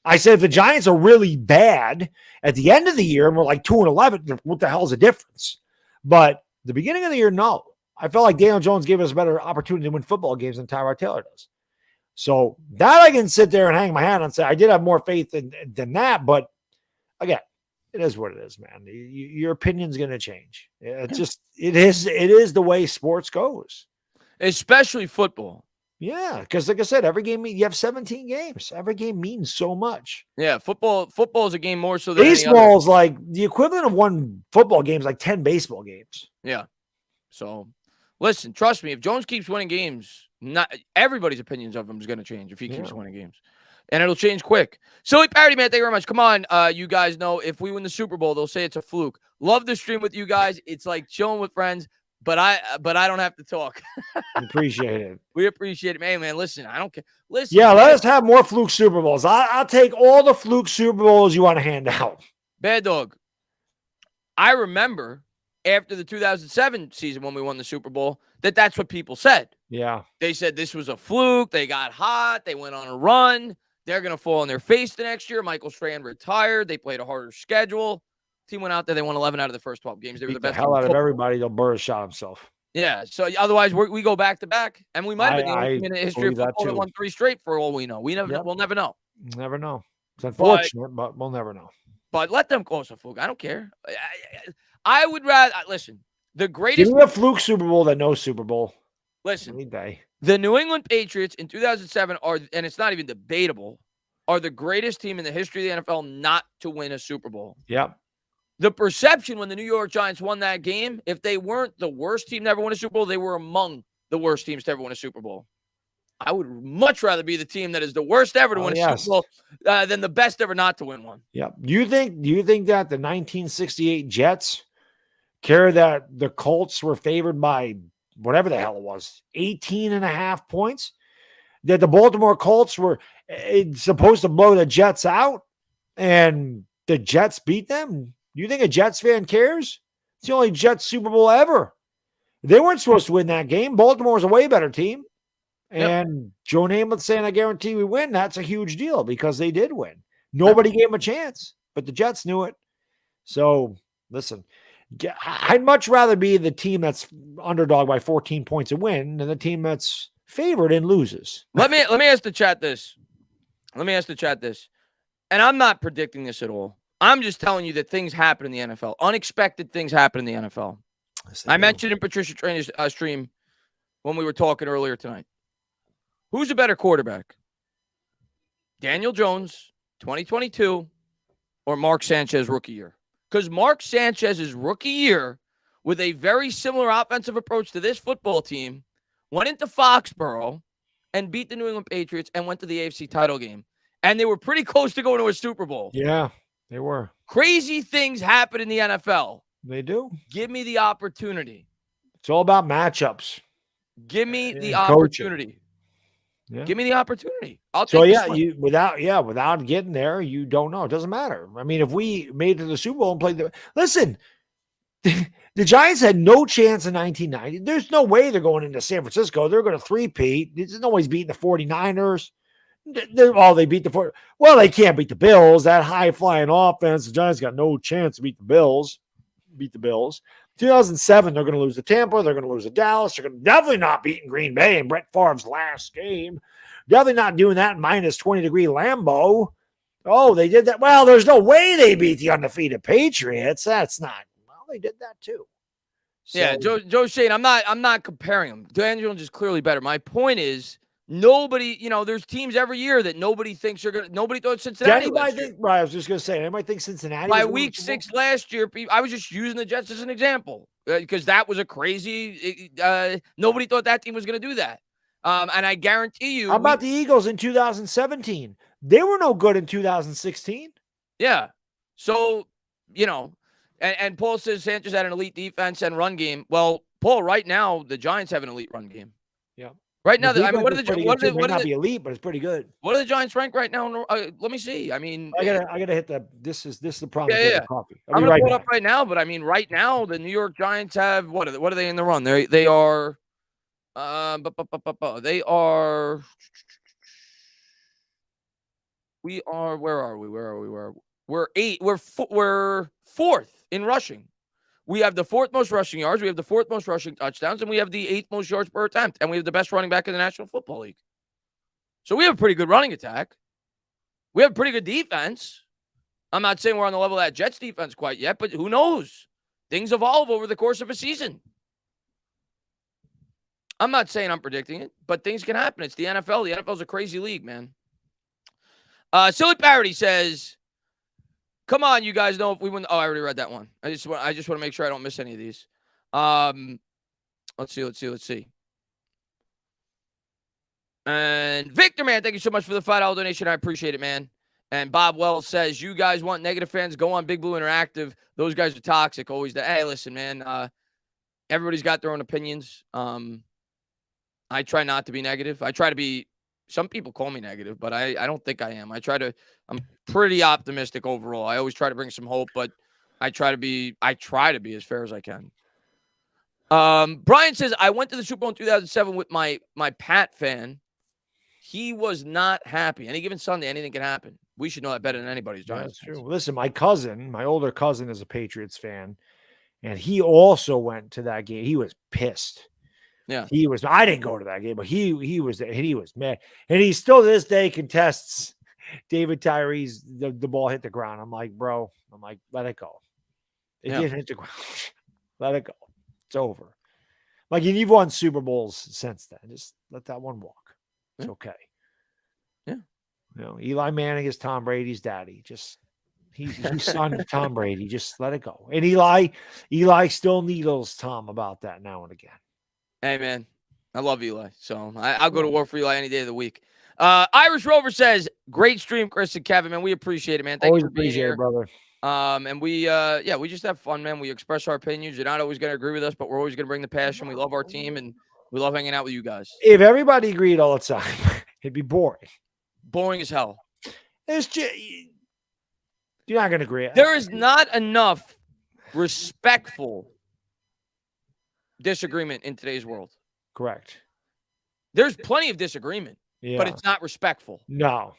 I said, if the Giants are really bad at the end of the year and we're like 2-11, what the hell is the difference? But the beginning of the year, no. I felt like Daniel Jones gave us a better opportunity to win football games than Tyrod Taylor does. So that I can sit there and hang my hat on and say, I did have more faith than that. But again, it is what it is, man. Your opinion's going to change. It is the way sports goes. Especially football. Yeah, because like I said, every game, you have 17 games. Every game means so much. Yeah, football is a game more so than baseball is like the equivalent of one football game is like 10 baseball games. Yeah. So, listen, trust me, if Jones keeps winning games, not everybody's opinions of him is going to change if he keeps winning games. And it'll change quick. Silly Parody, man, thank you very much. Come on, you guys know if we win the Super Bowl, they'll say it's a fluke. Love the stream with you guys. It's like chilling with friends, but I don't have to talk. Appreciate it. We appreciate it. Hey, man, listen, I don't care. Listen. Yeah, let us have more fluke Super Bowls. I'll take all the fluke Super Bowls you want to hand out. Bad Dog. I remember after the 2007 season when we won the Super Bowl, that's what people said. Yeah. They said this was a fluke. They got hot. They went on a run. They're going to fall on their face the next year. Michael Strand retired. They played a harder schedule. Team went out there. They won 11 out of the first 12 games. They were the best. Hell out of everybody. They'll Burris shot himself. Yeah. So otherwise, we go back to back, and we might have been the only team in the history of football that won 3 straight for all we know. We'll never know. Never know. It's unfortunate, but we'll never know. But let them call us a fluke. I don't care. I would rather listen. The greatest. Give me a fluke Super Bowl than no Super Bowl. Listen, any day. The New England Patriots in 2007 are, and it's not even debatable, are the greatest team in the history of the NFL not to win a Super Bowl. Yep. The perception when the New York Giants won that game, if they weren't the worst team to ever win a Super Bowl, they were among the worst teams to ever win a Super Bowl. I would much rather be the team that is the worst ever to win a Super Bowl than the best ever not to win one. Yep. Do you think that the 1968 Jets care that the Colts were favored by whatever the hell it was, 18.5 points? That the Baltimore Colts were supposed to blow the Jets out and the Jets beat them? You think a Jets fan cares? It's the only Jets Super Bowl ever. They weren't supposed to win that game. Baltimore was a way better team. And Joe Namath saying, I guarantee we win. That's a huge deal because they did win. Nobody gave them a chance, but the Jets knew it. So Listen, I'd much rather be the team that's underdog by 14 points and win than the team that's favored and loses. Let me ask the chat this. And I'm not predicting this at all. I'm just telling you that things happen in the NFL. Unexpected things happen in the NFL. Yes, I mentioned in Patricia Trainer's stream when we were talking earlier tonight. Who's a better quarterback? Daniel Jones, 2022, or Mark Sanchez rookie year? Because Mark Sanchez's rookie year, with a very similar offensive approach to this football team, went into Foxborough and beat the New England Patriots and went to the AFC title game. And they were pretty close to going to a Super Bowl. Yeah, they were. Crazy things happen in the NFL. They do. Give me the opportunity. It's all about matchups. Give me the opportunity. Yeah. Give me the opportunity. I'll so take yeah, without getting there, you don't know. It doesn't matter. I mean, if we made it to the Super Bowl and played listen, the Giants had no chance in 1990. There's no way they're going into San Francisco. They're going to three-peat. There's no one's beating the 49ers. They beat the well, they can't beat the Bills. That high-flying offense, the Giants got no chance to beat the Bills. 2007, they're going to lose to Tampa. They're going to lose to Dallas. They're definitely not beating Green Bay in Brett Favre's last game. Definitely not doing that in minus 20-degree Lambeau. Oh, they did that. Well, there's no way they beat the undefeated Patriots. That's not. Well, they did that too. So, yeah, Joe Shane, I'm not comparing them. Daniel Jones is clearly better. My point is, nobody, there's teams every year that nobody thinks are going to, nobody thought Cincinnati. I was just going to say, anybody think Cincinnati? By week 6 last year, I was just using the Jets as an example because that was a crazy, nobody thought that team was going to do that. And I guarantee you. How about the Eagles in 2017? They were no good in 2016. Yeah. So, and Paul says Sanchez had an elite defense and run game. Well, Paul, right now, the Giants have an elite run game. Yeah. Right now, what are the may not be elite, but it's pretty good. What are the Giants rank right now? Let me see. I mean, I gotta hit the. This is the problem. Yeah. Coffee. I'm gonna pull it up right now, but I mean, right now, the New York Giants have what are they in the run? They are, they are. We are. Where are we? We're 8. We're 4th in rushing. We have the 4th most rushing yards. We have the 4th most rushing touchdowns, and we have the 8th most yards per attempt. And we have the best running back in the National Football League. So we have a pretty good running attack. We have a pretty good defense. I'm not saying we're on the level of that Jets defense quite yet, but who knows? Things evolve over the course of a season. I'm not saying I'm predicting it, but things can happen. It's the NFL. The NFL is a crazy league, man. Silly Parody says, come on, you guys know if we win. Oh, I already read that one. I just want to make sure I don't miss any of these. Let's see. And Victor, man, thank you so much for the $5 donation. I appreciate it, man. And Bob Wells says, you guys want negative fans, go on Big Blue Interactive. Those guys are toxic. Always. Hey, listen, man. Everybody's got their own opinions. I try not to be negative. I try to be. Some people call me negative, but I don't think I am. I'm pretty optimistic overall. I always try to bring some hope, but I try to be as fair as I can. Brian says, I went to the Super Bowl in 2007 with my Pat fan. He was not happy. Any given Sunday, anything can happen. We should know that better than anybody's Giants. That's true. Listen, my older cousin is a Patriots fan, and he also went to that game. He was pissed. Yeah, he was. I didn't go to that game, but he was mad, and he still to this day contests David Tyree's the ball hit the ground. I'm like, bro. Let it go. It didn't hit the ground. Let it go. It's over. Like, you've won Super Bowls since then. Just let that one walk. It's okay. Yeah. Eli Manning is Tom Brady's daddy. Just he's son of Tom Brady. Just let it go. And Eli still needles Tom about that now and again. Hey, man, I love Eli. So I'll go to war for Eli any day of the week. Irish Rover says, great stream, Chris and Kevin, man. We appreciate it, man. Thank you for being here, brother. And we just have fun, man. We express our opinions. You're not always going to agree with us, but we're always going to bring the passion. We love our team, and we love hanging out with you guys. If everybody agreed all the time, it'd be boring. Boring as hell. You're not going to agree. There is not enough respectful disagreement in today's world. Correct. There's plenty of disagreement, but it's not respectful. No.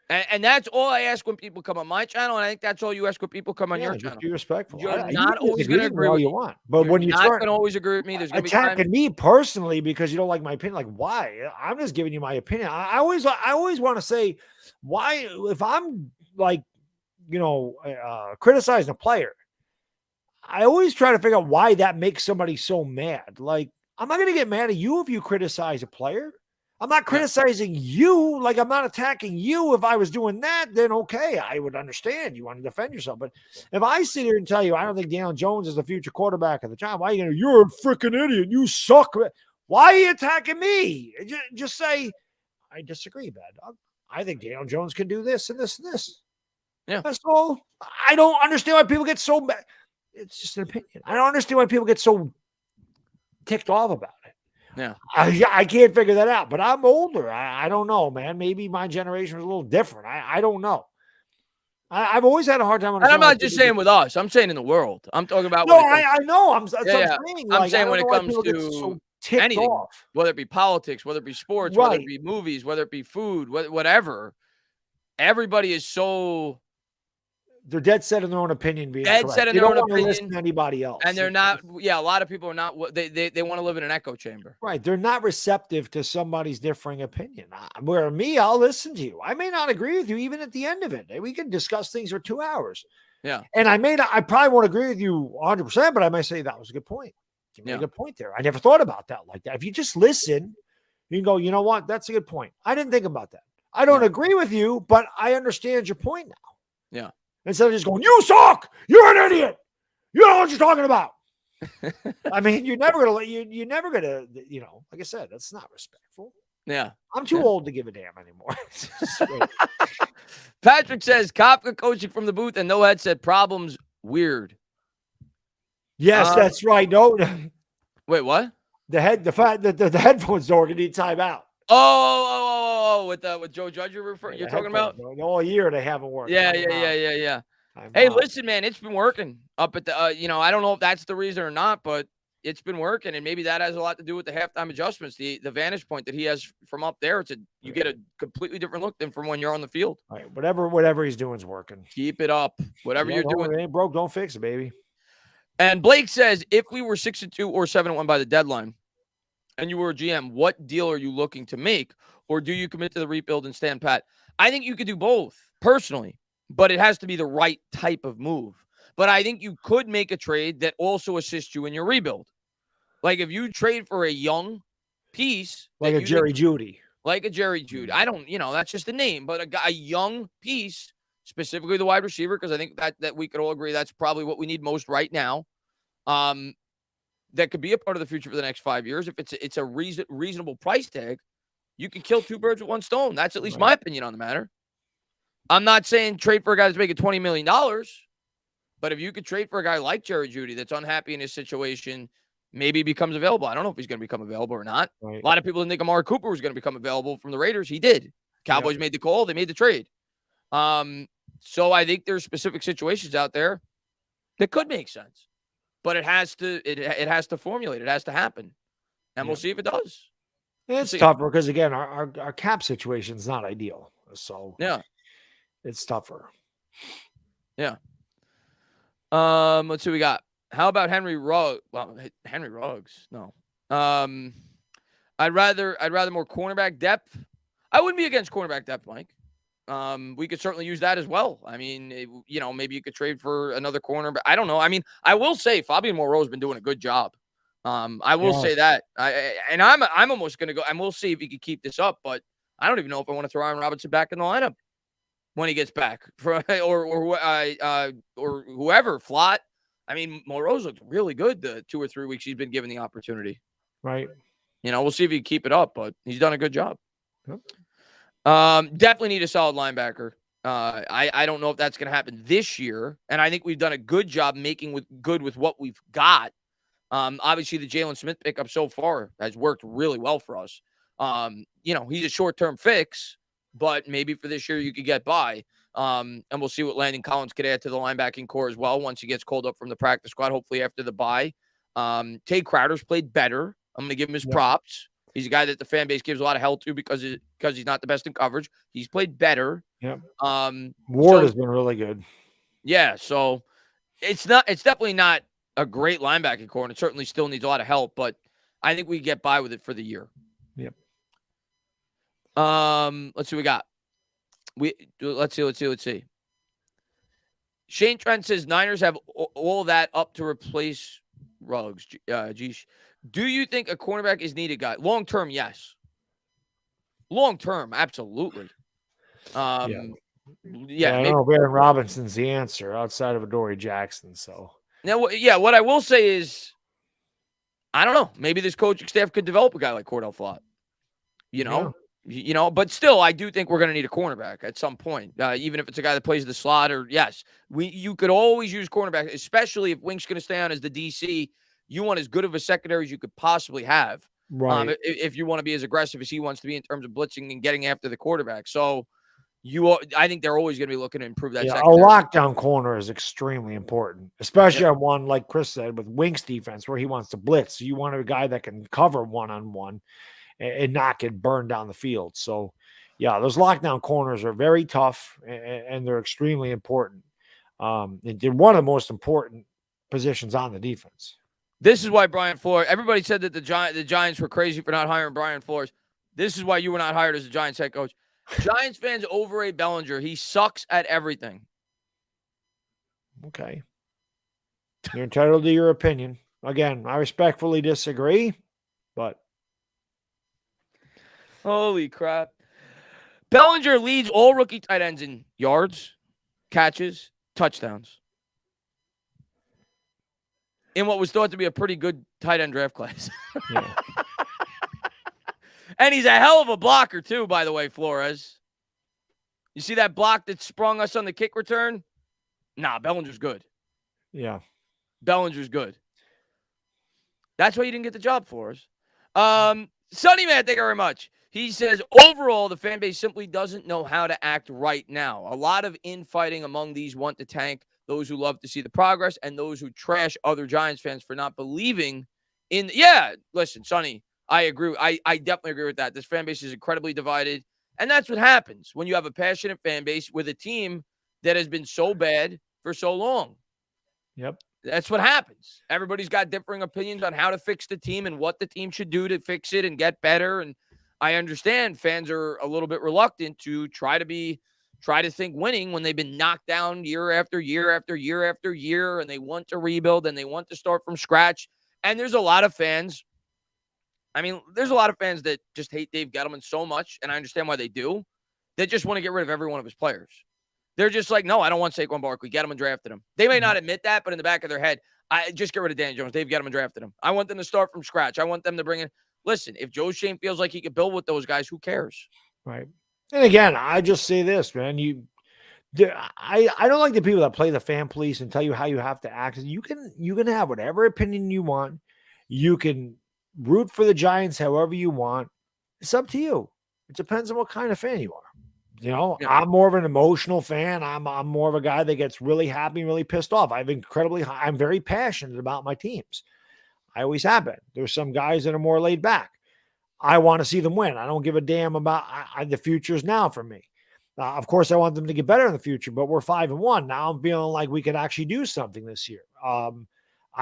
And that's all I ask when people come on my channel, and I think that's all you ask when people come on your channel. Just be respectful. You're You not can always going to agree all with you me. want, but You're when you not start going to always agree with me, there's going to be attacking me personally because you don't like my opinion, like why? I'm just giving you my opinion. I always want to say why if I'm like criticizing a player. I always try to figure out why that makes somebody so mad. Like, I'm not going to get mad at you if you criticize a player. I'm not criticizing you. Like, I'm not attacking you. If I was doing that, then okay, I would understand. You want to defend yourself. But if I sit here and tell you I don't think Daniel Jones is the future quarterback of the Giants, why are you going to, you're a freaking idiot. You suck. Why are you attacking me? Just say, I disagree, Baddog. I think Daniel Jones can do this and this and this. Yeah. That's all. I don't understand why people get so mad. It's just an opinion. I don't understand why people get so ticked off about it. Yeah. I can't figure that out, but I'm older. I don't know, man. Maybe my generation was a little different. I don't know. I've always had a hard time understanding. And I'm not just saying with us. I'm saying in the world. I'm talking about. No, I know. I'm saying. I'm saying when it comes to so anything, off. Whether it be politics, whether it be sports, whether it be movies, whether it be food, whatever. Everybody is so. They're dead set in their own opinion. Dead set in their own opinion. Listen to anybody else, and they're not. Yeah, a lot of people are not. They want to live in an echo chamber. Right. They're not receptive to somebody's differing opinion. Where me, I'll listen to you. I may not agree with you even at the end of it. We can discuss things for 2 hours. Yeah. And I probably won't agree with you 100%, but I might say that was a good point. You made a good point there. I never thought about that like that. If you just listen, you can go, you know what? That's a good point. I didn't think about that. I don't agree with you, but I understand your point now. Yeah. Instead of just going, you suck. You're an idiot. You don't know what you're talking about. I mean, you're never gonna like I said, that's not respectful. Yeah. I'm too old to give a damn anymore. Patrick says Kafka coaching from the booth and no headset problems. Weird. Yes, that's right. No. Wait, what? The headphones don't need timeout. With Joe Judge you're talking about? All year they haven't worked. Yeah. Hey, listen, man, it's been working up at the I don't know if that's the reason or not, but it's been working, and maybe that has a lot to do with the halftime adjustments, the vantage point that he has from up there. You get a completely different look than from when you're on the field. All right, whatever he's doing is working. Keep it up. Whatever you're doing. It ain't broke, don't fix it, baby. And Blake says, if we were 6-2 or 7-1 by the deadline, and you were a GM, what deal are you looking to make? Or do you commit to the rebuild and stand pat? I think you could do both, personally, but it has to be the right type of move. But I think you could make a trade that also assists you in your rebuild. Like if you trade for a young piece. Like a Jerry Jeudy. Like a Jerry Jeudy. I don't, that's just a name, but a young piece, specifically the wide receiver, because I think that we could all agree that's probably what we need most right now. That could be a part of the future for the next 5 years. If it's a reasonable price tag, you can kill two birds with one stone. That's at least my opinion on the matter. I'm not saying trade for a guy that's making $20 million, but if you could trade for a guy like Jerry Jeudy that's unhappy in his situation, maybe he becomes available. I don't know if he's going to become available or not. Right. A lot of people didn't think Amari Cooper was going to become available from the Raiders. He did. Cowboys made the call. They made the trade. So I think there's specific situations out there that could make sense. But it has to formulate. It has to happen. And we'll see if it does. It's tougher because, again, our cap situation is not ideal. So it's tougher. Yeah. Let's see what we got. How about Henry Ruggs? Well, Henry Ruggs. No. I'd rather more cornerback depth. I wouldn't be against cornerback depth, Mike. We could certainly use that as well. I mean, maybe you could trade for another corner, but I don't know. I mean, I will say Fabian Moreau's been doing a good job. I will say that. I'm almost going to go, and we'll see if he can keep this up, but I don't even know if I want to throw Aaron Robinson back in the lineup when he gets back or whoever, Flott. I mean, Moreau's looked really good the 2 or 3 weeks he's been given the opportunity. Right. We'll see if he can keep it up, but he's done a good job. Yep. Definitely need a solid linebacker. I don't know if that's going to happen this year, and I think we've done a good job making good with what we've got. Obviously, the Jalen Smith pickup so far has worked really well for us. He's a short-term fix, but maybe for this year you could get by. And we'll see what Landon Collins could add to the linebacking core as well once he gets called up from the practice squad, hopefully after the bye. Tay Crowder's played better. I'm going to give him his props. He's a guy that the fan base gives a lot of hell to because he's not the best in coverage. He's played better. Yep. Ward has been really good. Yeah, so it's definitely not a great linebacking core, and it certainly still needs a lot of help, but I think we get by with it for the year. Yep. Let's see what we got. Let's see. Shane Trent says Niners have all that up to replace Ruggs. Do you think a cornerback is needed, guy? Long term, yes. Long term, absolutely. Yeah, I don't know if Aaron Robinson's the answer outside of Adoree Jackson. So now, yeah, what I will say is, I don't know. Maybe this coaching staff could develop a guy like Cordell Flott. But still, I do think we're going to need a cornerback at some point, even if it's a guy that plays the slot. Or yes, you could always use cornerback, especially if Wink's going to stay on as the DC. You want as good of a secondary as you could possibly have, right? If you want to be as aggressive as he wants to be in terms of blitzing and getting after the quarterback. So I think they're always going to be looking to improve that. Yeah, a lockdown corner is extremely important, especially on one, like Chris said, with Wink's defense where he wants to blitz. So you want a guy that can cover one-on-one and not get burned down the field. So, yeah, those lockdown corners are very tough and they're extremely important. They're one of the most important positions on the defense. This is why Brian Flores, everybody said that the Giants were crazy for not hiring Brian Flores. This is why you were not hired as a Giants head coach. Giants fans overrate Bellinger. He sucks at everything. Okay. You're entitled to your opinion. Again, I respectfully disagree, but. Holy crap. Bellinger leads all rookie tight ends in yards, catches, touchdowns. In what was thought to be a pretty good tight end draft class. Yeah. And he's a hell of a blocker, too, by the way, Flores. You see that block that sprung us on the kick return? Nah, Bellinger's good. Yeah. Bellinger's good. That's why you didn't get the job, Flores. Sonny Man, thank you very much. He says, overall, the fan base simply doesn't know how to act right now. A lot of infighting among these want to tank, those who love to see the progress, and those who trash other Giants fans for not believing in. Yeah, listen, Sonny, I agree. I definitely agree with that. This fan base is incredibly divided, and that's what happens when you have a passionate fan base with a team that has been so bad for so long. Yep. That's what happens. Everybody's got differing opinions on how to fix the team and what the team should do to fix it and get better. And I understand fans are a little bit reluctant to try to think winning when they've been knocked down year after year after year after year, and they want to rebuild and they want to start from scratch. And there's a lot of fans. I mean, there's a lot of fans that just hate Dave Gettleman so much, and I understand why they do. They just want to get rid of every one of his players. They're just like, no, I don't want Saquon Barkley. Gettleman drafted him. They may not admit that, but in the back of their head, I just get rid of Daniel Jones. Dave Gettleman drafted him. I want them to start from scratch. I want them to bring in. Listen, if Joe Shane feels like he could build with those guys, who cares? Right. And again, I just say this, man. I don't like the people that play the fan police and tell you how you have to act. You can have whatever opinion you want. You can root for the Giants however you want. It's up to you. It depends on what kind of fan you are. Yeah. I'm more of an emotional fan. I'm more of a guy that gets really happy, really pissed off. I'm very passionate about my teams. I always have been. There's some guys that are more laid back. I want to see them win. I don't give a damn about the future's now for me. Of course, I want them to get better in the future, but we're 5-1. Now I'm feeling like we could actually do something this year. I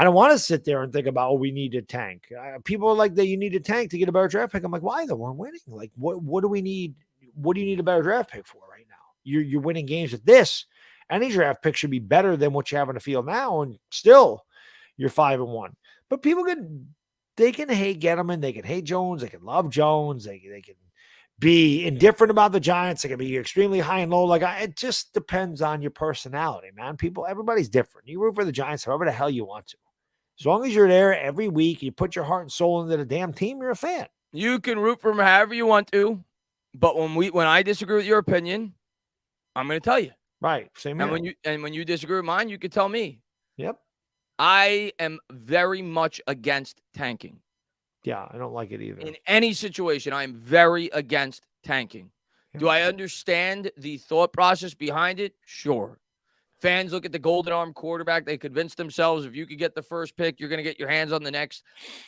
don't want to sit there and think about, we need to tank. People are like that. You need to tank to get a better draft pick. I'm like, why though? We're winning. Like, what do we need? What do you need a better draft pick for right now? You're winning games with this. Any draft pick should be better than what you have on the field now, and still you're 5-1. But people they can hate Gettleman, they can hate Jones, they can love Jones, they can be indifferent about the Giants, they can be extremely high and low. It just depends on your personality, man. Everybody's different. You root for the Giants however the hell you want to. As long as you're there every week, you put your heart and soul into the damn team, you're a fan. You can root for them however you want to, but when I disagree with your opinion, I'm going to tell you. Right. Same here. And when you disagree with mine, you can tell me. Yep. I am very much against tanking. Yeah, I don't like it either. In any situation, I am very against tanking. Yeah. Do I understand the thought process behind it? Sure. Fans look at the golden arm quarterback. They convince themselves if you could get the first pick, you're going to get your hands on the next.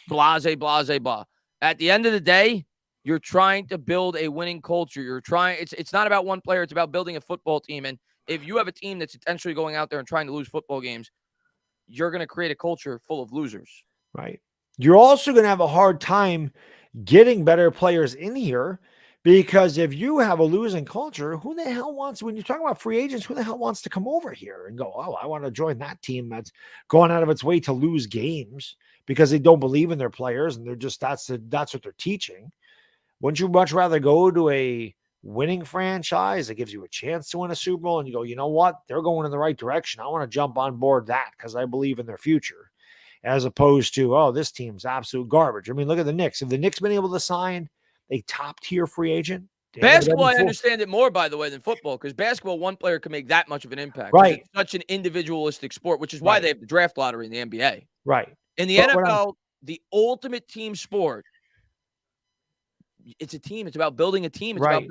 Blase, blase, blah. At the end of the day, you're trying to build a winning culture. It's not about one player. It's about building a football team. And if you have a team that's intentionally going out there and trying to lose football games, you're going to create a culture full of losers. Right. You're also going to have a hard time getting better players in here, because if you have a losing culture, who the hell wants, when you're talking about free agents, who the hell wants to come over here and go, oh, I want to join that team that's going out of its way to lose games because they don't believe in their players and they're just, that's what they're teaching. Wouldn't you much rather go to a winning franchise that gives you a chance to win a Super Bowl and you go, you know what, they're going in the right direction. I want to jump on board that because I believe in their future, as opposed to, oh, this team's absolute garbage. I mean, look at the Knicks. Have the Knicks been able to sign a top-tier free agent? Basketball, I understand it more, by the way, than football, because basketball, one player can make that much of an impact. Right. It's such an individualistic sport, which is why they have the draft lottery in the NBA. Right. In the NFL, the ultimate team sport, it's a team. It's about building a team. It's right.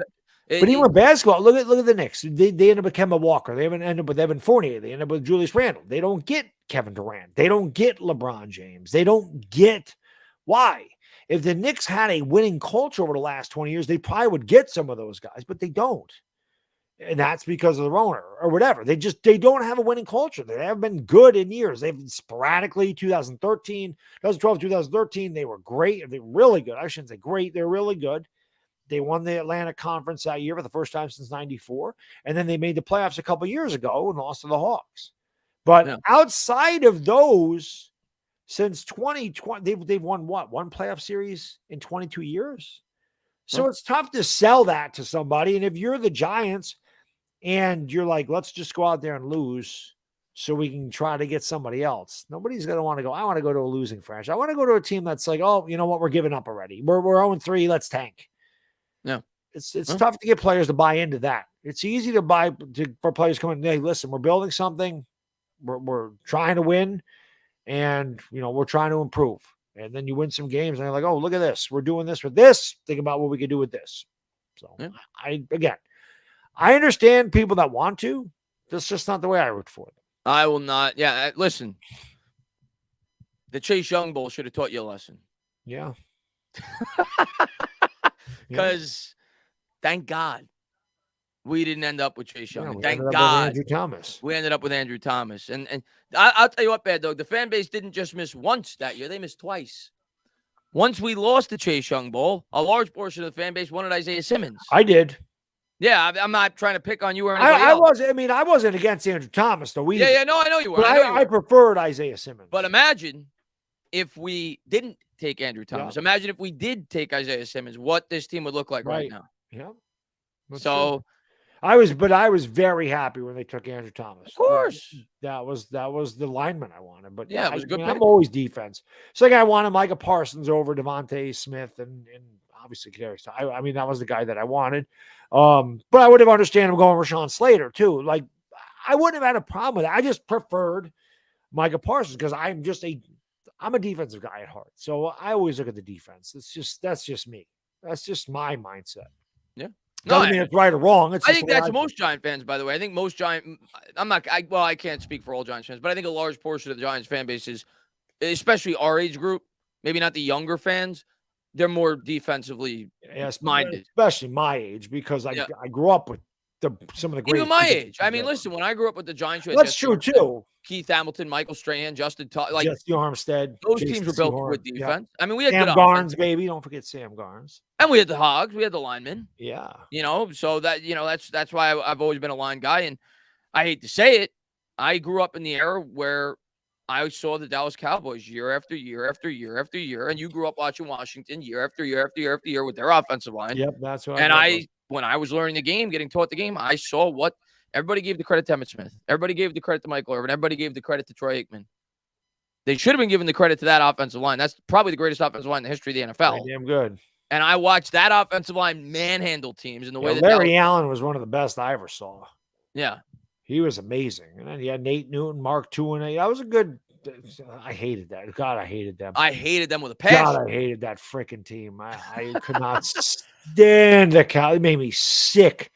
But even with basketball, look at the Knicks. They end up with Kemba Walker. They haven't ended up with Evan Fournier. They end up with Julius Randle. They don't get Kevin Durant. They don't get LeBron James. They don't get why. If the Knicks had a winning culture over the last 20 years, they probably would get some of those guys, but they don't. And that's because of the owner or whatever. They don't have a winning culture. They haven't been good in years. They've sporadically 2013, 2012, 2013. They were great. They're really good. I shouldn't say great. They're really good. They won the Atlantic Conference that year for the first time since 94. And then they made the playoffs a couple years ago and lost to the Hawks. But outside of those, since 2020, they've won what? One playoff series in 22 years. So it's tough to sell that to somebody. And if you're the Giants and you're like, let's just go out there and lose so we can try to get somebody else, nobody's going to want to go, I want to go to a losing franchise. I want to go to a team that's like, oh, you know what? We're giving up already. We're 0-3. Let's tank. Yeah. It's tough to get players to buy into that. It's easy to for players coming, hey, listen, we're building something. We're trying to win. And, we're trying to improve. And then you win some games and you're like, oh, look at this. We're doing this with this. Think about what we could do with this. So I understand people that want to. That's just not the way I root for them. I will not. Yeah. Listen, the Chase Young Bowl should have taught you a lesson. Yeah. Because thank God we didn't end up with Chase Young. Thank God Andrew Thomas. We ended up with Andrew Thomas. And I'll tell you what, Baddog, the fan base didn't just miss once that year. They missed twice. Once we lost the Chase Young Bowl, a large portion of the fan base wanted Isaiah Simmons. I did. Yeah, I'm not trying to pick on you or anybody else. I wasn't against Andrew Thomas, though. No, I know you were. I preferred Isaiah Simmons. But imagine if we didn't take Andrew Thomas. Yeah. Imagine if we did take Isaiah Simmons, what this team would look like right now. Yeah. So... true. I was very happy when they took Andrew Thomas. Of course. That was the lineman I wanted. But yeah, it was a good pick. I'm always defense. So I wanted Micah Parsons over Devontae Smith and obviously Kadarius Toney. I mean, that was the guy that I wanted. But I would have understood him going Rashawn Slater too. Like, I wouldn't have had a problem with that. I just preferred Micah Parsons because I'm a defensive guy at heart. So I always look at the defense. That's just me. That's just my mindset. Yeah. Doesn't mean it's right or wrong. I think that's most Giant fans, by the way. I think most I can't speak for all Giants fans, but I think a large portion of the Giants fan base is, especially our age group, maybe not the younger fans, they're more defensively minded. Especially my age, because I grew up with some of the great. Even my age. I mean, listen, when I grew up with the Giants, that's true too. Keith Hamilton, Michael Strahan, Justin Todd, Jesse Armstead. Those teams were built with defense. Yeah. I mean, we had Sam Garnes, baby. Don't forget Sam Garnes. And we had the Hogs. We had the linemen. Yeah. So that that's why I've always been a line guy. And I hate to say it, I grew up in the era where I saw the Dallas Cowboys year after year after year after year, and you grew up watching Washington year after year after year after year with their offensive line. Yep, that's what. And when I was learning the game, getting taught the game, I saw what. Everybody gave the credit to Emmitt Smith. Everybody gave the credit to Michael Irvin. Everybody gave the credit to Troy Aikman. They should have been given the credit to that offensive line. That's probably the greatest offensive line in the history of the NFL. Pretty damn good. And I watched that offensive line manhandle teams in the way that Larry Allen was one of the best I ever saw. Yeah. He was amazing. And then you had Nate Newton, Mark Tuinei. That was a good. I hated that. God, I hated them. I hated them with a passion. God, I hated that freaking team. I could not stand the cow. It made me sick.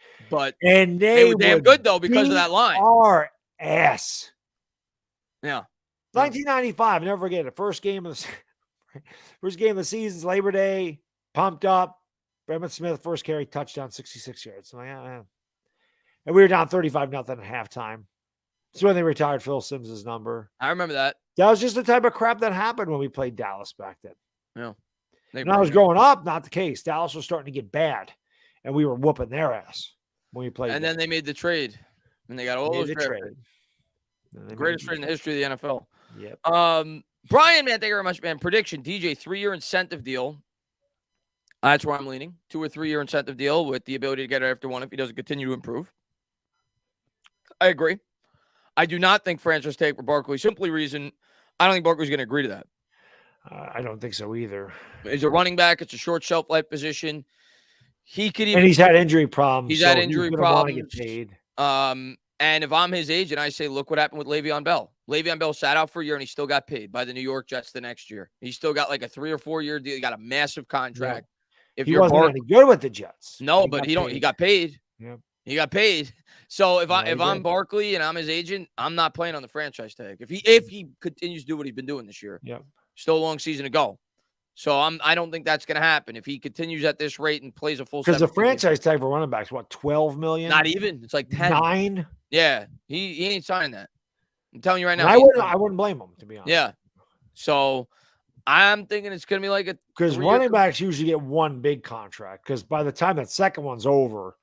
And they were damn good though because of that line. Our ass. Yeah. 1995. Never forget it. First game of First game of the season's Labor Day. Pumped up. Brandon Smith, first carry, touchdown, 66 yards. I'm like, yeah. And we were down 35-0 at halftime. That's when they retired Phil Simms' number. I remember that. That was just the type of crap that happened when we played Dallas back then. Yeah. When I was growing up, not the case. Dallas was starting to get bad, and we were whooping their ass when we played. And then they made the trade, and they got all those trade. The greatest trade in the history of the NFL. Yep. Brian, man, thank you very much, man. Prediction: DJ 3-year incentive deal. That's where I'm leaning. 2 or 3 year incentive deal with the ability to get it after one if he doesn't continue to improve. I agree. I do not think franchise tag for Barkley. Simply reason, I don't think Barkley's going to agree to that. I don't think so either. He's a running back. It's a short shelf life position. He could even. And he's had injury problems. He's had injury problems. Get paid. And if I'm his agent, I say, look what happened with Le'Veon Bell. Le'Veon Bell sat out for a year and he still got paid by the New York Jets the next year. He still got like a 3 or 4 year deal. He got a massive contract. Yeah. If he wasn't any good with the Jets. No, but he got paid. Yeah. He got paid. So if I'm Barkley and I'm his agent, I'm not playing on the franchise tag. If he continues to do what he's been doing this year. Yeah. Still a long season to go. So I don't think that's going to happen if he continues at this rate and plays a full. Because the franchise tag for running backs, what, $12 million? Not even. It's like 10. 9. Yeah, he ain't signing that. I'm telling you right now. I wouldn't blame him, to be honest. Yeah. So I'm thinking it's going to be like because running backs usually get one big contract. Because by the time that second one's over,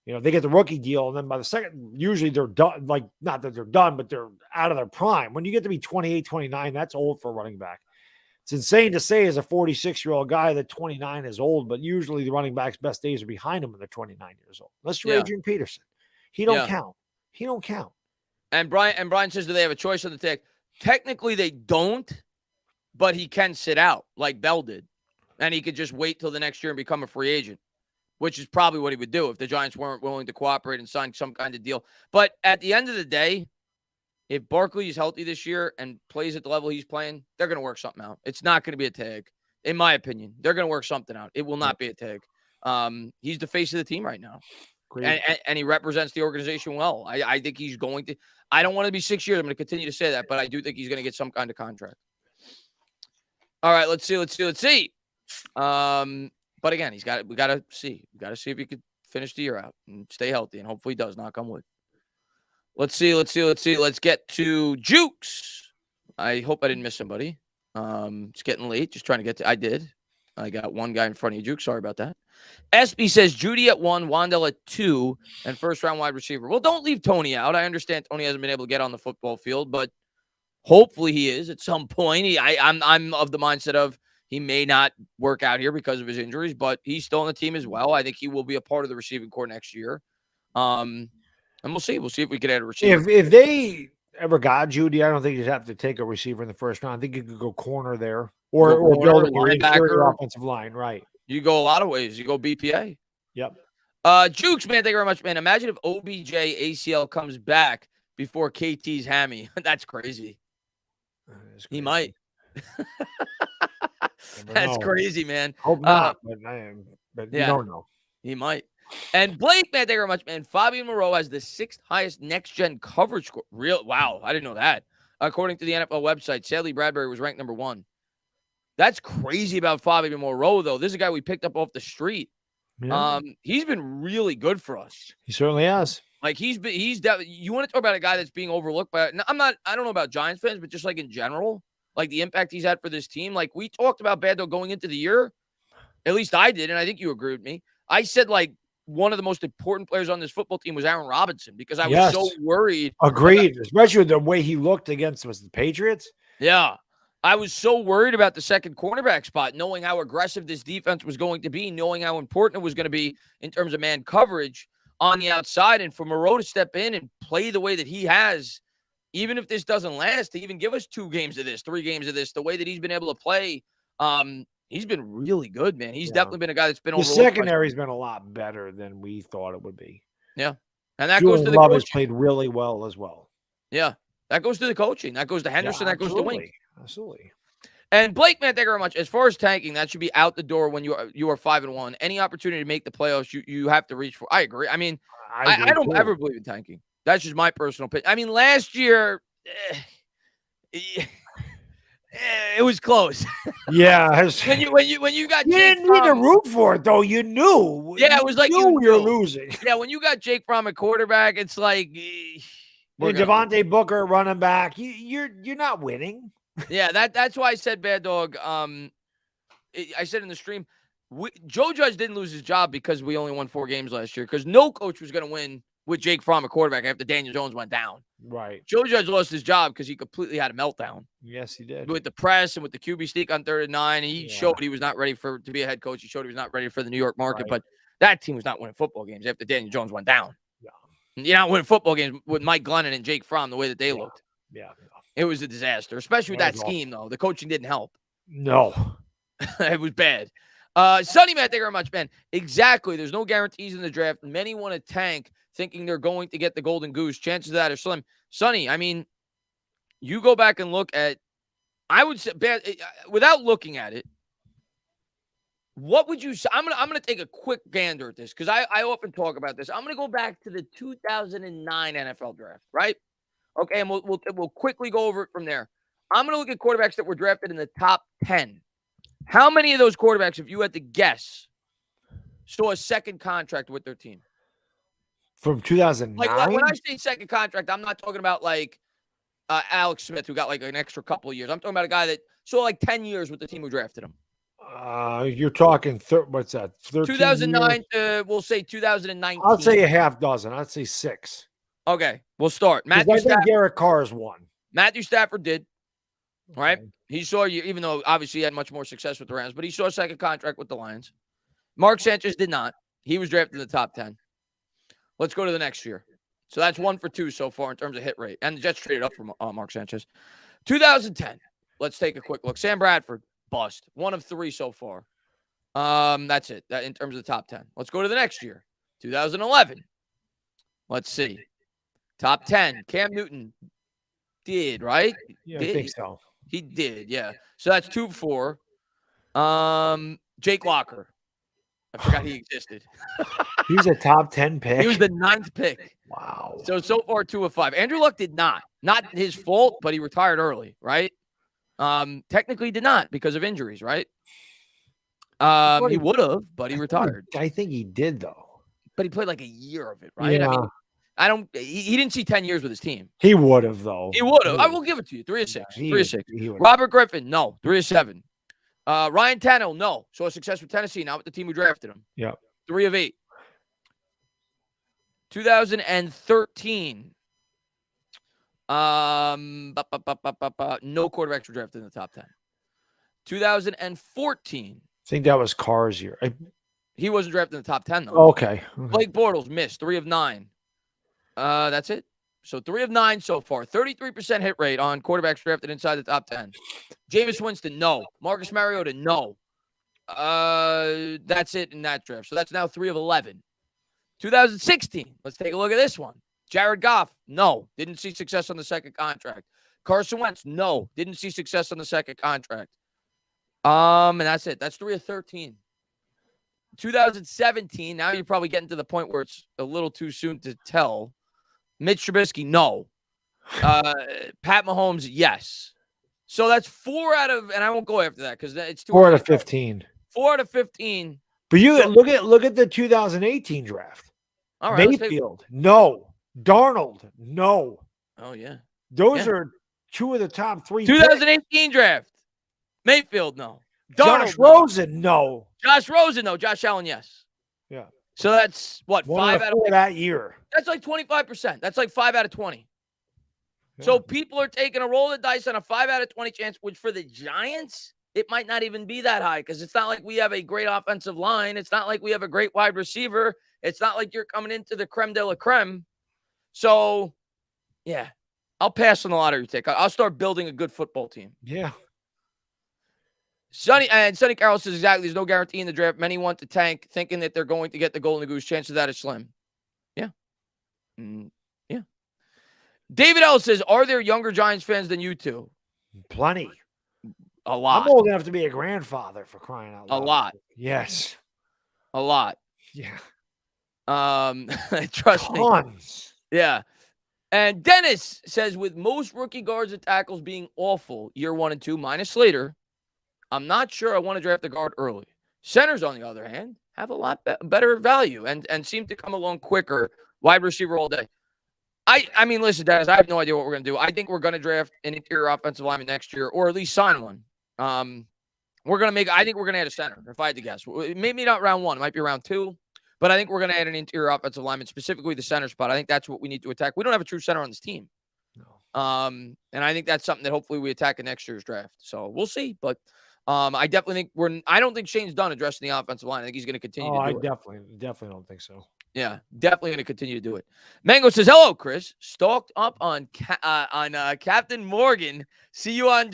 they get the rookie deal, and then by the second, usually they're done. Like, not that they're done, but they're out of their prime. When you get to be 28, 29, that's old for a running back. It's insane to say as a 46-year-old guy that 29 is old, but usually the running back's best days are behind him when they're 29 years old. Unless you're Adrian Peterson. He don't count. He don't count. And Brian says, do they have a choice on the tag? Technically, they don't, but he can sit out like Bell did. And he could just wait till the next year and become a free agent, which is probably what he would do if the Giants weren't willing to cooperate and sign some kind of deal. But at the end of the day, if Barkley is healthy this year and plays at the level he's playing, they're going to work something out. It's not going to be a tag, in my opinion. They're going to work something out. It will not be a tag. He's the face of the team right now. And he represents the organization well. I think he's going to. I don't want to be 6 years. I'm going to continue to say that, but I do think he's going to get some kind of contract. All right, let's see. But again, we got to see. We got to see if he could finish the year out and stay healthy, and hopefully he does. Knock on wood. Let's see. Let's get to Jukes. I hope I didn't miss somebody. It's getting late. Just trying to get to. I did. I got one guy in front of you, Jukes. Sorry about that. SB says Judy at 1, Wandale at 2, and first-round wide receiver. Well, don't leave Toney out. I understand Toney hasn't been able to get on the football field, but hopefully he is at some point. I'm of the mindset of he may not work out here because of his injuries, but he's still on the team as well. I think he will be a part of the receiving corps next year. And we'll see. We'll see if we could add a receiver. If they ever got Judy, I don't think you'd have to take a receiver in the first round. I think you could go corner there or build a linebacker, offensive line, right? You go a lot of ways. You go BPA. Yep. Jukes, man, thank you very much, man. Imagine if OBJ ACL comes back before KT's hammy. That's crazy. He might. That's crazy, man. Hope not, but you don't know. He might. And Blake, man, thank you very much, man. Fabian Moreau has the 6th highest next-gen coverage score. Wow, I didn't know that. According to the NFL website, Sadly Bradbury was ranked number 1. That's crazy about Fabian Moreau, though. This is a guy we picked up off the street. Yeah. He's been really good for us. He certainly has. Like you want to talk about a guy that's being overlooked by. I don't know about Giants fans, but just like in general, like the impact he's had for this team. Like we talked about Baddog going into the year. At least I did, and I think you agree with me. I said like one of the most important players on this football team was Aaron Robinson because I was so worried. Agreed, especially with the way he looked against the Patriots. Yeah. I was so worried about the second cornerback spot, knowing how aggressive this defense was going to be, knowing how important it was going to be in terms of man coverage on the outside. And for Moreau to step in and play the way that he has, even if this doesn't last, to even give us 2 games of this, 3 games of this, the way that he's been able to play, he's been really good, man. He's definitely been a guy that's been overlooked. The secondary's been a lot better than we thought it would be. Yeah. And that goes to the Love has played really well as well. Yeah. That goes to the coaching. That goes to Henderson. That goes to Wink. Absolutely. And Blake, man, thank you very much. As far as tanking, that should be out the door when you are 5-1. Any opportunity to make the playoffs, you have to reach for. I agree. I mean, I don't ever believe in tanking. That's just my personal opinion. I mean, last year, It was close. Yeah. when you got You Jake didn't need to Fromm, root for it, though. You knew. yeah, it was like you you were knew. losing. Yeah, when you got Jake Fromm at quarterback, it's like And Devontae Booker running back. You're not winning. Yeah, that's why I said Bad Dog. I said in the stream, Joe Judge didn't lose his job because we only won 4 games last year. Because no coach was going to win with Jake Fromm at quarterback after Daniel Jones went down. Right. Joe Judge lost his job because he completely had a meltdown. Yes, he did. With the press and with the QB sneak on 3rd and 9, and he showed he was not ready to be a head coach. He showed he was not ready for the New York market. But that team was not winning football games after Daniel Jones went down. Yeah. You're not winning football games with Mike Glennon and Jake Fromm the way that they looked. Yeah. It was a disaster, especially with that scheme, though. The coaching didn't help. No. It was bad. Sonny, man, thank you very much, man. Exactly. There's no guarantees in the draft. Many want to tank thinking they're going to get the golden goose. Chances of that are slim. Sonny, I mean, you go back and look at, I would say, without looking at it, what would you say? I'm gonna take a quick gander at this because I often talk about this. I'm gonna go back to the 2009 NFL draft, right? Okay, and we'll quickly go over it from there. I'm gonna look at quarterbacks that were drafted in the top 10. How many of those quarterbacks, if you had to guess, saw a second contract with their team? From 2009? Like when I say second contract, I'm not talking about like Alex Smith, who got like an extra couple of years. I'm talking about a guy that saw like 10 years with the team who drafted him. You're talking, what's that? 2009 to, we'll say 2019. I'll say a half dozen. I'd say 6. Okay, we'll start. I think Derek Carr's one. Matthew Stafford did. Right? Okay. He saw you, even though obviously he had much more success with the Rams, but he saw a second contract with the Lions. Mark Sanchez did not. He was drafted in the top 10. Let's go to the next year. So that's 1 for 2 so far in terms of hit rate. And the Jets traded up for Mark Sanchez. 2010. Let's take a quick look. Sam Bradford, bust. 1 of 3 so far. That's it. That in terms of the top 10. Let's go to the next year. 2011. Let's see. Top 10. Cam Newton did, right? Yeah, I think so. He did, yeah. So that's 2 for 4. Jake Locker. I forgot he existed. He was a top 10 pick. He was the 9th pick. Wow. So far, 2 of 5. Andrew Luck did not. Not his fault, but he retired early, right? Technically did not because of injuries, right? He would have, but he retired. I think he did, though. But he played like a year of it, right? Yeah. I mean, he didn't see 10 years with his team. He would have, though. He would have. I will give it to you. 3 of 6. 3 of 6. Robert Griffin, no. 3 of 7. Ryan Tannehill, no. So a success with Tennessee, now with the team who drafted him. Yeah. 3 of 8. 2013. No quarterbacks were drafted in the top 10. 2014. I think that was Carr's year. He wasn't drafted in the top 10, though. Okay. Blake Bortles missed 3 of 9. That's it. So 3 of 9 so far. 33% hit rate on quarterbacks drafted inside the top 10. Jameis Winston, no. Marcus Mariota, no. That's it in that draft. So that's now 3 of 11. 2016. Let's take a look at this one. Jared Goff, no. Didn't see success on the second contract. Carson Wentz, no. Didn't see success on the second contract. And that's it. That's 3 of 13. 2017. Now you're probably getting to the point where it's a little too soon to tell. Mitch Trubisky, no. Pat Mahomes, yes. So that's 4 out of, and I won't go after that because it's 4 out of 15. 4 out of 15. But you look at the 2018 draft. All right. Mayfield, no. Darnold, no. Oh yeah. Those are 2 of the top 3. 2018 draft. Mayfield, no. Darnold, Josh Rosen, no. Josh Rosen, no. Josh Allen, yes. Yeah. So that's what, 5 out of that year. That's like 25%. That's like 5 out of 20. Yeah. So people are taking a roll of the dice on a 5 out of 20 chance, which for the Giants, it might not even be that high because it's not like we have a great offensive line. It's not like we have a great wide receiver. It's not like you're coming into the creme de la creme. So, yeah, I'll pass on the lottery tick. I'll start building a good football team. Yeah. Sonny Carroll says exactly. There's no guarantee in the draft. Many want to tank, thinking that they're going to get the golden goose. Chances of that is slim. Yeah. Yeah. David Ellis says, are there younger Giants fans than you two? Plenty. A lot. I'm old enough to be a grandfather, for crying out loud. A lot. Yes. A lot. Yeah. Trust me. Tons. Yeah. And Dennis says, with most rookie guards and tackles being awful year 1 and 2, minus Slater, I'm not sure I want to draft a guard early. Centers, on the other hand, have a lot better value and seem to come along quicker. Wide receiver all day. I mean, listen, Dennis, I have no idea what we're going to do. I think we're going to draft an interior offensive lineman next year, or at least sign one. I think we're going to add a center, if I had to guess. Maybe not round 1. It might be round 2. But I think we're going to add an interior offensive lineman, specifically the center spot. I think that's what we need to attack. We don't have a true center on this team. No. And I think that's something that hopefully we attack in next year's draft. So we'll see. But I definitely think I don't think Shane's done addressing the offensive line. I think he's going to continue to do it. Definitely don't think so. Yeah, definitely going to continue to do it. Mango says, hello, Chris. Stalked up on Captain Morgan. See you on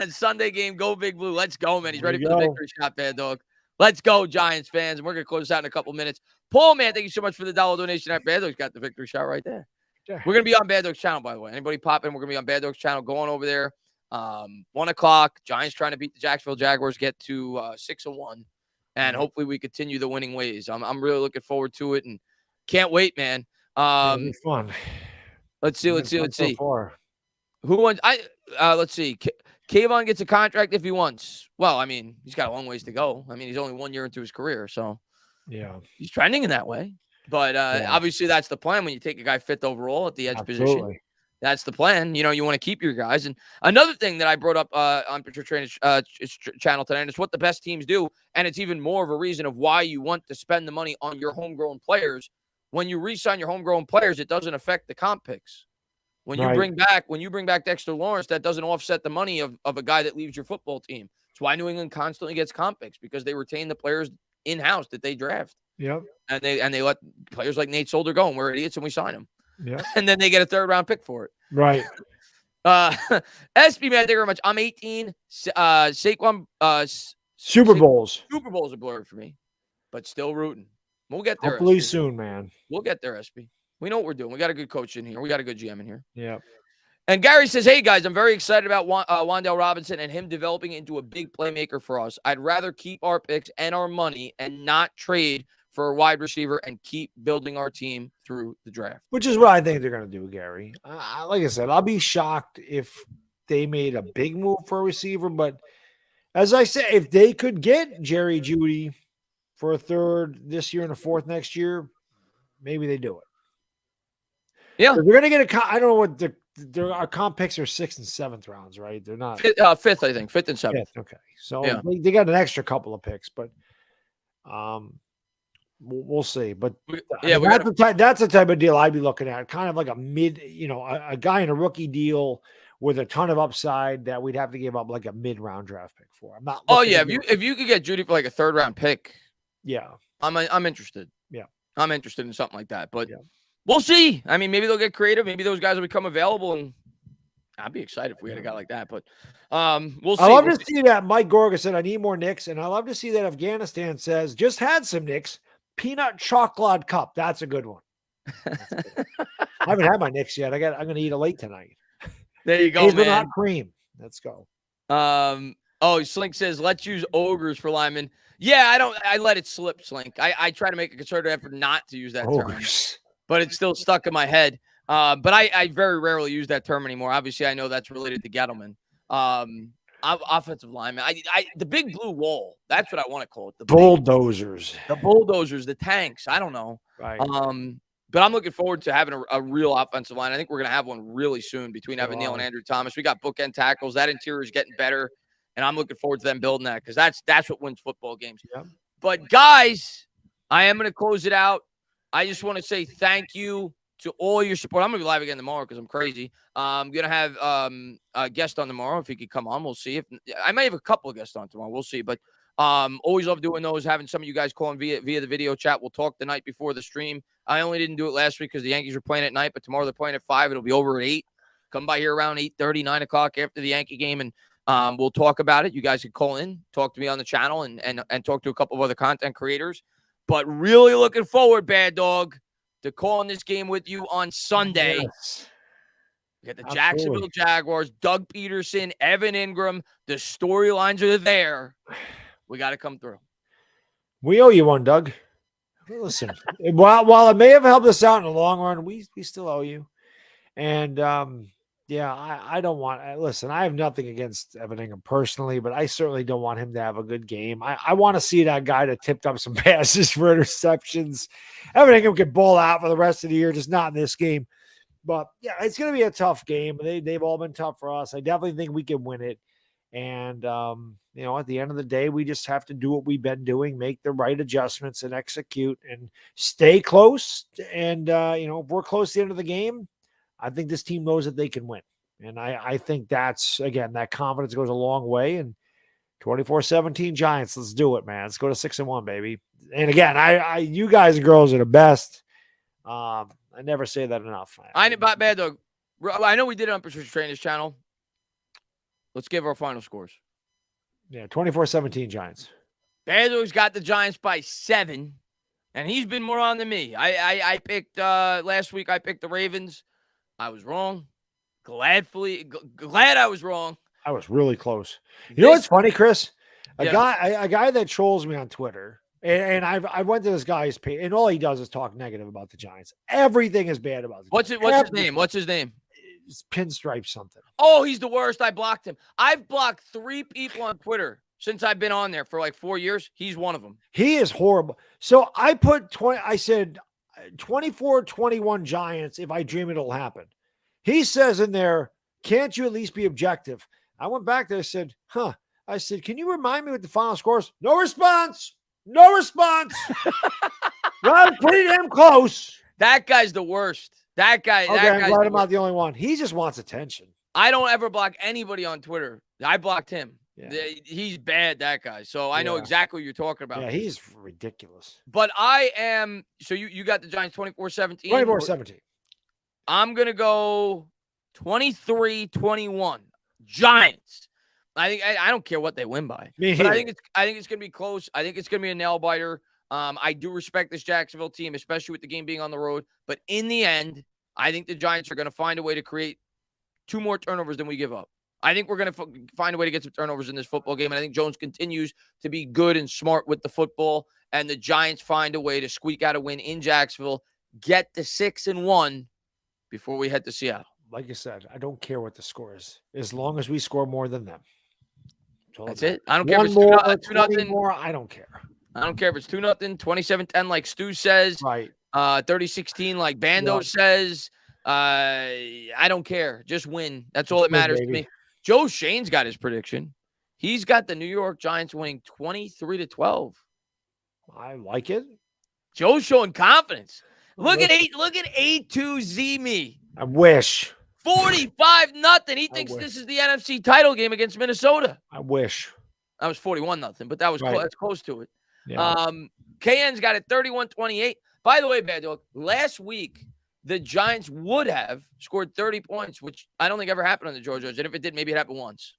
Sunday game. Go Big Blue. Let's go, man. He's ready for the victory shot, Baddog. Let's go, Giants fans. And we're going to close this out in a couple minutes. Paul, man, thank you so much for the $1 donation. Baddog's got the victory shot right there. Sure. We're going to be on Baddog's channel, by the way. Anybody pop in, we're going to be on Baddog's channel. Go on over there. 1 o'clock. Giants trying to beat the Jacksonville Jaguars, get to 6-1. And hopefully we continue the winning ways. I'm really looking forward to it and can't wait, man. It'll be fun. Let's see. Who wants? Let's see. Kayvon gets a contract if he wants. Well, I mean, he's got a long ways to go. I mean, he's only 1 year into his career, so yeah, he's trending in that way. But obviously, that's the plan when you take a guy 5th overall at the edge position. That's the plan. You want to keep your guys. And another thing that I brought up on Patricia Train's channel today, and it's what the best teams do, and it's even more of a reason of why you want to spend the money on your homegrown players. When you re-sign your homegrown players, it doesn't affect the comp picks. When you bring back Dexter Lawrence, that doesn't offset the money of a guy that leaves your football team. It's why New England constantly gets comp picks, because they retain the players in-house that they draft. Yep. And they let players like Nate Solder go, and we're idiots and we sign him. Yeah. And then they get a 3rd round pick for it. Right. SB, man, thank you very much. I'm 18. Saquon Super Bowls. Super Bowls are blurred for me, but still rooting. We'll get there. Hopefully soon, man. We'll get there, SB. We know what we're doing. We got a good coach in here. We got a good GM in here. Yeah. And Gary says, hey, guys, I'm very excited about Wandale Robinson and him developing into a big playmaker for us. I'd rather keep our picks and our money and not trade for a wide receiver and keep building our team through the draft. Which is what I think they're going to do, Gary. Like I said, I'll be shocked if they made a big move for a receiver. But as I said, if they could get Jerry Jeudy for a 3rd this year and a 4th next year, maybe they do it. Yeah. They're going to get I don't know what our comp picks are 6th and 7th rounds, right? They're not 5th, I think. 5th and 7th. Okay. So they got an extra couple of picks, but we'll see. But that's the type of deal I'd be looking at. Kind of like a a guy in a rookie deal with a ton of upside that we'd have to give up like a mid-round draft pick for. I'm not. Oh yeah, if you could get Jeudy for like a 3rd round pick, yeah, I'm interested. Yeah, I'm interested in something like that. But we'll see. I mean, maybe they'll get creative. Maybe those guys will become available, and I'd be excited if we had a guy like that. But we'll see. I love to see that. Mike Gorga said, "I need more Knicks," and I love to see that Afghanistan says, "Just had some Knicks." Peanut chocolate cup. That's a good one. I haven't had my Knicks yet. I'm going to eat it late tonight. There you go, man. Cream. Let's go. Slink says, let's use ogres for linemen. Yeah, I let it slip, Slink. I try to make a concerted effort not to use that term, but it's still stuck in my head. But I very rarely use that term anymore. Obviously, I know that's related to Gettleman. Offensive lineman. The big blue wall. That's what I want to call it. The bulldozers. The tanks. I don't know. Right. But I'm looking forward to having a real offensive line. I think we're going to have one really soon between Evan Neal and Andrew Thomas. We got bookend tackles. That interior is getting better, and I'm looking forward to them building that because that's what wins football games. Yep. But guys, I am going to close it out. I just want to say thank you to all your support. I'm going to be live again tomorrow because I'm crazy. I'm going to have a guest on tomorrow. If he could come on, we'll see. If I may have a couple of guests on tomorrow. We'll see. But always love doing those, having some of you guys calling via the video chat. We'll talk the night before the stream. I only didn't do it last week because the Yankees were playing at night, but tomorrow they're playing at 5. It'll be over at 8. Come by here around 8:30, 9 o'clock after the Yankee game, and we'll talk about it. You guys can call in, talk to me on the channel, and talk to a couple of other content creators. But really looking forward, Bad Dog, to calling this game with you on Sunday. Yes. We got the Jacksonville Jaguars, Doug Peterson, Evan Ingram. The storylines are there. We got to come through. We owe you one, Doug. Listen, while it may have helped us out in the long run, we still owe you. And yeah, I don't want. Listen, I have nothing against Evan Ingham personally, but I certainly don't want him to have a good game. I want to see that guy that tipped up some passes for interceptions. Evan Ingham could ball out for the rest of the year, just not in this game. But yeah, it's going to be a tough game. They've all been tough for us. I definitely think we can win it. And, at the end of the day, we just have to do what we've been doing, make the right adjustments and execute and stay close. And, if we're close to the end of the game, I think this team knows that they can win. And I think that's, again, that confidence goes a long way. And 24-17 Giants, let's do it, man. Let's go to 6-1, baby. And again, you guys and girls are the best. I never say that enough. Baddog, I know we did it on Patricia Trainer's channel. Let's give our final scores. Yeah, 24-17 Giants. Baddog's got the Giants by 7, and he's been more on than me. I picked last week. I picked the Ravens. I was wrong. Glad I was wrong. I was really close. You know what's funny, Chris? A guy that trolls me on Twitter, and I went to this guy's page, and all he does is talk negative about the Giants. Everything is bad about the Giants. What's his name? What's his name? It's Pinstripe something. Oh, he's the worst. I blocked him. I've blocked 3 people on Twitter since I've been on there for like 4 years. He's one of them. He is horrible. So I put 20. I said 24-21 Giants. If I dream it'll happen. He says in there, can't you at least be objective? I went back there and said, I said, can you remind me what the final score is? No response. No response. Well, pretty damn close. That guy's the worst. That guy. Okay, that I'm glad I'm not the only one. He just wants attention. I don't ever block anybody on Twitter. I blocked him. Yeah. He's bad, that guy. So I know exactly what you're talking about. Yeah, he's ridiculous. But I am. So you got the Giants 24-17. 24-17. I'm going to go 23-21. Giants. I don't care what they win by. But I think it's going to be close. I think it's going to be a nail biter. I do respect this Jacksonville team, especially with the game being on the road. But in the end, I think the Giants are going to find a way to create 2 more turnovers than we give up. I think we're going to find a way to get some turnovers in this football game. And I think Jones continues to be good and smart with the football. And the Giants find a way to squeak out a win in Jacksonville, get to 6-1 before we head to Seattle. Like I said, I don't care what the score is, as long as we score more than them. That's it. I don't care if it's 2-0 more. I don't care. I don't care if it's 2-0, 27-10 like Stu says, right? 30-16 like Bando says. I don't care. Just win. That's all that matters to me. Joe Shane's got his prediction. He's got the New York Giants winning 23-12. I like it. Joe's showing confidence. Look at A2Z me. I wish. 45-0. He thinks this is the NFC title game against Minnesota. I wish. That was 41-0, but that was that's close to it. Yeah. KN's got it 31-28. By the way, Bad Dog, last week the Giants would have scored 30 points, which I don't think ever happened on the Georgia. And if it did, maybe it happened once.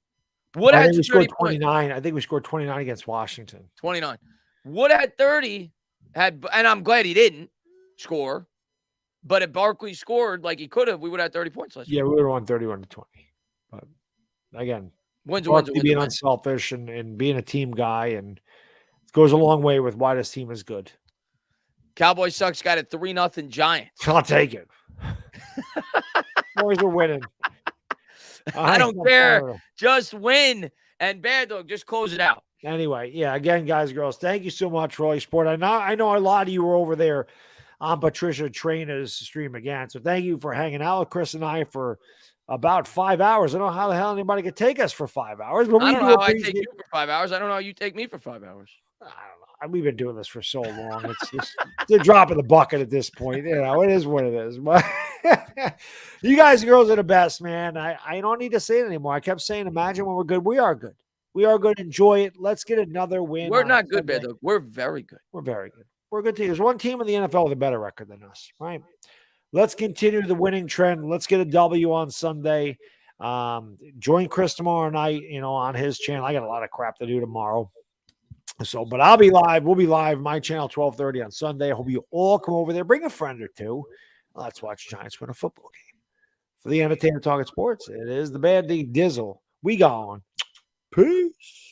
Would have had 30 29. Points. I think we scored 29 against Washington. 29. Would have had 30. And I'm glad he didn't score. But if Barkley scored like he could have, we would have had 30 points last week. Yeah, we would have won 31-20. But again, being unselfish and being a team guy, and it goes a long way with why this team is good. Cowboys sucks got it 3-0 Giants. I'll take it. Boys are winning. I don't care. Just win. And Bad Dog, just close it out. Anyway, yeah, again, guys, girls, thank you so much for all your support. I know a lot of you were over there on Patricia Trainer's stream again. So thank you for hanging out with Chris and I for about 5 hours. I don't know how the hell anybody could take us for 5 hours. But I don't know how I take you for 5 hours. I don't know how you take me for 5 hours. I don't know. We've been doing this for so long. It's just a drop in the bucket at this point. You know, it is what it is. But you guys and girls are the best, man. I don't need to say it anymore. I kept saying, imagine when we're good. We are good. We are good. Enjoy it. Let's get another win. We're not good, Bad Dog. We're very good. We're very good. We're a good team. There's one team in the NFL with a better record than us, right? Let's continue the winning trend. Let's get a W on Sunday. Join Chris tomorrow night, on his channel. I got a lot of crap to do tomorrow. So, but I'll be live. We'll be live. My channel, 12:30 on Sunday. I hope you all come over there. Bring a friend or two. Let's watch Giants win a football game. For the Entertainment Talking Sports, it is the Bad D Dizzle. We gone. Peace.